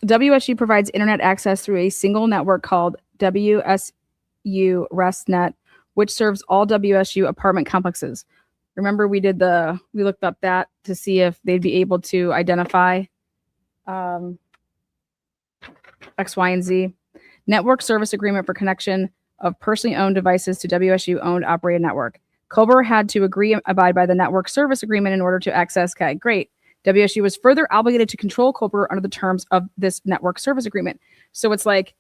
WSU provides internet access through a single network called WSU RestNet, which serves all WSU apartment complexes. Remember, we looked up that to see if they'd be able to identify X, Y, and Z. Network service agreement for connection of personally owned devices to WSU owned operated network. Cobra had to abide by the network service agreement in order to access. Okay, great. WSU was further obligated to control Cobra under the terms of this network service agreement. So it's like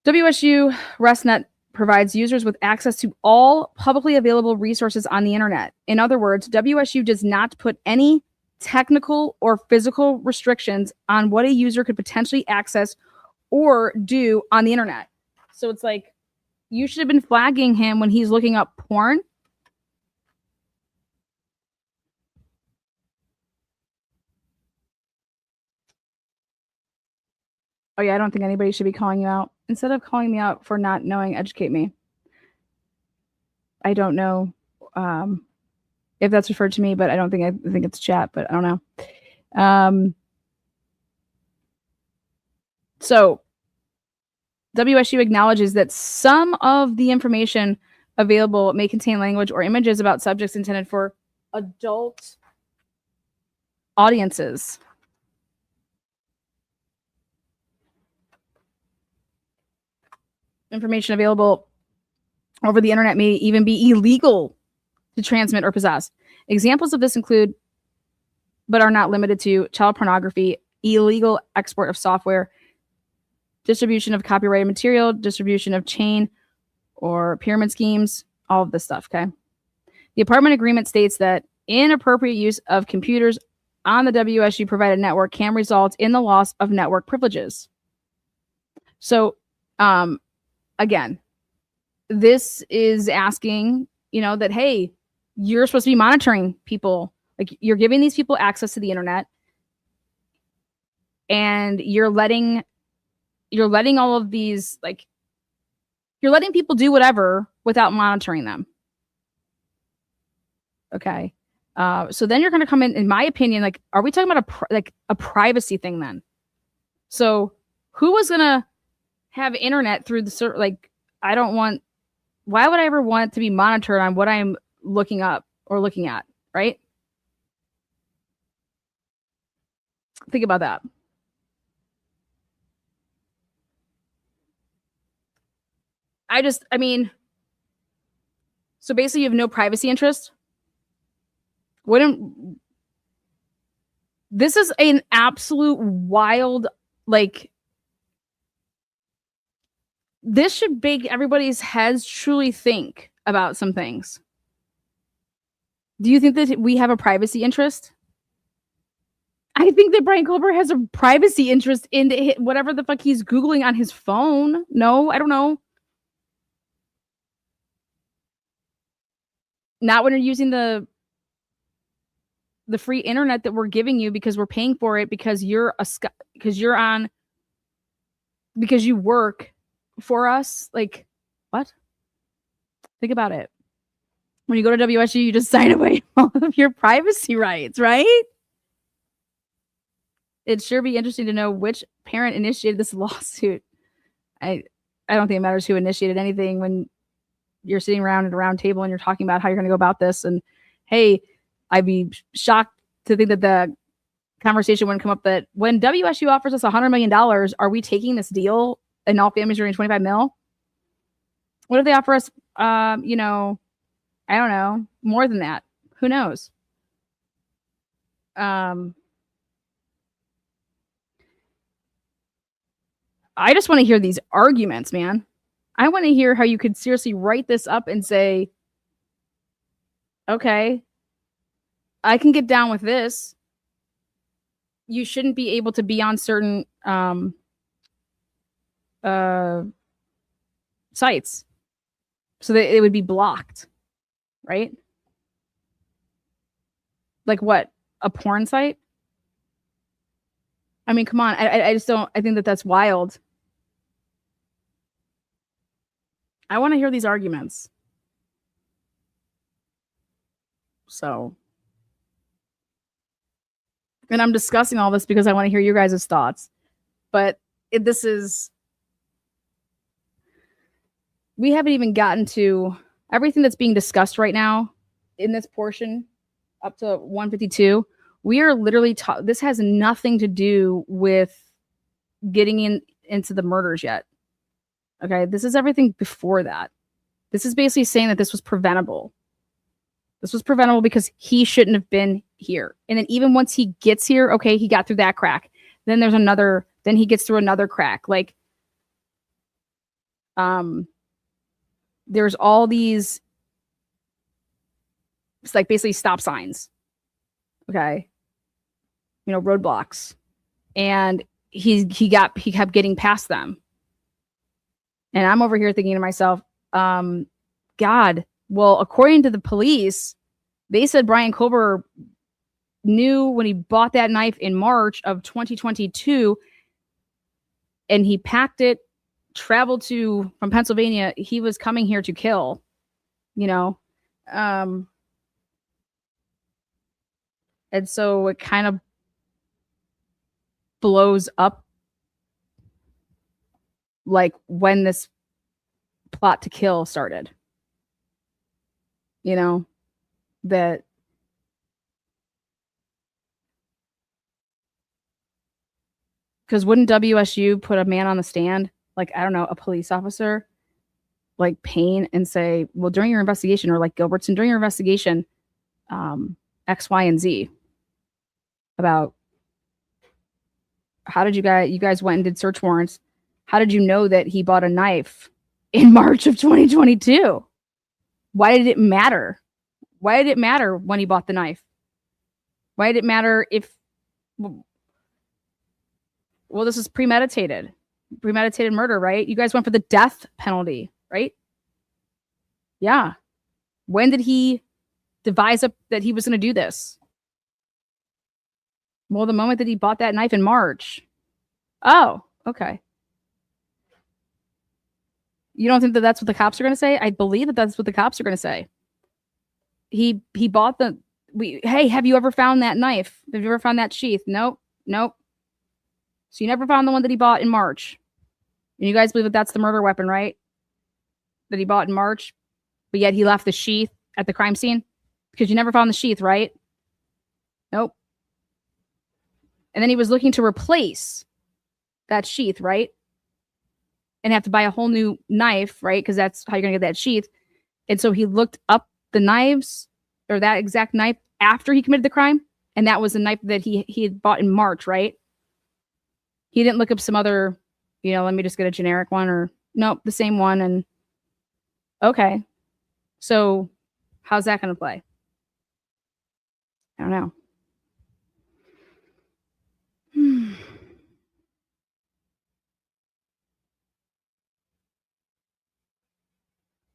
WSU RestNet provides users with access to all publicly available resources on the internet. In other words, WSU does not put any technical or physical restrictions on what a user could potentially access or do on the internet. So it's like, you should have been flagging him when he's looking up porn. Oh yeah, I don't think anybody should be calling you out. Instead of calling me out for not knowing, educate me. I don't know if that's referred to me, but I think it's chat, but I don't know. So WSU acknowledges that some of the information available may contain language or images about subjects intended for adult audiences. Information available over the internet may even be illegal to transmit or possess. Examples of this include, but are not limited to, child pornography, illegal export of software, distribution of copyrighted material, distribution of chain or pyramid schemes, all of this stuff, okay? The apartment agreement states that inappropriate use of computers on the WSU provided network can result in the loss of network privileges. So, again, this is asking, that, hey, you're supposed to be monitoring people. Like, you're giving these people access to the internet, and you're letting all of these, like, you're letting people do whatever without monitoring them. Okay. So then you're going to come in my opinion, like, are we talking about a privacy thing then? So who was going to have internet through the, like, why would I ever want to be monitored on what I'm looking up or looking at, right? Think about that. So basically you have no privacy interest. This is an absolute wild, like, this should make everybody's heads truly think about some things. Do you think that we have a privacy interest? I think that Brian Colbert has a privacy interest in whatever the fuck he's Googling on his phone. No, I don't know. Not when you're using the free internet that we're giving you because we're paying for it because you work for us. Like, what? Think about it. When you go to WSU, you just sign away all of your privacy rights, right? It'd sure be interesting to know which parent initiated this lawsuit. I don't think it matters who initiated anything when you're sitting around at a round table and you're talking about how you're going to go about this. And hey, I'd be shocked to think that the conversation wouldn't come up that when WSU offers us $100 million, are we taking this deal and all families are getting 25 mil? What if they offer us, I don't know, more than that? Who knows? I just want to hear these arguments, man. I want to hear how you could seriously write this up and say, okay, I can get down with this. You shouldn't be able to be on certain sites so that it would be blocked, right? Like what? A porn site? I mean, come on. I just don't. I think that that's wild. I want to hear these arguments. So, and I'm discussing all this because I want to hear your guys' thoughts. But we haven't even gotten to everything that's being discussed right now in this portion up to 152. We are literally this has nothing to do with getting into the murders yet. Okay, this is everything before that. This is basically saying that this was preventable. This was preventable because he shouldn't have been here. And then even once he gets here, okay, he got through that crack. Then then he gets through another crack. Like, there's all these, it's like basically stop signs. Okay. Roadblocks. And he kept getting past them. And I'm over here thinking to myself, God, well, according to the police, they said Brian Kober knew when he bought that knife in March of 2022 and he packed it, traveled from Pennsylvania. He was coming here to kill, and so it kind of blows up like when this plot to kill started. That because wouldn't WSU put a man on the stand, like, I don't know, a police officer, like Payne, and say, well, during your investigation, or like Gilbertson, during your investigation, X, Y, and Z, about how did you guys went and did search warrants. How did you know that he bought a knife in March of 2022? Why did it matter? Why did it matter when he bought the knife? Why did it matter if, well, this is premeditated murder, right? You guys went for the death penalty, right? Yeah. When did he devise that he was going to do this? Well, the moment that he bought that knife in March. Oh, okay. You don't think that that's what the cops are going to say? I believe that that's what the cops are going to say. He bought hey, have you ever found that knife? Have you ever found that sheath? Nope. So you never found the one that he bought in March. And you guys believe that that's the murder weapon, right? That he bought in March, but yet he left the sheath at the crime scene? Because you never found the sheath, right? Nope. And then he was looking to replace that sheath, right? And have to buy a whole new knife, right? Because that's how you're going to get that sheath. And so he looked up the knives, or that exact knife, after he committed the crime. And that was the knife that he had bought in March, right? He didn't look up some other, let me just get a generic one, or nope, the same one. And okay. So how's that going to play? I don't know.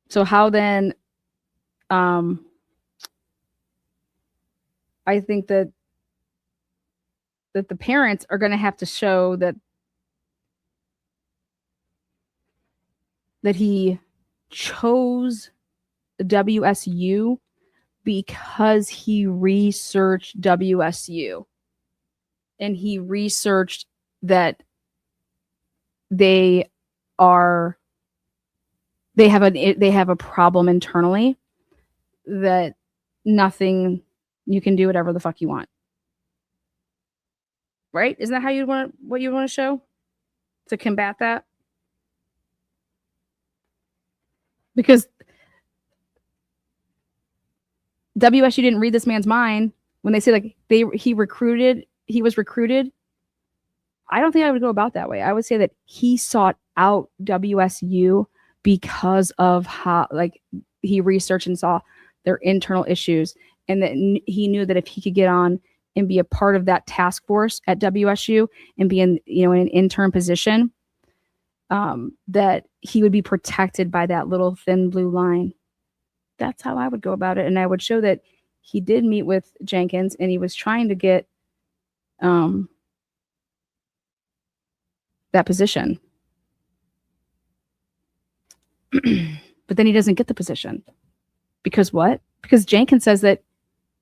So how then, I think that the parents are going to have to show that he chose WSU because he researched WSU, and he researched that they have a problem internally, that nothing, you can do whatever the fuck you want. Right? Isn't that what you want to show to combat that? Because WSU didn't read this man's mind when they say like he was recruited. I don't think I would go about that way. I would say that he sought out WSU because of how, like, he researched and saw their internal issues, and that he knew that if he could get on and be a part of that task force at WSU and be in an intern position, that he would be protected by that little thin blue line. That's how I would go about it. And I would show that he did meet with Jenkins and he was trying to get that position. But then he doesn't get the position. Because what? Because Jenkins says that,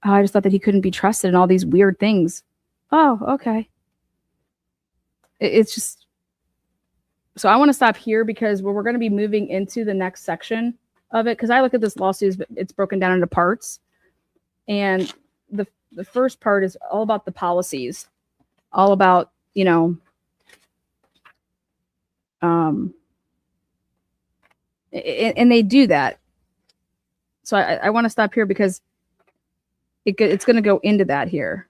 oh, I just thought that he couldn't be trusted and all these weird things. Oh, okay. It's just, So I want to stop here because we're going to be moving into the next section of it. Because I look at this lawsuit, it's broken down into parts. And the first part is all about the policies, all about, and they do that. So I want to stop here because it's going to go into that here.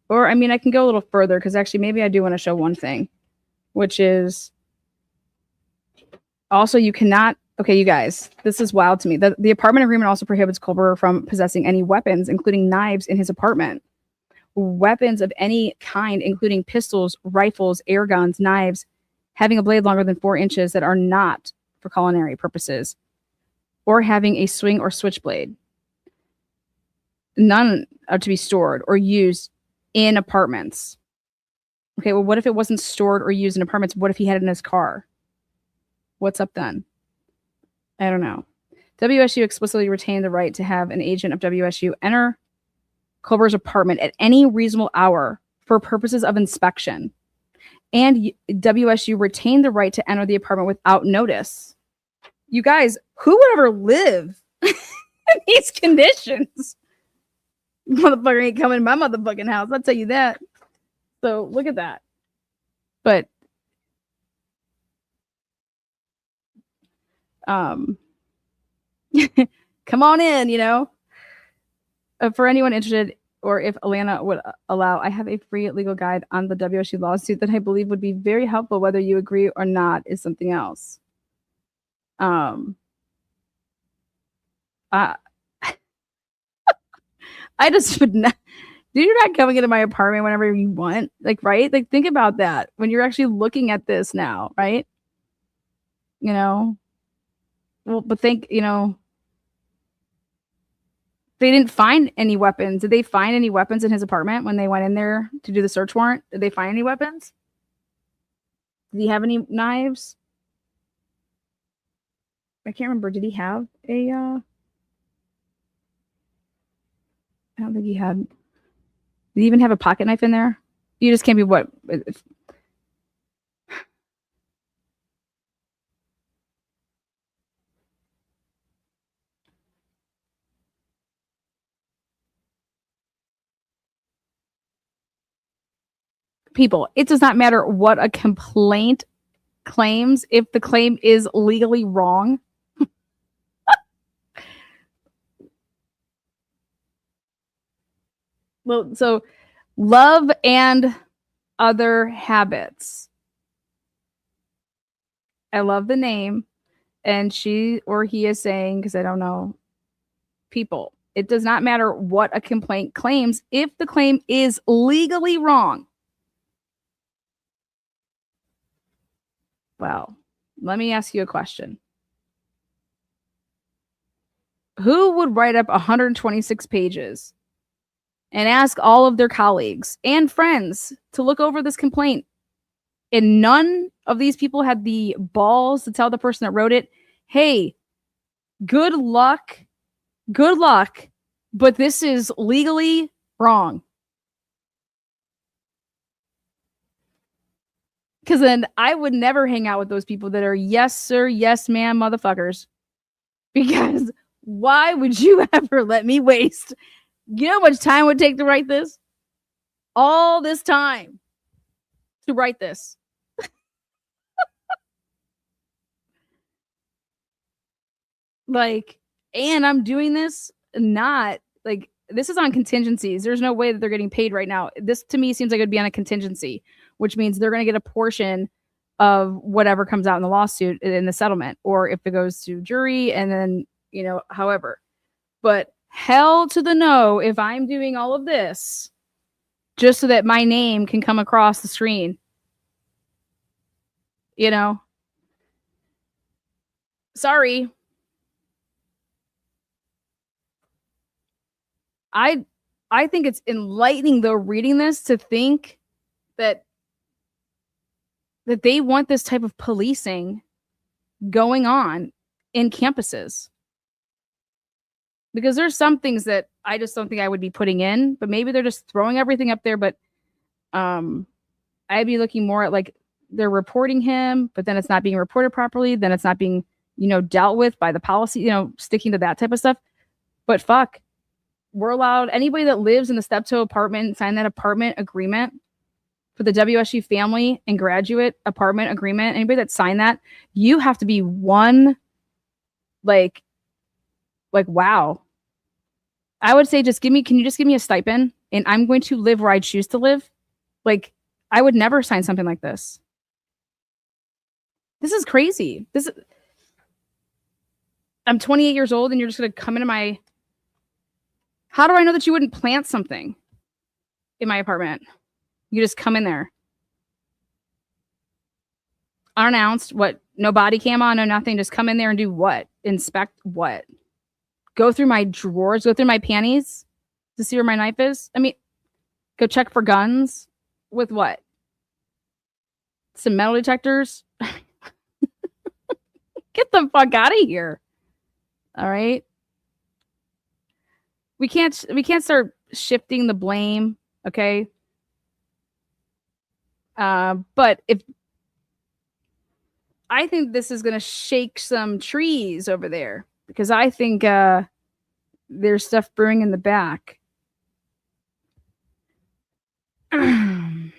Or, I mean, I can go a little further because actually maybe I do want to show one thing, which is also you cannot, okay, you guys, this is wild to me. The apartment agreement also prohibits Culber from possessing any weapons, including knives, in his apartment. Weapons of any kind, including pistols, rifles, air guns, knives, having a blade longer than 4 inches that are not for culinary purposes, or having a swing or switchblade. None are to be stored or used in apartments. Okay, well, what if it wasn't stored or used in apartments? What if he had it in his car? What's up then? I don't know. WSU explicitly retained the right to have an agent of WSU enter Culber's apartment at any reasonable hour for purposes of inspection. And WSU retained the right to enter the apartment without notice. You guys, who would ever live in these conditions? Motherfucker ain't coming to my motherfucking house. I'll tell you that. So look at that. But come on in, for anyone interested, or if Alana would allow, I have a free legal guide on the WSU lawsuit that I believe would be very helpful. Whether you agree or not is something else. I just would not. Dude, you're not coming into my apartment whenever you want. Like, right? Like, think about that when you're actually looking at this now, right? Well, but think, they didn't find any weapons. Did they find any weapons in his apartment when they went in there to do the search warrant? Did they find any weapons? Did he have any knives? I can't remember. Did he have a, I don't think he had. Did he even have a pocket knife in there? You just can't be what? People, it does not matter what a complaint claims if the claim is legally wrong. Well, so love and other habits. I love the name. And she or he is saying, because I don't know, people, it does not matter what a complaint claims if the claim is legally wrong. Well, let me ask you a question. Who would write up 126 pages and ask all of their colleagues and friends to look over this complaint? And none of these people had the balls to tell the person that wrote it, hey, good luck, but this is legally wrong. Because then I would never hang out with those people that are yes, sir, yes, ma'am, motherfuckers. Because why would you ever let me waste? You know how much time it would take to write this? All this time to write this. Like, and I'm doing this not like this is on contingencies. There's no way that they're getting paid right now. This to me seems like it would be on a contingency, which means they're going to get a portion of whatever comes out in the lawsuit in the settlement, or if it goes to jury and then, however. But hell to the no if I'm doing all of this just so that my name can come across the screen. Sorry. I think it's enlightening though reading this to think that they want this type of policing going on in campuses. Because there's some things that I just don't think I would be putting in, but maybe they're just throwing everything up there. But I'd be looking more at like they're reporting him, but then it's not being reported properly. Then it's not being, dealt with by the policy, sticking to that type of stuff. But fuck, we're allowed, anybody that lives in the Steptoe apartment, sign that apartment agreement for the WSU family and graduate apartment agreement. Anybody that signed that, you have to be one, like, wow. I would say can you just give me a stipend and I'm going to live where I choose to live? Like, I would never sign something like this. This is crazy. I'm 28 years old and you're just going to come into my, how do I know that you wouldn't plant something in my apartment? You just come in there. Unannounced, what? No body cam on, no nothing. Just come in there and do what? Inspect what? Go through my drawers, go through my panties to see where my knife is? I mean, go check for guns with what? Some metal detectors? Get the fuck out of here. All right? We can't start shifting the blame, okay? But if I think this is going to shake some trees over there because I think there's stuff brewing in the back. And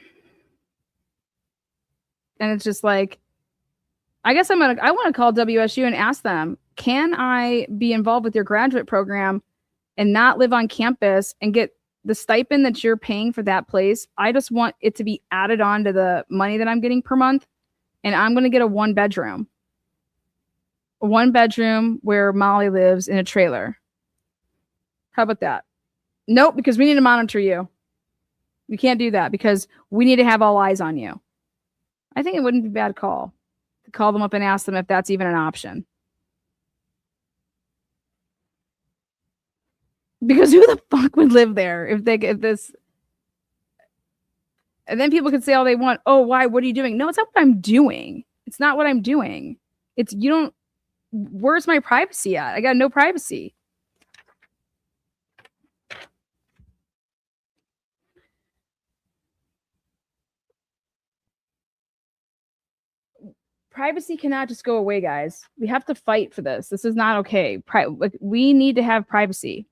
it's just like, I guess I want to call WSU and ask them, can I be involved with your graduate program and not live on campus and get the stipend that you're paying for that place? I just want it to be added on to the money that I'm getting per month. And I'm going to get a one bedroom where Molly lives in a trailer. How about that? Nope, because we need to monitor you. We can't do that because we need to have all eyes on you. I think it wouldn't be a bad call to call them up and ask them if that's even an option. Because who the fuck would live there if they get this? And then people can say all they want. Oh, why? What are you doing? No, it's not what I'm doing. It's not what I'm doing. It's where's my privacy at? I got no privacy. Privacy cannot just go away, guys. We have to fight for this. This is not okay. We need to have privacy.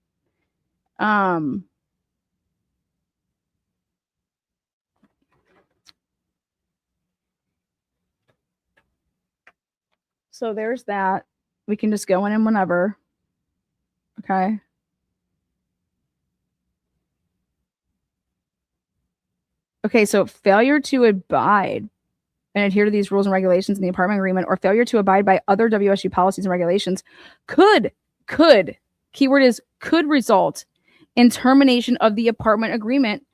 So there's that. We can just go in whenever. Okay. Okay, so failure to abide and adhere to these rules and regulations in the apartment agreement or failure to abide by other WSU policies and regulations could, keyword is could result in termination of the apartment agreement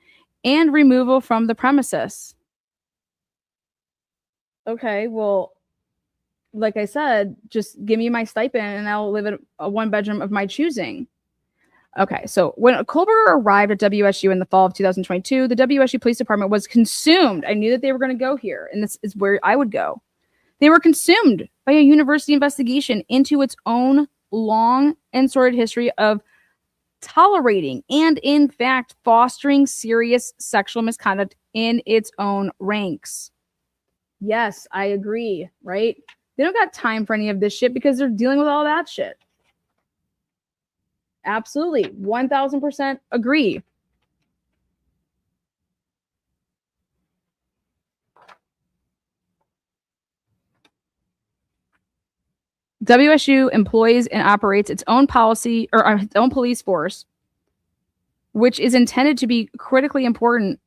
and removal from the premises. Okay, well, like I said, just give me my stipend and I'll live in a one bedroom of my choosing. Okay, so when Kohlberger arrived at WSU in the fall of 2022, the WSU Police Department was consumed. I knew that they were going to go here, and this is where I would go. They were consumed by a university investigation into its own long and sordid history of tolerating and, in fact, fostering serious sexual misconduct in its own ranks. Yes, I agree, right? They don't got time for any of this shit because they're dealing with all that shit. Absolutely. 1000% agree. WSU employs and operates its own policy or its own police force, which is intended to be critically important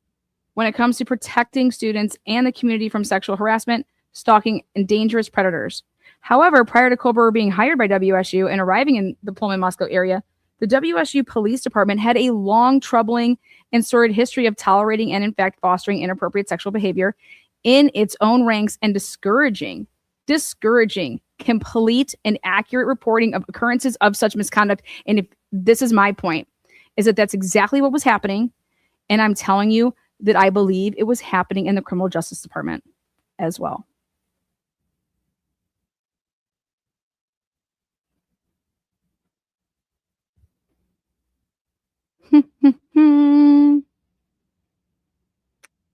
when it comes to protecting students and the community from sexual harassment, stalking, and dangerous predators. However, prior to Kohlberger being hired by WSU and arriving in the Pullman-Moscow area, the WSU Police Department had a long, troubling, and sordid history of tolerating and, in fact, fostering inappropriate sexual behavior in its own ranks and discouraging complete and accurate reporting of occurrences of such misconduct. And if this is my point, is that that's exactly what was happening. And I'm telling you that I believe it was happening in the criminal justice department as well.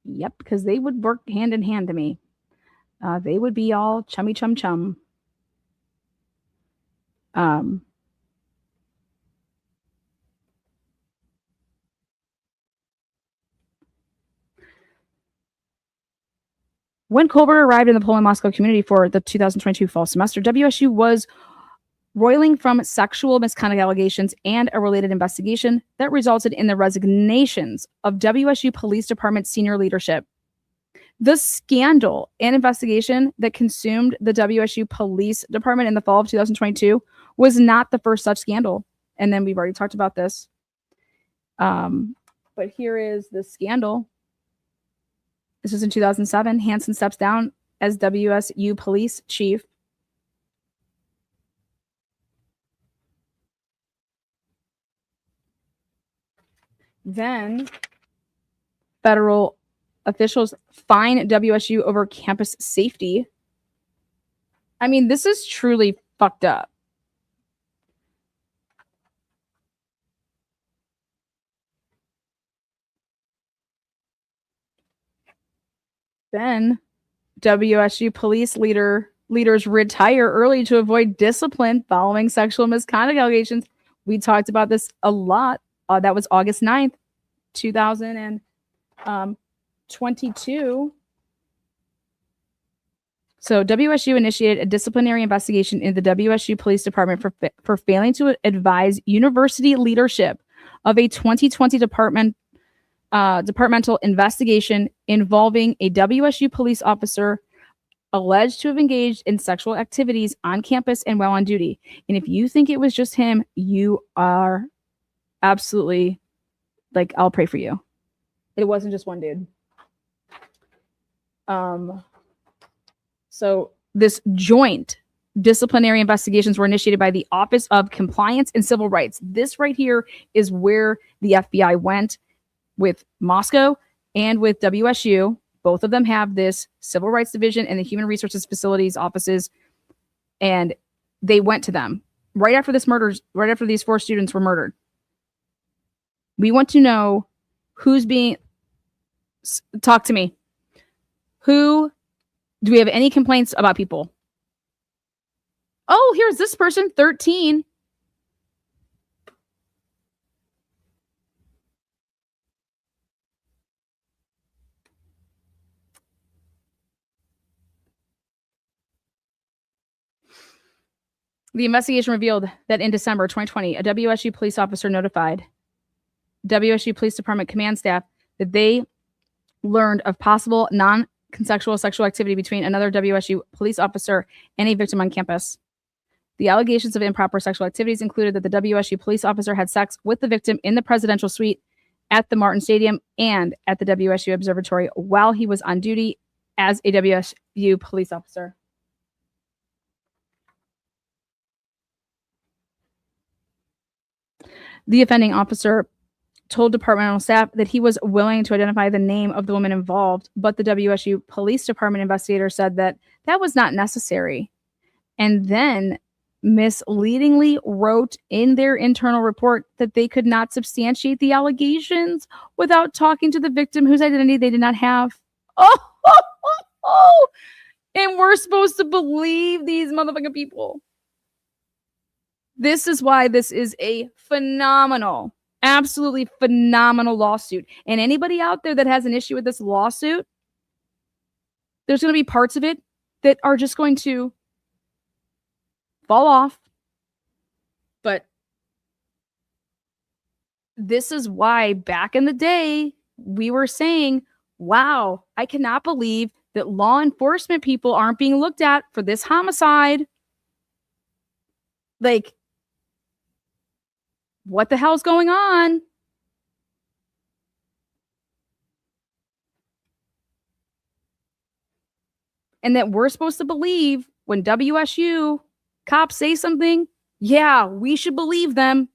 Yep, because they would work hand in hand to me. they would be all chummy chum chum. Um, when Colbert arrived in the Poland Moscow community for the 2022 fall semester, WSU was roiling from sexual misconduct allegations and a related investigation that resulted in the resignations of WSU Police Department senior leadership. The scandal and investigation that consumed the WSU Police Department in the fall of 2022 was not the first such scandal. And then we've already talked about this. But here is the scandal. This was in 2007. Hansen steps down as WSU police chief. Then federal officials fine WSU over campus safety. I mean, this is truly fucked up. Then WSU police leaders retire early to avoid discipline following sexual misconduct allegations. We talked about this a lot. That was August 9th, 2022. So WSU initiated a disciplinary investigation in the WSU Police Department for failing to advise university leadership of a 2020 departmental investigation involving a WSU police officer alleged to have engaged in sexual activities on campus and while on duty. And if you think it was just him, you are absolutely, like, I'll pray for you. It wasn't just one dude. So this joint disciplinary investigations were initiated by the Office of Compliance and Civil Rights. This right here is where the FBI went with Moscow and with WSU. Both of them have this Civil Rights Division and the Human Resources Facilities offices. And they went to them right after these 4 students were murdered. We want to know who's being... Talk to me. Do we have any complaints about people? Oh, here's this person, 13. The investigation revealed that in December 2020, a WSU police officer notified WSU Police Department command staff that they learned of possible non-consensual sexual activity between another WSU police officer and a victim on campus. The allegations of improper sexual activities included that the WSU police officer had sex with the victim in the presidential suite at the Martin Stadium and at the WSU Observatory while he was on duty as a WSU police officer. The offending officer told departmental staff that he was willing to identify the name of the woman involved, but the WSU Police Department investigator said that was not necessary. And then misleadingly wrote in their internal report that they could not substantiate the allegations without talking to the victim whose identity they did not have. Oh. And we're supposed to believe these motherfucking people. This is why this is a phenomenal, absolutely phenomenal lawsuit. And anybody out there that has an issue with this lawsuit, there's going to be parts of it that are just going to fall off. But this is why back in the day, we were saying, wow, I cannot believe that law enforcement people aren't being looked at for this homicide. Like, what the hell's going on? And that we're supposed to believe when WSU cops say something, yeah, we should believe them.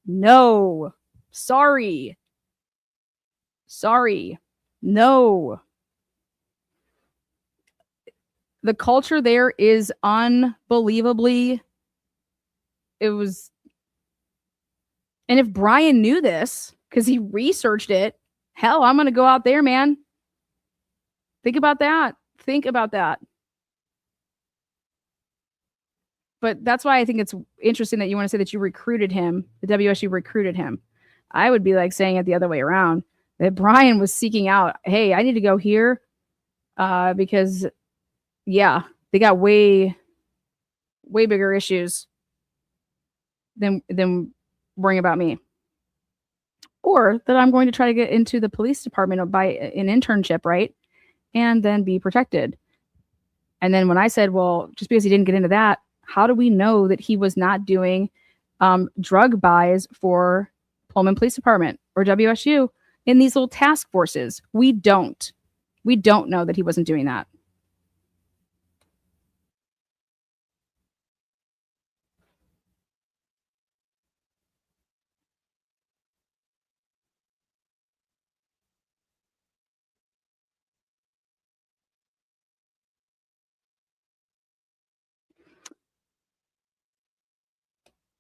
No. Sorry. No. The culture there is unbelievably... And if Brian knew this, because he researched it, hell, I'm going to go out there, man. Think about that. but that's why I think it's interesting that you want to say that you recruited him, the WSU recruited him. I would be like saying it the other way around, that Brian was seeking out, hey, I need to go here because, yeah, they got way bigger issues than worrying about me. Or that I'm going to try to get into the police department by an internship, right? And then be protected. And then when I said, well, just because he didn't get into that, how do we know that he was not doing drug buys for Pullman Police Department or WSU in these little task forces? We don't know that he wasn't doing that.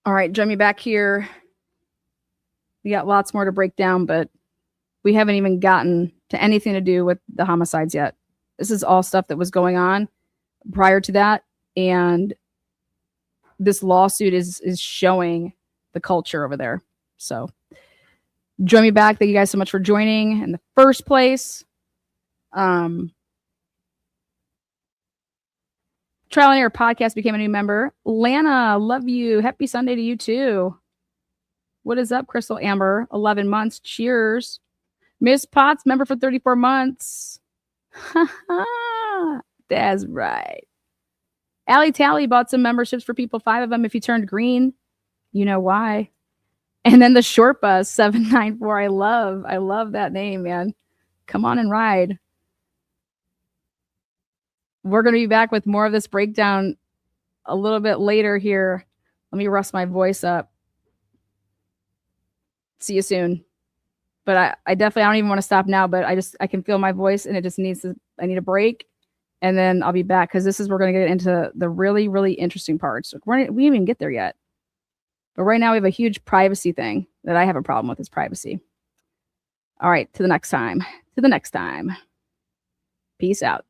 All right, join me back here. We got lots more to break down, but we haven't even gotten to anything to do with the homicides yet. This is all stuff that was going on prior to that, and this lawsuit is showing the culture over there. So join me back. Thank you guys so much for joining in the first place. Trial and Error Podcast became a new member. Lana, love you. Happy Sunday to you too. What is up, Crystal Amber? 11 months. Cheers. Miss Potts, member for 34 months. That's right. Allie Tally bought some memberships for people, 5 of them. If you turned green, you know why. And then the Short Bus 794. I love that name, man. Come on and ride. We're going to be back with more of this breakdown a little bit later here. Let me rust my voice up. See you soon. But I definitely, I don't even want to stop now, but I can feel my voice and it just I need a break. And then I'll be back because we're going to get into the really, really interesting parts. We didn't even get there yet. But right now we have a huge privacy thing that I have a problem with, is privacy. All right, to the next time. Peace out.